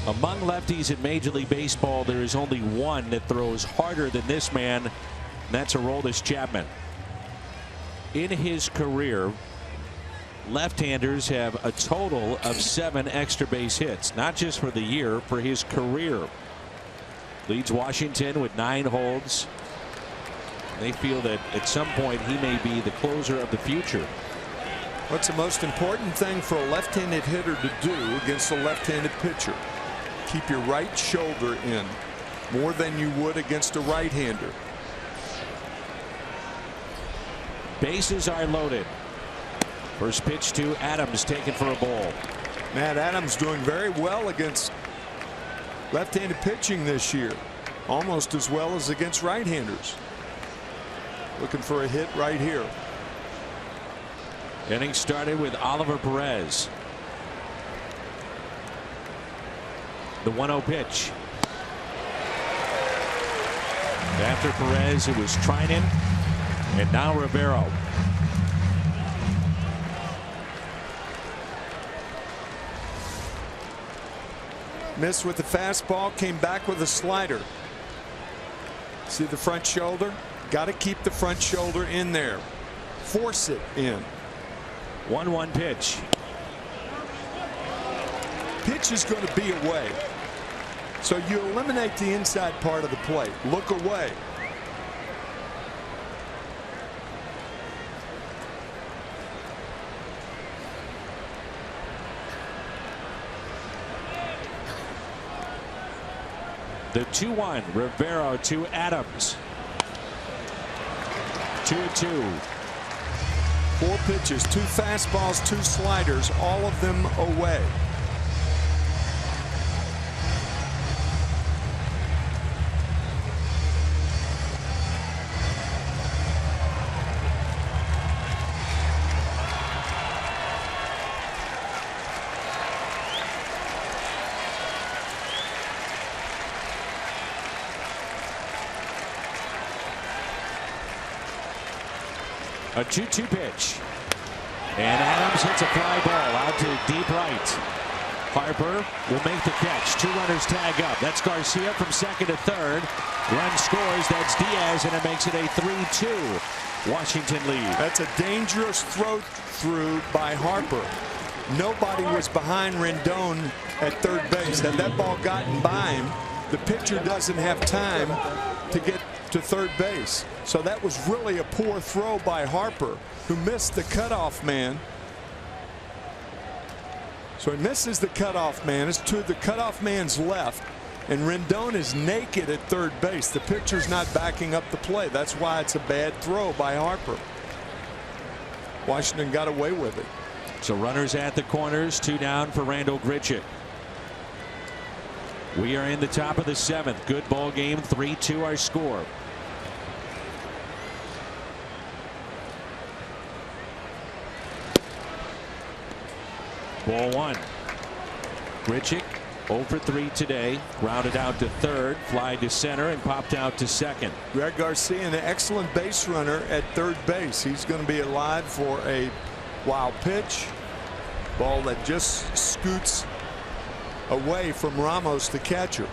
Among lefties in Major League Baseball, there is only one that throws harder than this man, and that's Aroldis Chapman. In his career, left-handers have a total of 7 extra base hits, not just for the year, for his career. Leads Washington with 9 holds. They feel that at some point he may be the closer of the future. What's the most important thing for a left-handed hitter to do against a left-handed pitcher? Keep your right shoulder in more than you would against a right-hander. Bases are loaded. First pitch to Adams, taken for a ball. Matt Adams doing very well against left-handed pitching this year, almost as well as against right-handers. Looking for a hit right here. Inning started with Oliver Perez. The 1-0 pitch. After Perez, it was Treinen, and now Rivero. Missed with the fastball, came back with a slider. See the front shoulder? Got to keep the front shoulder in there. Force it in. 1-1 pitch. Pitch is going to be away. So you eliminate the inside part of the plate. Look away. The 2-1, Rivero to Adams. 2-2. 4 pitches, 2 fastballs, 2 sliders, all of them away. A 2-2 pitch. And Adams hits a fly ball out to deep right. Harper will make the catch. 2 runners tag up. That's Garcia from second to third. Run scores. That's Diaz, and it makes it a 3-2 Washington lead. That's a dangerous throw through by Harper. nobody was behind Rendon at third base. Had that ball gotten by him, the pitcher doesn't have time to get to third base. So that was really a poor throw by Harper, who missed the cutoff man. So he misses the cutoff man. It's to the cutoff man's left, and Rendon is naked at third base. The pitcher's not backing up the play. That's why it's a bad throw by Harper. Washington got away with it. So runners at the corners, 2 down for Randal Grichuk. We are in the top of the 7th. Good ball game. 3-2 our score. Ball 1. Grichuk 0 for 3 today. Grounded out to third, fly to center, and popped out to second. Greg Garcia, an excellent base runner at third base. He's going to be alive for a wild pitch. Ball that just scoots away from Ramos, the catcher.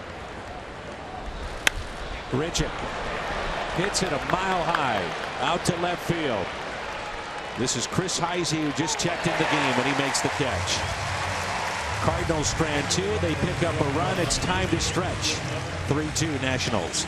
Grichuk hits it a mile high out to left field. This is Chris Heisey, who just checked in the game when he makes the catch. Cardinals strand 2. They pick up a run. It's time to stretch. 3-2 Nationals.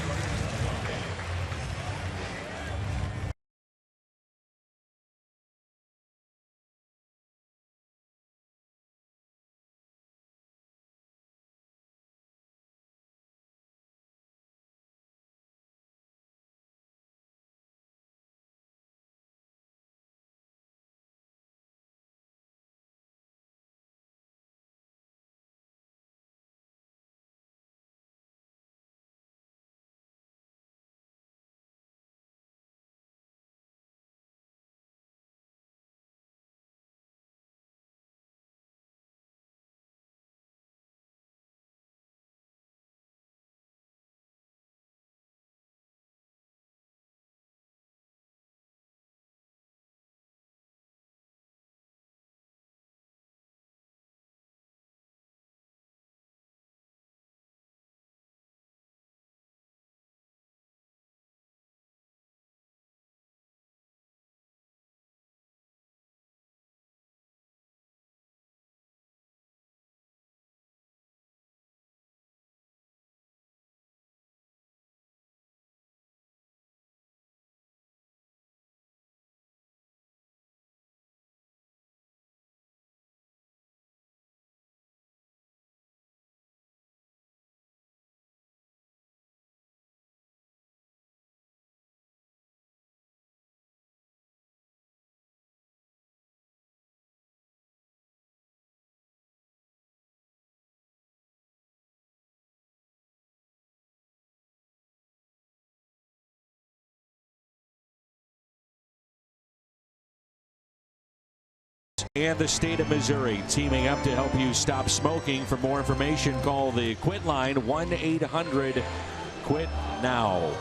And the state of Missouri teaming up to help you stop smoking. For more information, call the Quit line, 1-800-QUIT-NOW.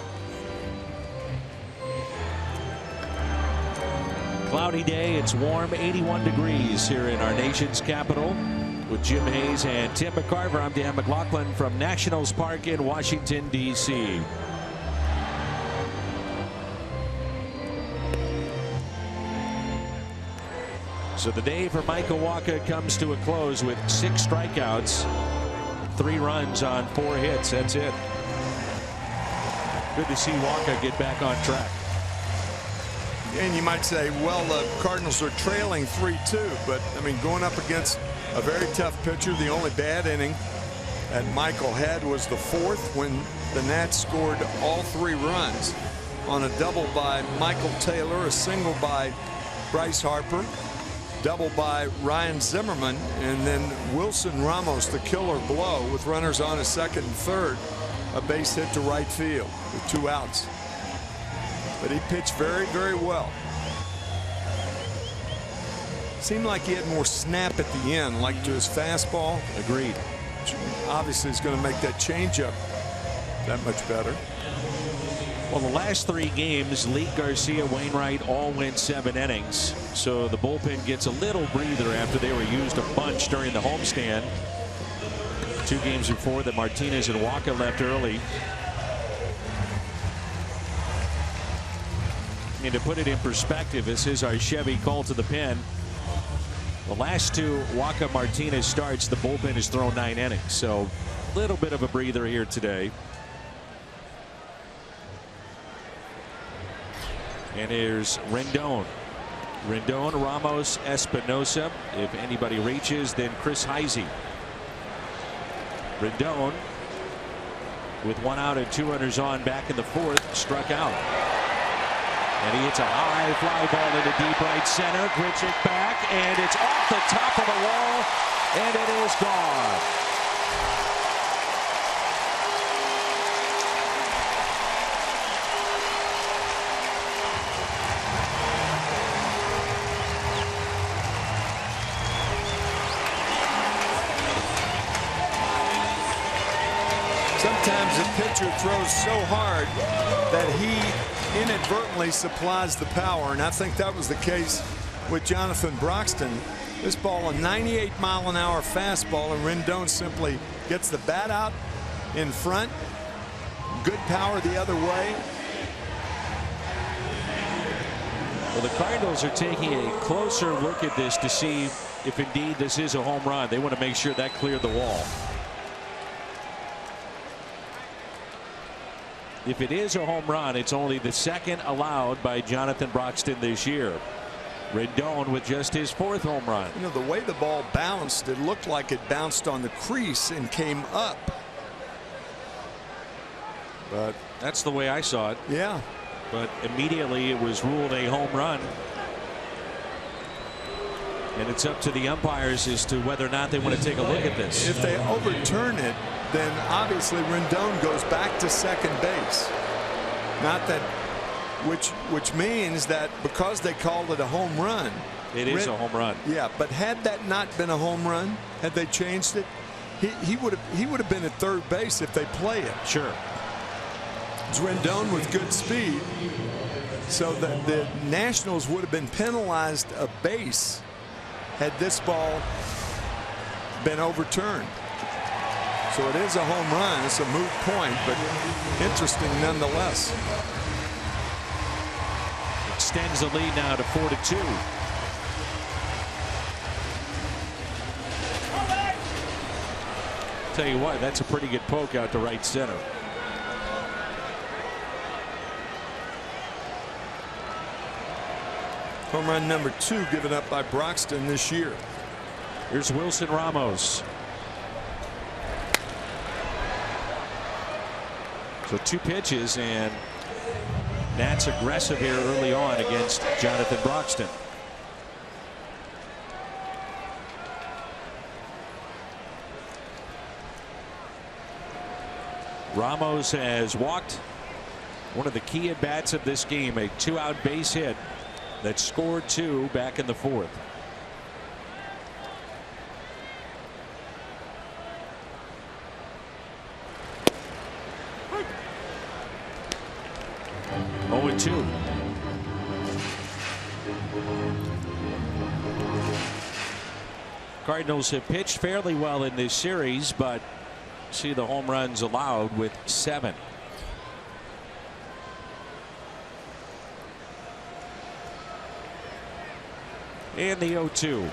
Cloudy day, it's warm, 81 degrees here in our nation's capital. With Jim Hayes and Tim McCarver, I'm Dan McLaughlin from Nationals Park in Washington, D.C. So the day for Michael Wacha comes to a close with 6 strikeouts, 3 runs on 4 hits. That's it. Good to see Wacha get back on track. And you might say, well, the Cardinals are trailing 3-2, but I mean, going up against a very tough pitcher. The only bad inning that Michael had was the 4th, when the Nats scored all 3 runs on a double by Michael Taylor, a single by Bryce Harper, double by Ryan Zimmerman, and then Wilson Ramos, the killer blow with runners on at second and third, a base hit to right field with 2 outs. But he pitched very, very well. Seemed like he had more snap at the end, like to his fastball. Agreed. Obviously, he's going to make that changeup that much better. Well, the last 3 games, Lee, Garcia, Wainwright all went 7 innings. So the bullpen gets a little breather after they were used a bunch during the homestand. 2 games before that, Martinez and Wacha left early. I mean, to put it in perspective, this is our Chevy call to the pen. The last 2 Waka Martinez starts, the bullpen has thrown 9 innings, so a little bit of a breather here today. And here's Rendon. Rendon, Ramos, Espinosa. If anybody reaches, then Chris Heisey. Rendon, with 1 out and 2 runners on, back in the 4th, struck out. And he hits a high fly ball into deep right center. Grichuk back, and it's off the top of the wall, and it is gone. Sometimes a pitcher throws so hard that he inadvertently supplies the power, and I think that was the case with Jonathan Broxton. This ball, a 98-mile-an-hour fastball, and Rendon simply gets the bat out in front. Good power the other way. Well, the Cardinals are taking a closer look at this to see if indeed this is a home run. They want to make sure that cleared the wall. If it is a home run, it's only the 2nd allowed by Jonathan Broxton this year. Rendon with just his 4th home run. You know, the way the ball bounced, it looked like it bounced on the crease and came up. But that's the way I saw it. Yeah. But immediately it was ruled a home run. And it's up to the umpires as to whether or not they want to take a look at this. If they overturn it, then obviously Rendon goes back to second base. Not that, which means that because they called it a home run. It is a home run. Yeah, but had that not been a home run, had they changed it, he would have been at third base if they play it. Sure. It's Rendon with good speed, so that the Nationals would have been penalized a base had this ball been overturned. So it is a home run. It's a moot point, but interesting nonetheless. Extends the lead now to 4-2. Tell you what, that's a pretty good poke out to right center. Home run number 2 given up by Broxton this year. Here's Wilson Ramos. So 2 pitches, and Nats aggressive here early on against Jonathan Broxton. Ramos has walked one of the key at bats of this game, a 2-out base hit that scored 2 back in the 4th. Cardinals have pitched fairly well in this series, but see the home runs allowed with 7. And the 0-2.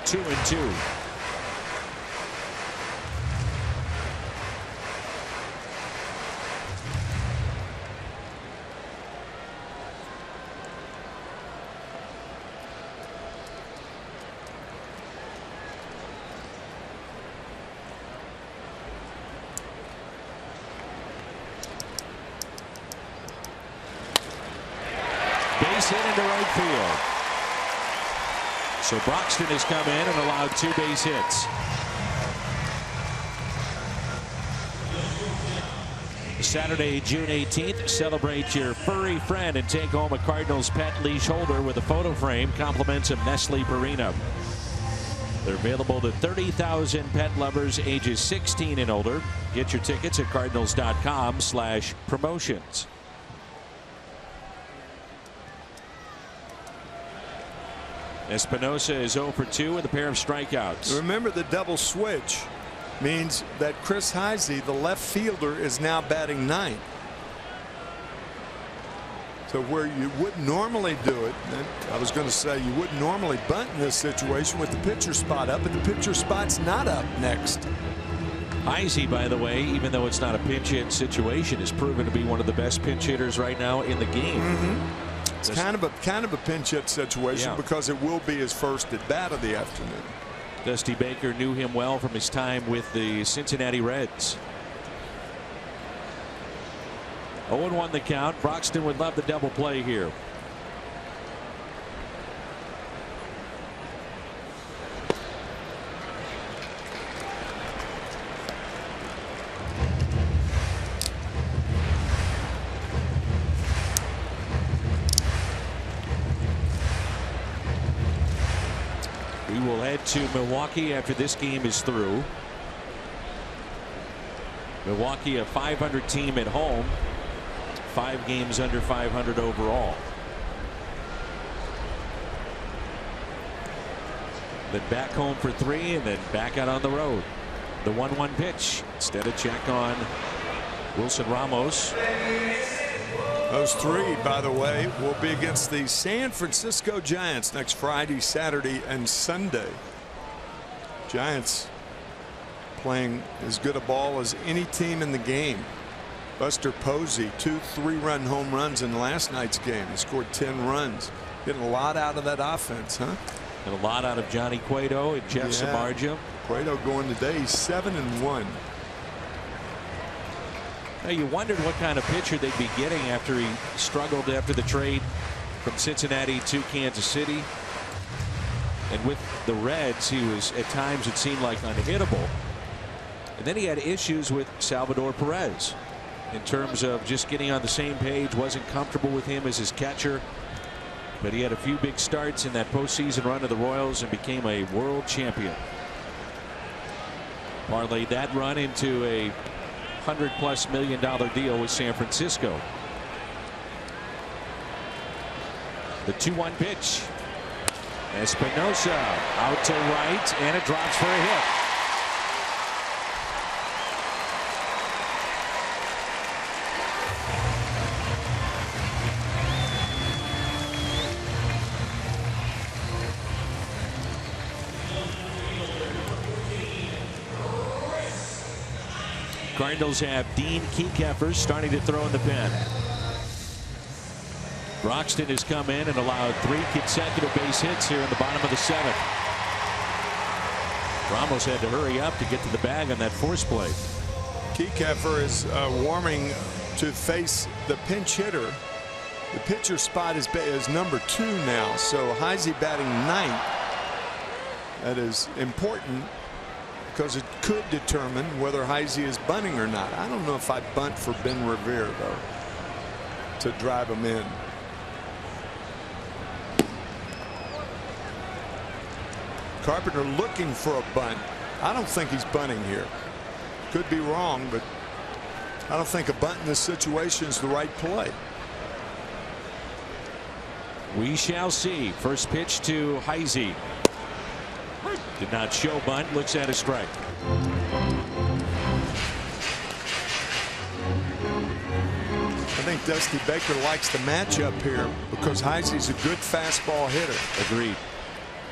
Two and 2. Base hit into right field. So Broxton has come in and allowed 2 base hits. Saturday, June 18th, celebrate your furry friend and take home a Cardinals pet leash holder with a photo frame. Compliments of Nestle Purina. They're available to 30,000 pet lovers ages 16 and older. Get your tickets at cardinals.com/promotions. Espinosa is 0 for 2 with a pair of strikeouts. Remember, the double switch means that Chris Heisey, the left fielder, is now batting ninth. So where you wouldn't normally do it, and I was going to say you wouldn't normally bunt in this situation with the pitcher spot up, but the pitcher spot's not up next. Heisey, by the way, even though it's not a pinch hit situation, is proven to be one of the best pinch hitters right now in the game. It's kind of a pinch hit situation because it will be his first at bat of the afternoon. Dusty Baker knew him well from his time with the Cincinnati Reds. 0-1 the count. Broxton would love the double play here. We will head to Milwaukee after this game is through. Milwaukee, a 500 team at home. 5 games under 500 overall. Then back home for 3 and then back out on the road. The 1-1 pitch. Instead of check on Wilson Ramos. Those 3, by the way, will be against the San Francisco Giants next Friday, Saturday, and Sunday. Giants playing as good a ball as any team in the game. Buster Posey, 2 3-run home runs in last night's game. He scored 10 runs. Getting a lot out of that offense, huh? And a lot out of Johnny Cueto and Jeff Samardzija. Cueto going today. He's 7-1. Now you wondered what kind of pitcher they'd be getting after he struggled after the trade from Cincinnati to Kansas City. And with the Reds, he was at times, it seemed like, unhittable. And then he had issues with Salvador Perez in terms of just getting on the same page. Wasn't comfortable with him as his catcher. But he had a few big starts in that postseason run of the Royals and became a world champion. Parlayed that run into a $100+ million deal with San Francisco. The 2-1 pitch. Espinosa out to right, and it drops for a hit. Cardinals have Dean Kekeffer starting to throw in the pen. Broxton has come in and allowed 3 consecutive base hits here in the bottom of the 7th. Ramos had to hurry up to get to the bag on that force play. Kekeffer is warming to face the pinch hitter. The pitcher spot is number 2 now, so Heisey batting 9th. That is important because it could determine whether Heisey is bunting or not. I don't know if I'd bunt for Ben Revere, though, to drive him in. Carpenter looking for a bunt. I don't think he's bunting here. Could be wrong, but I don't think a bunt in this situation is the right play. We shall see. First pitch to Heisey. Did not show bunt. Looks at a strike. I think Dusty Baker likes the matchup here because Heisey's a good fastball hitter. Agreed.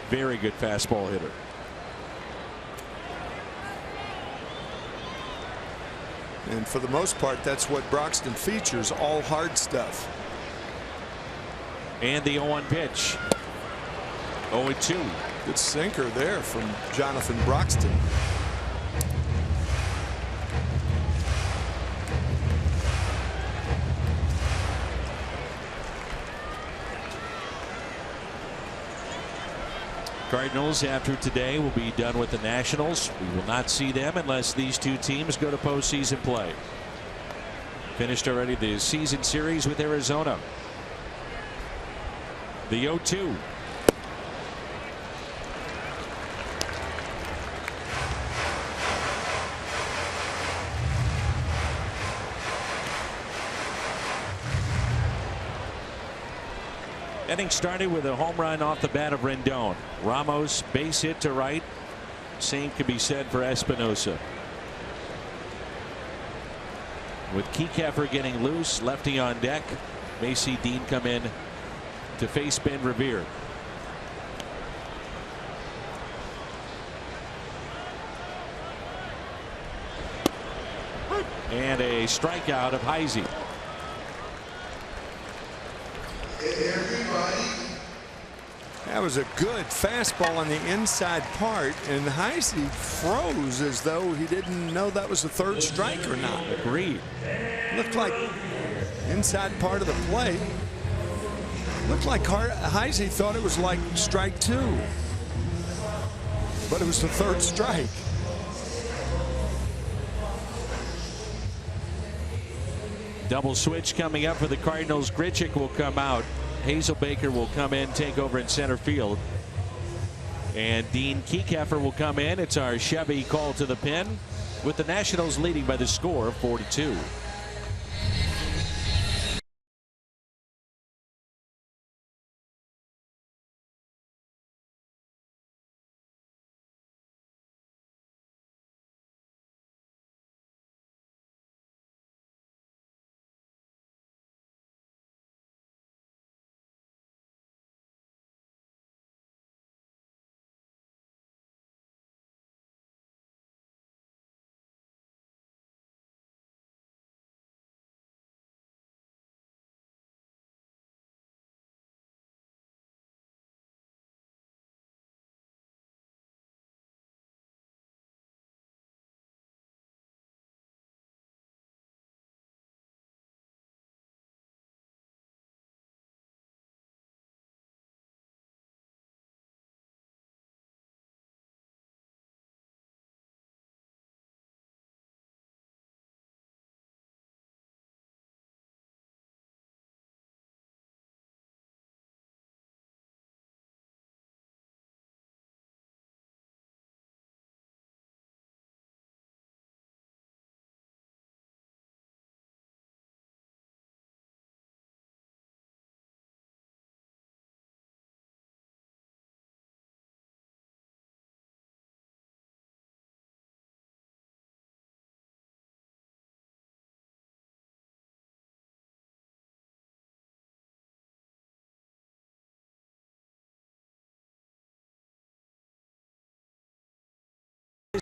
Very good fastball hitter. And for the most part, that's what Broxton features, all hard stuff. And the 0-1 pitch. 0-2. Good sinker there from Jonathan Broxton. Cardinals, after today, will be done with the Nationals. We will not see them unless these 2 teams go to postseason play. Finished already the season series with Arizona. The 0-2. Inning started with a home run off the bat of Rendon. Ramos base hit to right. Same can be said for Espinosa. With Kiefer getting loose, lefty on deck, may see Dean come in to face Ben Revere. And a strikeout of Heisey. That was a good fastball on the inside part, and Heisey froze as though he didn't know that was the third strike or not. Agreed. Looked like inside part of the plate. Looked like Heisey thought it was like strike 2, but it was the third strike. Double switch coming up for the Cardinals. Grichuk will come out. Hazelbaker will come in, take over in center field. And Dean Kiefer will come in. It's our Chevy call to the pin, with the Nationals leading by the score of 4-2.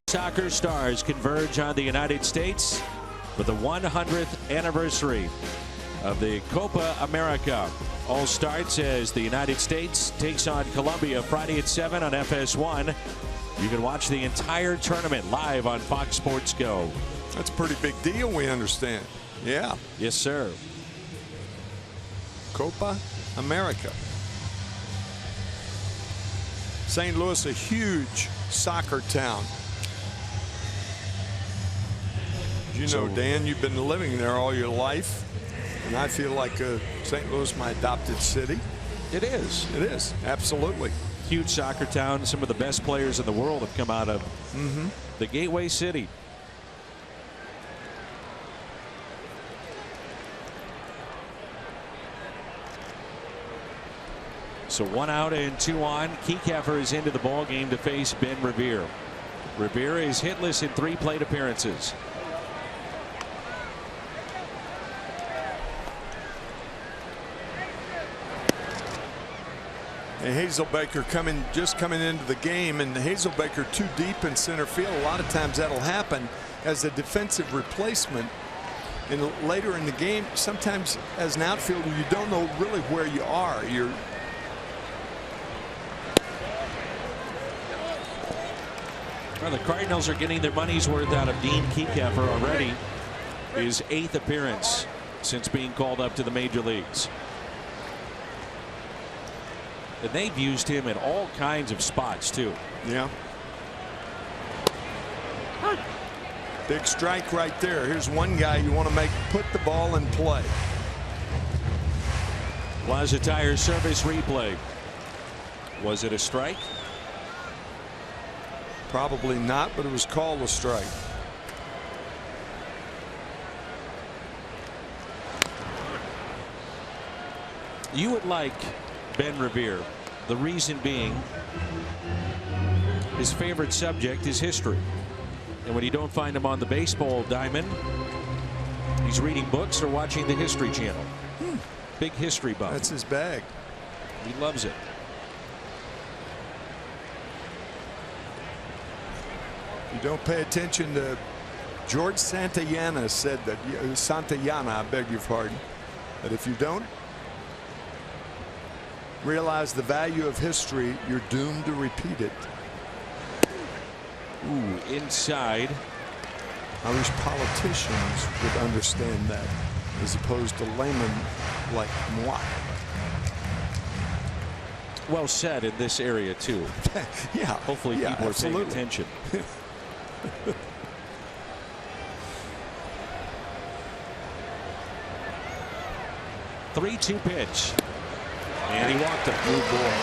Soccer stars converge on the United States for the 100th anniversary of the Copa America. All starts as the United States takes on Colombia Friday at 7 on FS1. You can watch the entire tournament live on Fox Sports Go. That's a pretty big deal, we understand. Yeah. Yes, sir. Copa America. St. Louis, a huge soccer town. You know, Dan, you've been living there all your life, and I feel like St. Louis, my adopted city. It is. It is, absolutely. Huge soccer town. Some of the best players in the world have come out of the Gateway City. So 1 out and 2 on. Kiefer is into the ball game to face Ben Revere. Revere is hitless in 3 plate appearances. And Hazelbaker just coming into the game, and Hazelbaker too deep in center field. A lot of times that'll happen as a defensive replacement. And later in the game, sometimes as an outfielder, you don't know really where you are. Well, the Cardinals are getting their money's worth out of Dean Kiefer already. His 8th appearance since being called up to the major leagues. And they've used him in all kinds of spots too. Yeah. Big strike right there. Here's one guy you want to put the ball in play. Plaza Tire Service replay. Was it a strike? Probably not, but it was called a strike. You would like Ben Revere. The reason being, his favorite subject is history. And when you don't find him on the baseball diamond, he's reading books or watching the History Channel. Big history buff. That's his bag. He loves it. You don't pay attention to George Santayana said that I beg your pardon, that if you don't realize the value of history, you're doomed to repeat it. Ooh, inside. I wish politicians would understand that, as opposed to laymen like moi. Well said in this area too. Yeah. Hopefully people are paying attention. 3-2 pitch. And he walked a blue ball.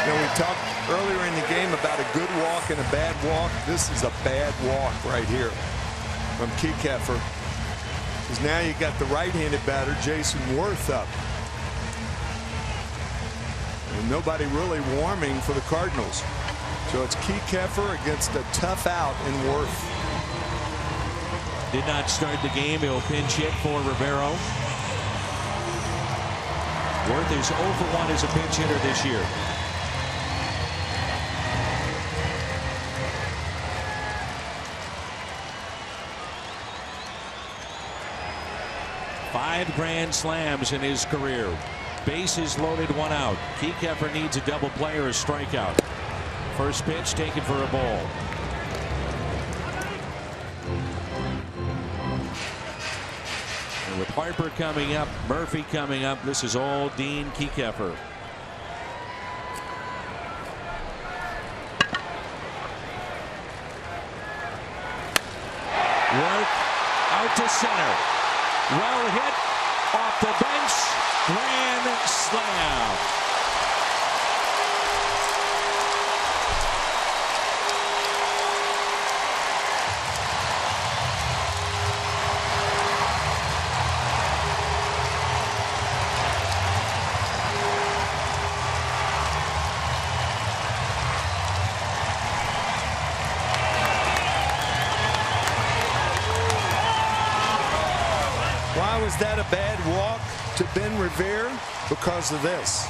You know, we talked earlier in the game about a good walk and a bad walk. This is a bad walk right here from Kiekefer. Because now you got the right-handed batter, Jason Worth, up. And nobody really warming for the Cardinals. So it's Kiekefer against a tough out in Worth. Did not start the game. He'll pinch hit for Rivero. Worth is 0 for 1 as a pinch hitter this year. Five grand slams in his career. Bases loaded, 1 out. Kiekefer needs a double play or a strikeout. First pitch taken for a ball. And with Harper coming up, Murphy coming up, this is all Dean Kiekefer. Work out to center. Well hit off the bench. Grand slam. Why was that a bad walk to Ben Revere? Because of this.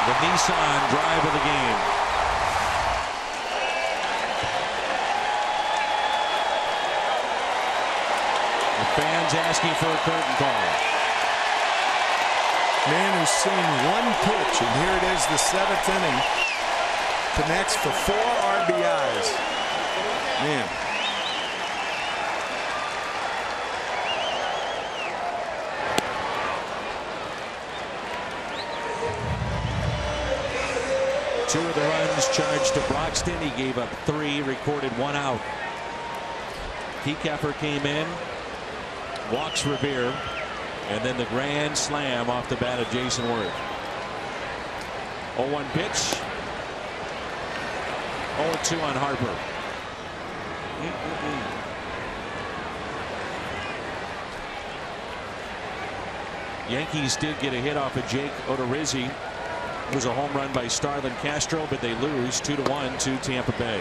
The Nissan drive of the game. The fans asking for a curtain call. Man who's seen one pitch, and here it is, the 7th inning. Connects for 4 RBIs. Man. Two of the runs charged to Broxton. He gave up 3, recorded 1 out. Kiekefer came in, walks Revere, and then the grand slam off the bat of Jason Worth. 0-1 pitch. 0-2 on Harper. Yankees did get a hit off of Jake Odorizzi. It was a home run by Starlin Castro, but they lose 2-1 to Tampa Bay.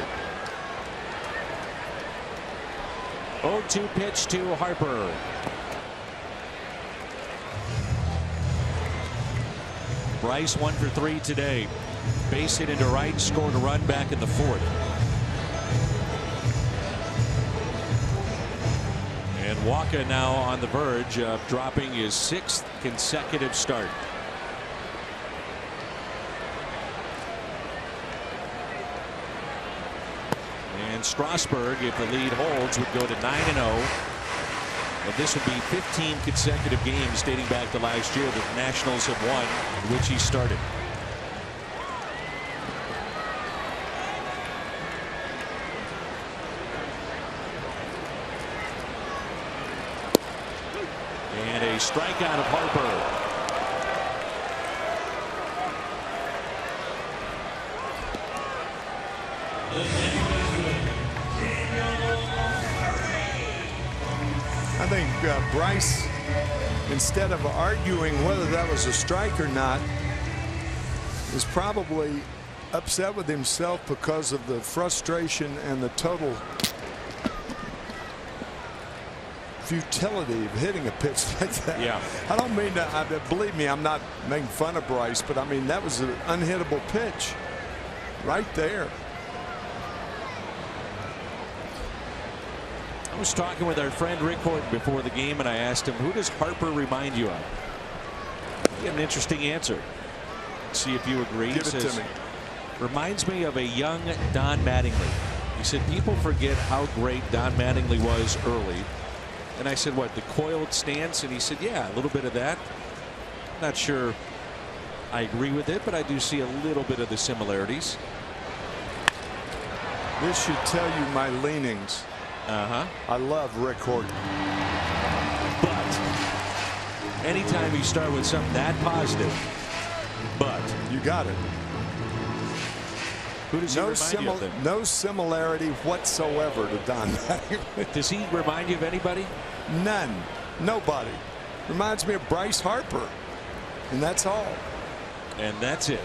0-2 pitch to Harper. Bryce 1 for 3 today. Base hit into right, scored a run back in the 4th. And Wacha now on the verge of dropping his 6th consecutive start. And Strasburg, if the lead holds, would go to 9-0. And this would be 15 consecutive games dating back to last year that the Nationals have won, in which he started. And a strikeout of Harper. I think Bryce, instead of arguing whether that was a strike or not, is probably upset with himself because of the frustration and the total futility of hitting a pitch like that. Yeah. I don't mean to, believe me, I'm not making fun of Bryce, but I mean, that was an unhittable pitch right there. I was talking with our friend Rick Horton before the game, and I asked him, who does Harper remind you of? He had an interesting answer. See if you agree. Give it to me. Reminds me of a young Don Mattingly. He said people forget how great Don Mattingly was early. And I said, what, the coiled stance? And he said, yeah, a little bit of that. Not sure I agree with it, but I do see a little bit of the similarities. This should tell you my leanings. I love Rick Horton. But anytime you start with something that positive, but you got it. Who does he remind you of then? No similarity whatsoever to Don Mattingly. Does he remind you of anybody? None. Nobody. Reminds me of Bryce Harper. And that's all. And that's it.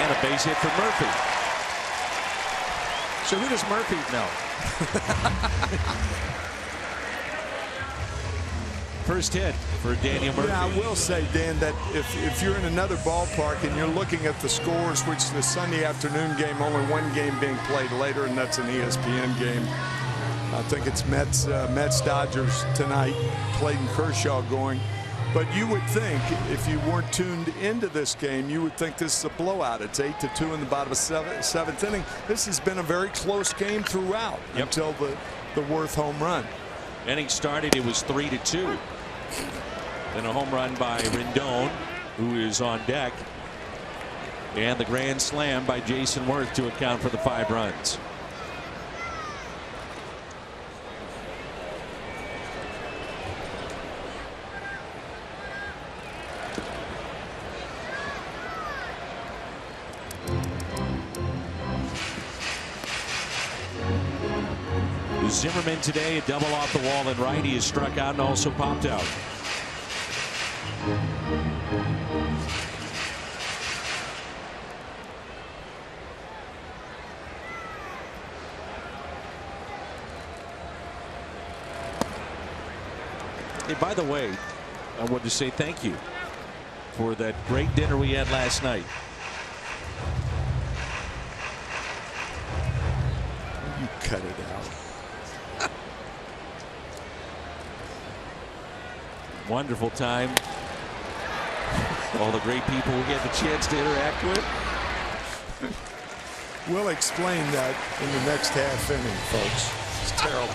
And a base hit for Murphy. So who does Murphy know? First hit for Daniel Murphy. Yeah, I will say, Dan, that if you're in another ballpark and you're looking at the scores, which the Sunday afternoon game, only one game being played later, and that's an ESPN game. I think it's Mets Dodgers tonight, Clayton Kershaw going. But you would think, if you weren't tuned into this game, you would think this is a blowout. It's 8-2 in the bottom of seventh inning. This has been a very close game throughout until the Worth home run. Inning started, it was 3-2. Then a home run by Rendon, who is on deck, and the grand slam by Jason Worth to account for the 5 runs. Zimmerman today, a double off the wall and right. He is struck out and also popped out. Hey, by the way, I wanted to say thank you for that great dinner we had last night. You cut it out. Wonderful time. All the great people we get the chance to interact with. We'll explain that in the next half inning, folks. It's terrible.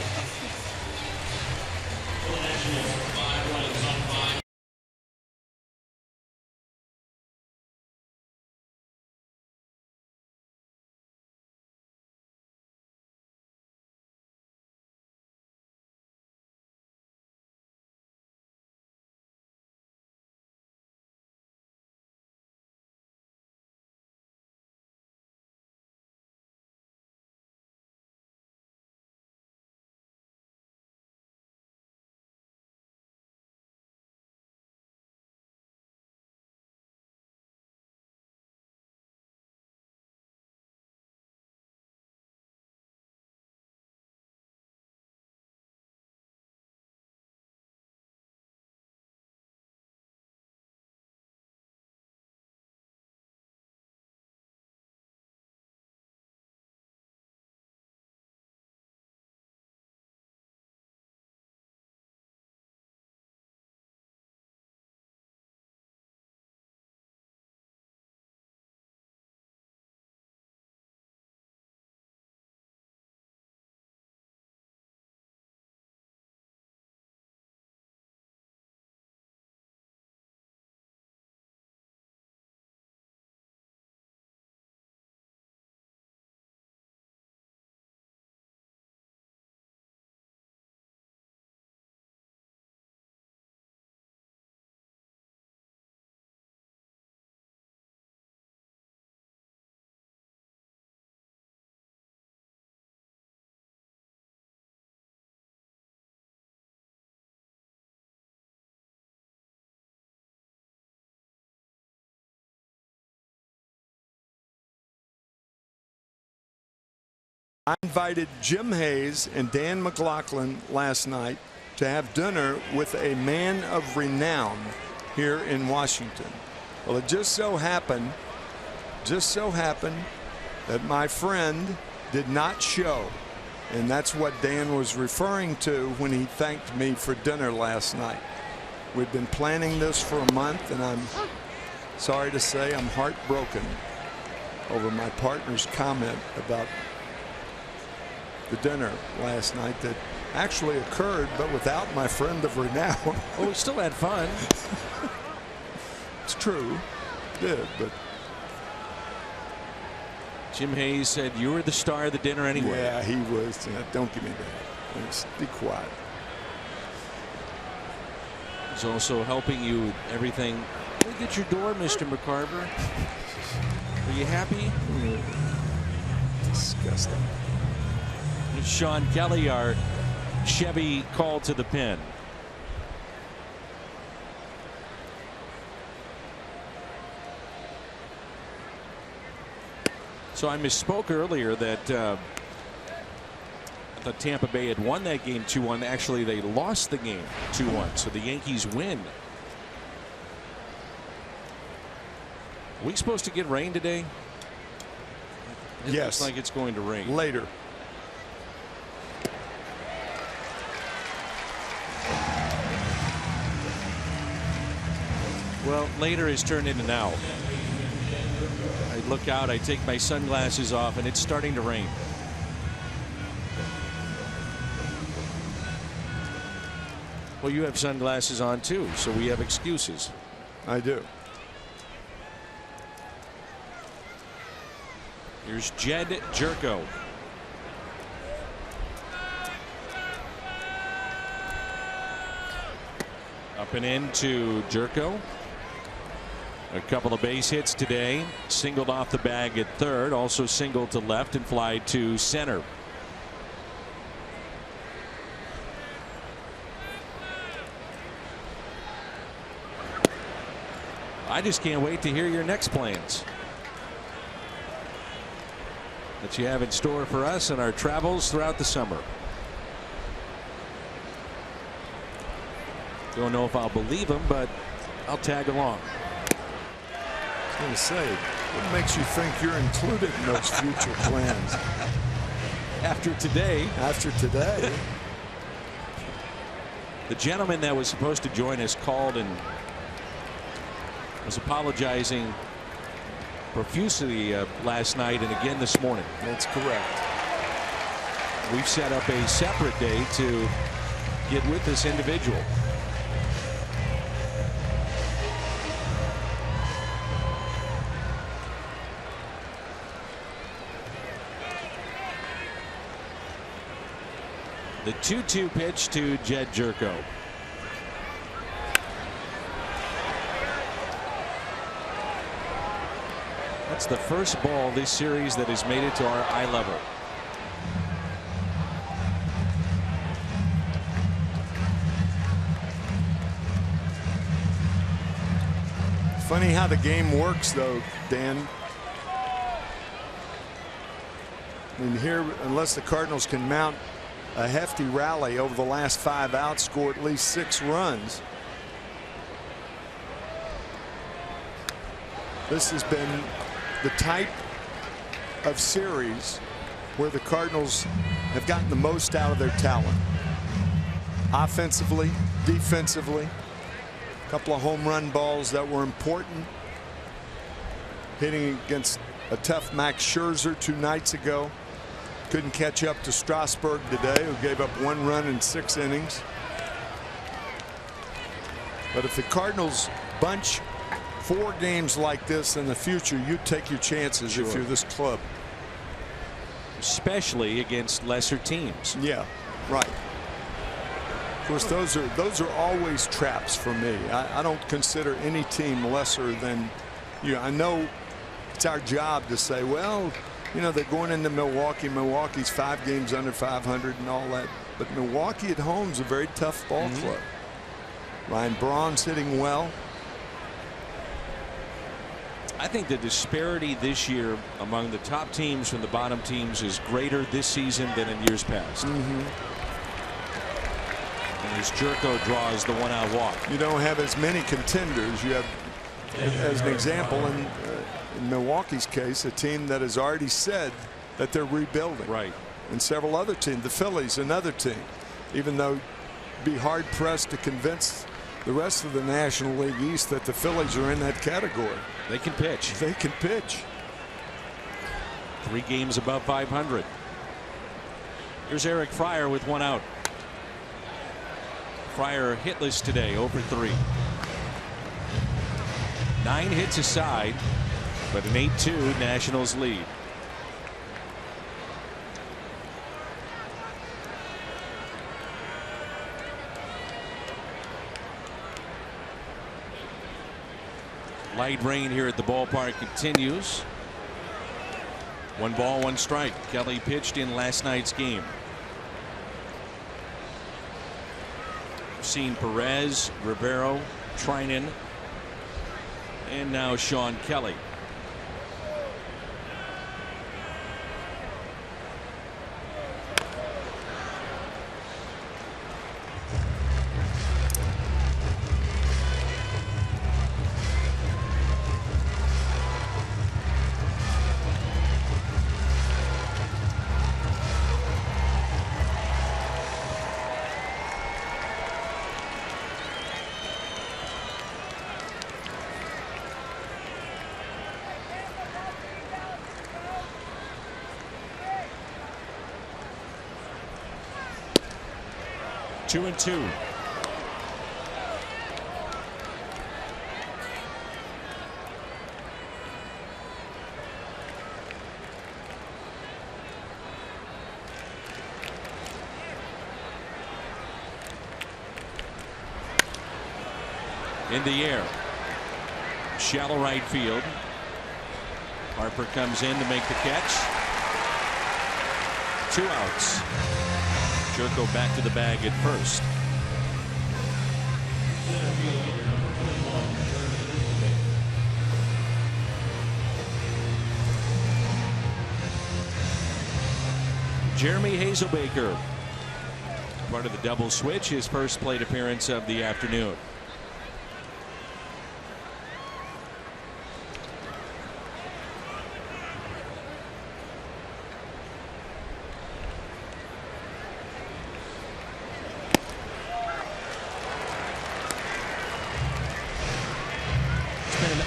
I invited Jim Hayes and Dan McLaughlin last night to have dinner with a man of renown here in Washington. Well, it just so happened that my friend did not show. And that's what Dan was referring to when he thanked me for dinner last night. We've been planning this for a month, and I'm sorry to say I'm heartbroken over my partner's comment about the dinner last night that actually occurred, but without my friend of renown. Oh, we still had fun. It's true. It did, but Jim Hayes said you were the star of the dinner anyway. yeah, he was. Don't give me that. Just be quiet. He's also helping you with everything. Look at your door, Mr. McCarver. Are you happy? Disgusting. Sean Kelly, our Chevy call to the pin. So I misspoke earlier that I thought Tampa Bay had won that game 2-1. Actually, they lost the game 2-1. So the Yankees win. Are we supposed to get rain today? It Yes. looks like it's going to rain. Later. Well, later has turned into now. I look out, I take my sunglasses off, and it's starting to rain. Well, you have sunglasses on too, so we have excuses. I do. Here's Jed Jerko. Up and in to Jerko. A couple of base hits today. Singled off the bag at third. Also singled to left and fly to center. I just can't wait to hear your next plans that you have in store for us and our travels throughout the summer. Don't know if I'll believe him, but I'll tag along. I was going to say, what makes you think you're included in those future plans? After today. After today. The gentleman that was supposed to join us called and was apologizing profusely last night and again this morning. That's correct. We've set up a separate day to get with this individual. The 2-2 pitch to Jed Jerko. That's the first ball this series that has made it to our eye level. Funny how the game works, though, Dan. I mean, here, unless the Cardinals can mount a hefty rally over the last 5 outs, score at least 6 runs. This has been the type of series where the Cardinals have gotten the most out of their talent. Offensively, defensively, a couple of home run balls that were important. Hitting against a tough Max Scherzer 2 nights ago. Couldn't catch up to Strasburg today, who gave up 1 run in 6 innings. But if the Cardinals bunch 4 games like this in the future, you take your chances if you're this club. Especially against lesser teams. Yeah, right. Of course, those are always traps for me. I don't consider any team lesser than you. I know it's our job to say, well, you know, they're going into Milwaukee. Milwaukee's 5 games under 500 and all that. But Milwaukee at home is a very tough ball club. Ryan Braun's hitting well. I think the disparity this year among the top teams from the bottom teams is greater this season than in years past. And as Jerko draws the one-out walk. You don't have as many contenders. You have, as an example, in Milwaukee's case, a team that has already said that they're rebuilding. Right. And several other teams, the Phillies, another team, even though be hard pressed to convince the rest of the National League East that the Phillies are in that category. They can pitch. They can pitch. 3 games above 500. Here's Eric Fryer with 1 out. Fryer hitless today, 0 for 3. 9 hits aside, but an 8-2 Nationals lead. Light rain here at the ballpark continues. 1 ball, 1 strike. Kelly pitched in last night's game. We've seen Perez, Rivero, Trinan, and now Sean Kelly. Two and 2. In the air. Shallow right field. Harper comes in to make the catch. 2 outs. Jerko back to the bag at first. Jeremy Hazelbaker, part of the double switch, his first plate appearance of the afternoon.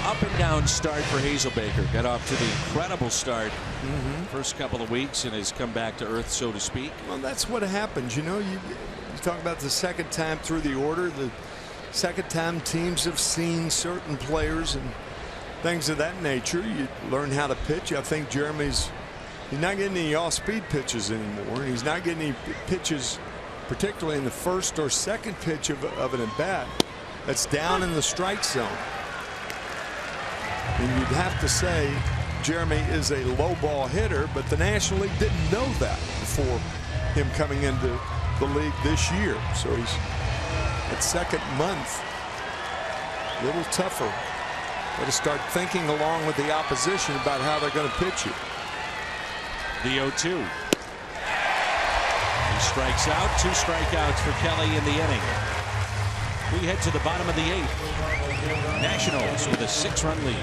Up and down start for Hazelbaker. Got off to the incredible start first couple of weeks and has come back to earth, so to speak. Well, that's what happens. You know, you talk about the second time through the order, the second time teams have seen certain players and things of that nature. You learn how to pitch. I think he's not getting any off-speed pitches anymore. He's not getting any pitches, particularly in the first or second pitch of an at-bat, that's down in the strike zone. And you'd have to say Jeremy is a low ball hitter, but the National League didn't know that before him coming into the league this year. So he's at second month, a little tougher. Got to start thinking along with the opposition about how they're going to pitch you. The 0-2. He strikes out. 2 strikeouts for Kelly in the inning. We head to the bottom of the 8th. Nationals with a 6-run lead.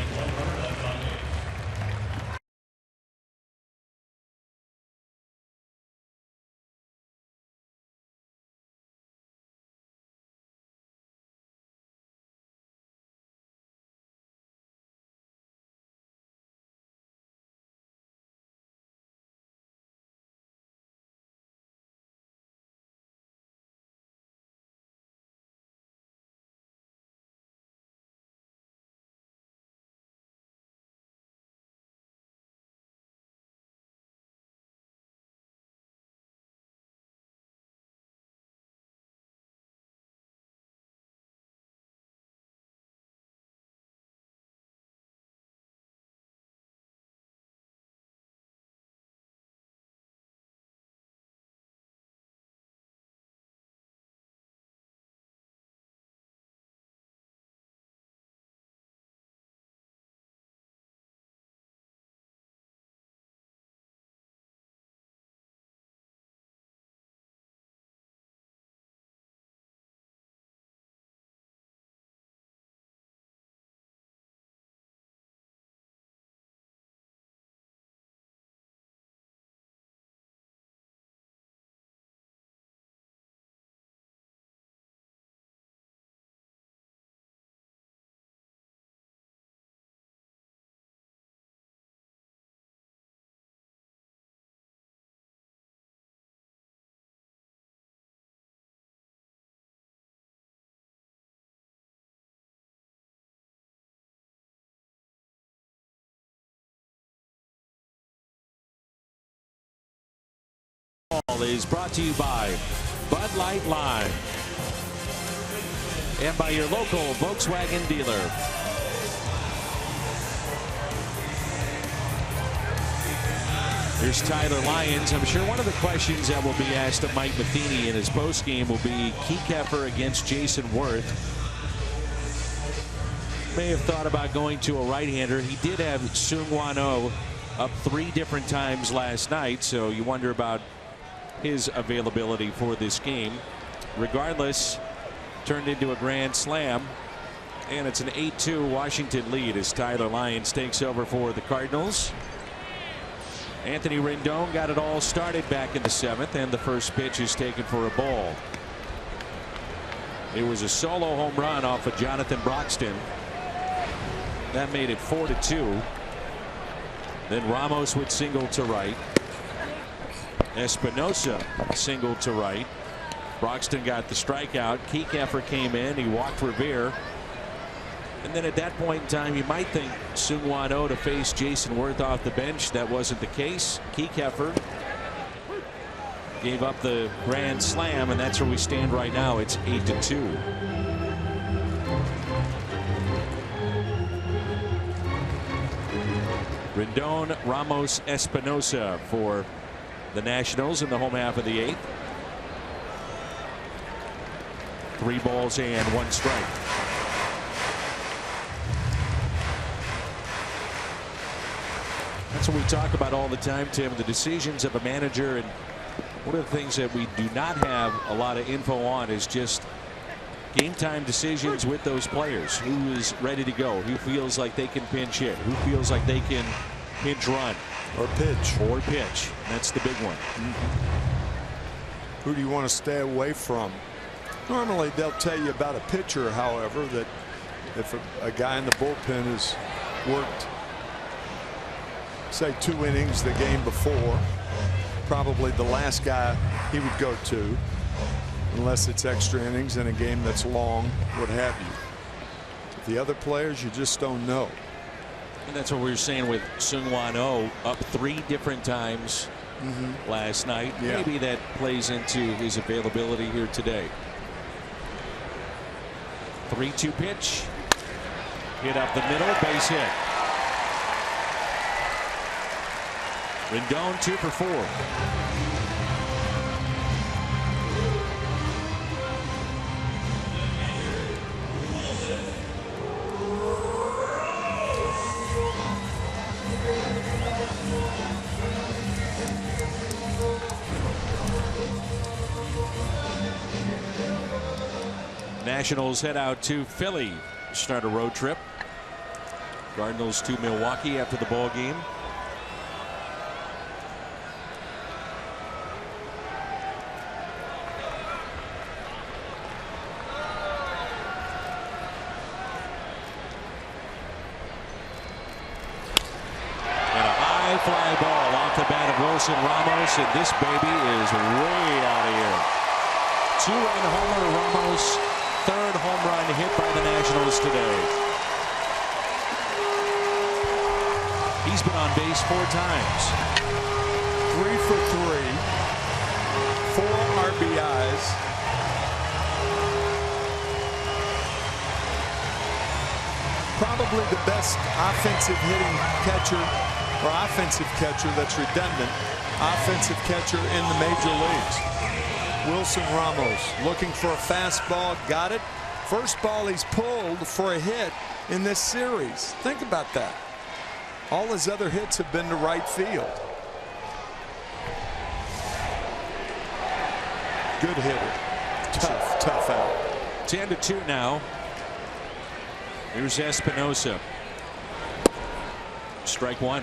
is brought to you by Bud Light Lime and by your local Volkswagen dealer. Here's Tyler Lyons. I'm sure one of the questions that will be asked of Mike Matheny in his postgame will be Kiekefer against Jason Worth. May have thought about going to a right-hander. He did have Seung-Hwan Oh up 3 different times last night, so you wonder about his availability for this game. Regardless, turned into a grand slam, and it's an 8-2 Washington lead as Tyler Lyons takes over for the Cardinals. Anthony Rendon got it all started back in the 7th, and the first pitch is taken for a ball. It was a solo home run off of Jonathan Broxton. That made it 4-2. Then Ramos would single to right. Espinosa singled to right. Broxton got the strikeout. Kiekefer came in. He walked Revere. And then at that point in time, you might think Seung-Hwan Oh to face Jason Worth off the bench. That wasn't the case. Kiekefer gave up the grand slam, and that's where we stand right now. It's 8-2. Rendon, Ramos, Espinosa for the Nationals in the home half of the 8th. 3 balls and 1 strike. That's what we talk about all the time, Tim, the decisions of a manager. And one of the things that we do not have a lot of info on is just game time decisions with those players. Who is ready to go? Who feels like they can pinch hit? Who feels like they can pinch run? Or pitch. Or pitch. That's the big one. Who do you want to stay away from? Normally they'll tell you about a pitcher, however, that if a guy in the bullpen has worked, say, 2 innings the game before, probably the last guy he would go to, unless it's extra innings in a game that's long, what have you. The other players, you just don't know. And that's what we were saying with Seung-Hwan Oh, up 3 different times last night. Yeah. Maybe that plays into his availability here today. 3-2 pitch. Hit up the middle, base hit. Rendon 2 for 4. Nationals head out to Philly, start a road trip. Cardinals to Milwaukee after the ball game. And a high fly ball off the bat of Wilson Ramos, and this baby is way out of here. 2-run homer to Ramos. 3rd home run hit by the Nationals today. He's been on base 4 times. 3 for 3. 4 RBIs. Probably the best offensive hitting catcher, or offensive catcher that's redundant, offensive catcher in the major leagues. Wilson Ramos looking for a fastball, got it. First ball he's pulled for a hit in this series. Think about that. All his other hits have been to right field. Good hitter. Tough out. 10-2 now. Here's Espinosa. Strike 1.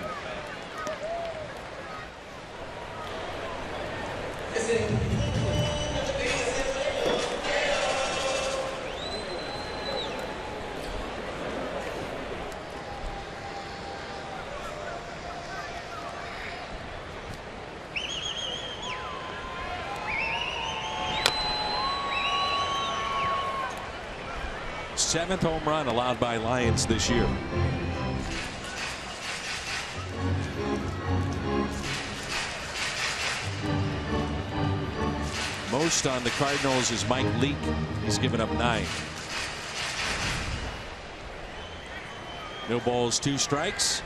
Seventh home run allowed by Lions this year. most on the Cardinals is Mike Leake. He's given up 9. No balls, 2 strikes.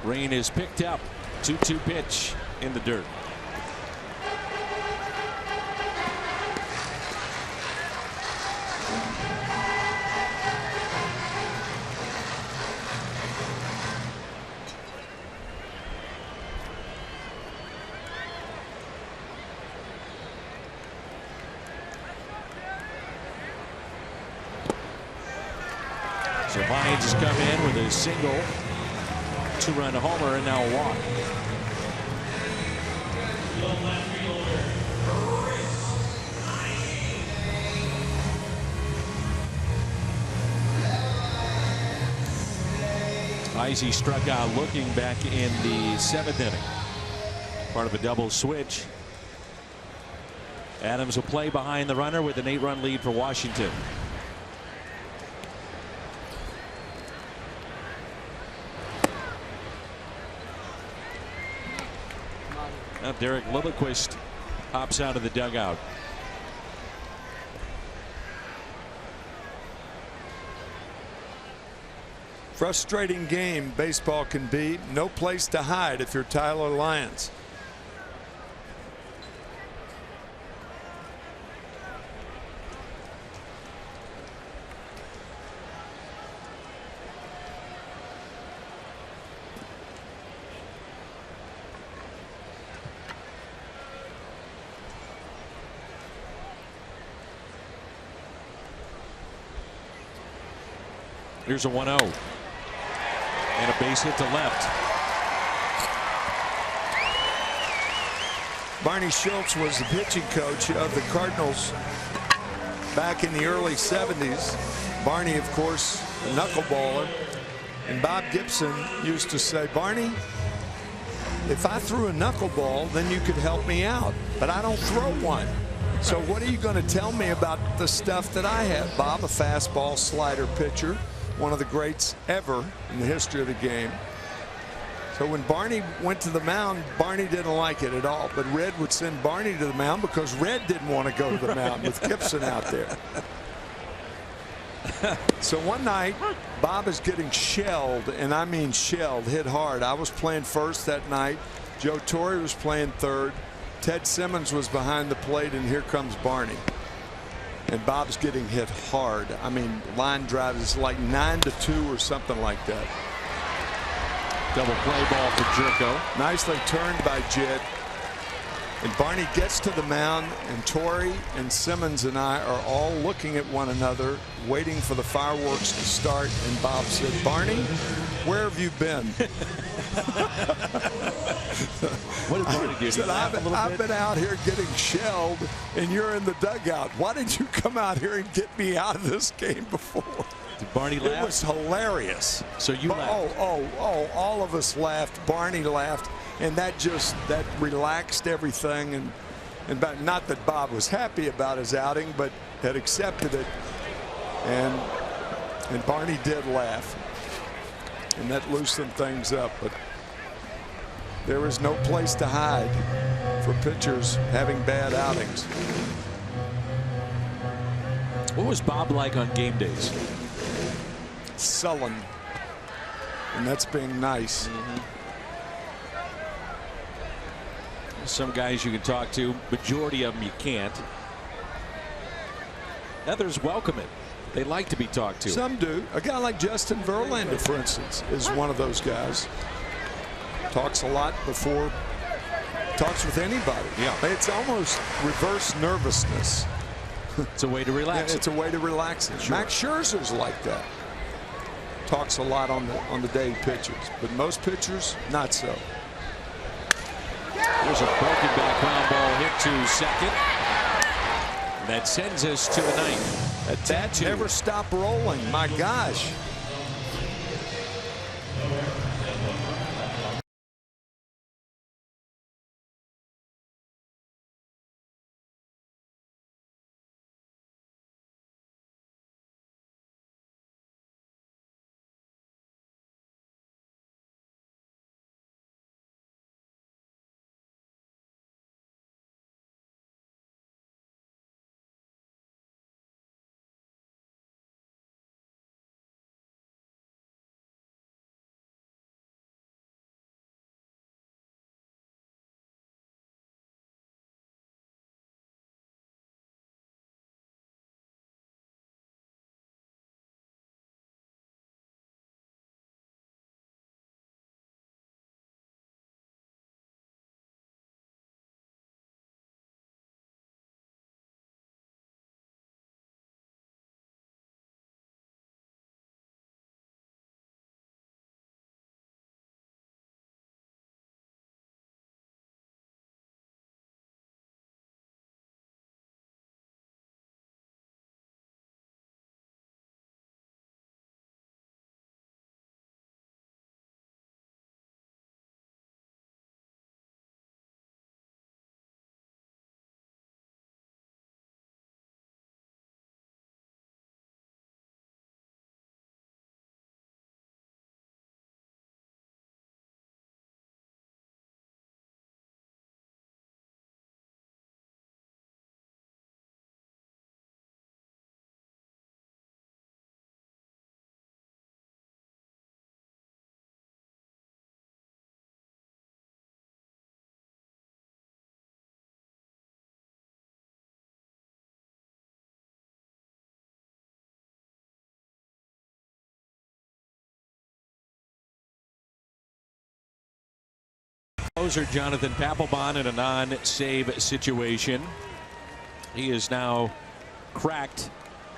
Rain is picked up. 2-2 pitch in the dirt. So Vines has come in with a single, 2-run homer, and now a walk. Izzy struck out looking back in the 7th inning. Part of a double switch. Adams will play behind the runner with an 8-run lead for Washington. Now Derek Lilliquist hops out of the dugout. Frustrating game baseball can be. No place to hide if you're Tyler Lyons. Here's a 1-0. And a base hit to left. Barney Schultz was the pitching coach of the Cardinals back in the early 70s. Barney, of course, a knuckleballer. And Bob Gibson used to say, Barney, if I threw a knuckleball, then you could help me out. But I don't throw one. So what are you going to tell me about the stuff that I have? Bob, a fastball slider pitcher. One of the greats ever in the history of the game. So when Barney went to the mound, Barney didn't like it at all. But Red would send Barney to the mound because Red didn't want to go to the mound with Gibson out there. So one night, Bob is getting shelled, and I mean shelled, hit hard. I was playing first that night. Joe Torre was playing third. Ted Simmons was behind the plate, and here comes Barney. And Bob's getting hit hard. I mean, line drive is like 9-2 or something like that. Double play ball for Jerko. Nicely turned by Jed. And Barney gets to the mound, and Torrey and Simmons and I are all looking at one another, waiting for the fireworks to start. And Bob said, Barney, where have you been? What did Barney do? He said, I've been out here getting shelled, and you're in the dugout. Why did you come out here and get me out of this game before? Did Barney laugh? It was hilarious. So you laughed? Oh, all of us laughed. Barney laughed. And that relaxed everything, and not that Bob was happy about his outing, but had accepted it, and Barney did laugh, and that loosened things up. But there is no place to hide for pitchers having bad outings. What was Bob like on game days? Sullen, and that's being nice. Some guys you can talk to, majority of them you can't. Others welcome it. They like to be talked to. Some do. A guy like Justin Verlander, for instance, is one of those guys. Talks a lot before talks with anybody. Yeah. It's almost reverse nervousness. It's a way to relax. Yeah, it's a way to relax it. Sure. Max Scherzer's like that. talks a lot on the day he pitches, but most pitchers not so. There's a broken back ground ball hit to second. That sends us to the ninth. That never stopped rolling. My gosh. Closer Jonathan Papelbon in a non-save situation. He has now cracked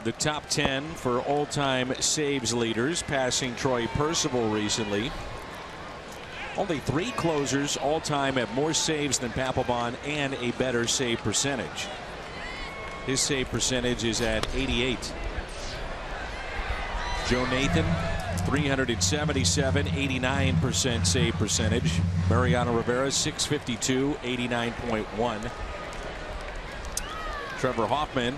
the top 10 for all-time saves leaders, passing Troy Percival recently. Only 3 closers all-time have more saves than Papelbon and a better save percentage. His save percentage is at 88. Joe Nathan, 377, 89% save percentage. Mariano Rivera, 652, 89.1. Trevor Hoffman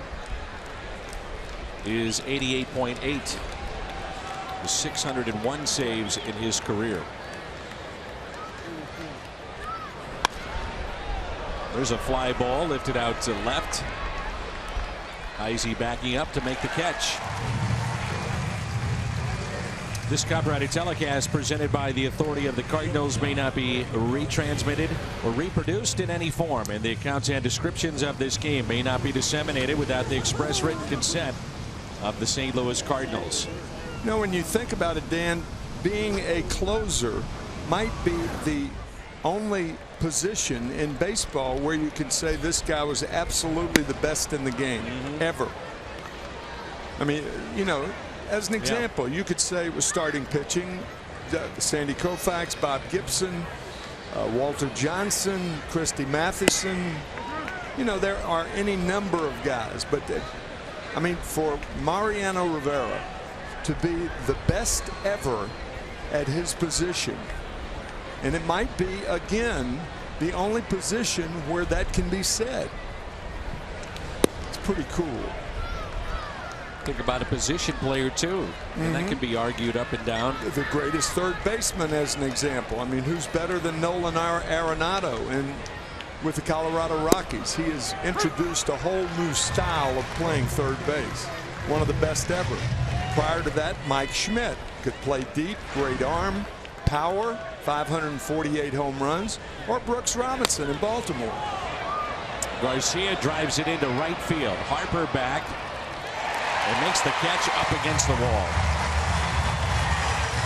is 88.8, with 601 saves in his career. There's a fly ball lifted out to left. Heisey backing up to make the catch. This copyrighted telecast presented by the authority of the Cardinals may not be retransmitted or reproduced in any form, and the accounts and descriptions of this game may not be disseminated without the express written consent of the St. Louis Cardinals. You know, when you think about it, Dan, being a closer might be the only position in baseball where you can say this guy was absolutely the best in the game ever. I mean, you know, as an example, you could say it was starting pitching, Sandy Koufax, Bob Gibson, Walter Johnson, Christy Mathewson. You know, there are any number of guys, but I mean, for Mariano Rivera to be the best ever at his position, and it might be, again, the only position where that can be said. It's pretty cool. Think about a position player too, and that can be argued up and down. The greatest third baseman, as an example. I mean, who's better than Nolan Arenado with the Colorado Rockies? He has introduced a whole new style of playing third base. One of the best ever. Prior to that, Mike Schmidt could play deep, great arm, power, 548 home runs, or Brooks Robinson in Baltimore. Garcia drives it into right field. Harper back and makes the catch up against the wall.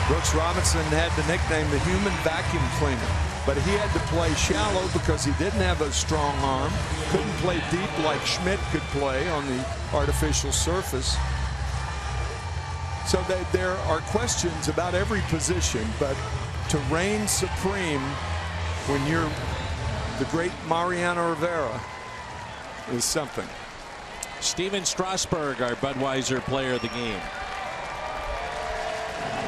Brooks Robinson had the nickname the human vacuum cleaner, but he had to play shallow because he didn't have a strong arm, couldn't play deep like Schmidt could play on the artificial surface. So there are questions about every position, but to reign supreme when you're the great Mariano Rivera is something. Steven Strasburg, our Budweiser player of the game.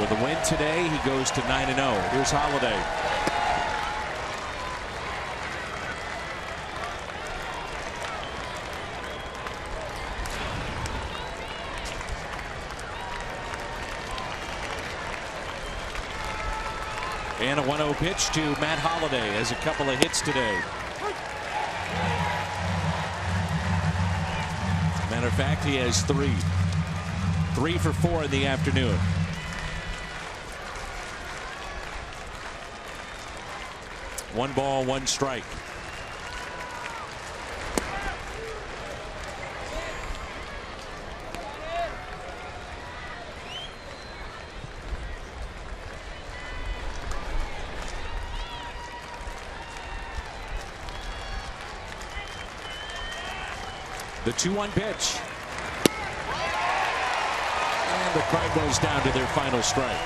With a win today, he goes to 9-0. Here's Holiday. And a 1-0 pitch to Matt Holliday. Has a couple of hits today. Matter of fact, he has 3. 3 for 4 in the afternoon. One ball, one strike. The 2-1 pitch. And the Cardinals down to their final strike.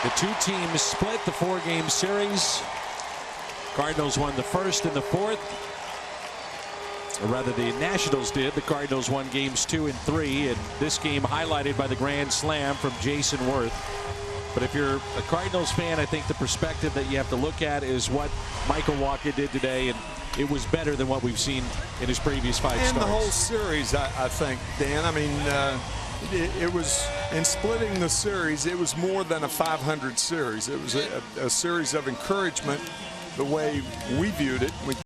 The two teams split the 4-game series. Cardinals won the first and the fourth. Or rather, the Nationals did. The Cardinals won games 2 and 3, and this game highlighted by the grand slam from Jason Worth. But if you're a Cardinals fan, I think the perspective that you have to look at is what Michael Wacha did today, and it was better than what we've seen in his previous 5 starts. And the whole series, I think, Dan. I mean, it was, in splitting the series, it was more than a 500 series. It was a series of encouragement the way we viewed it.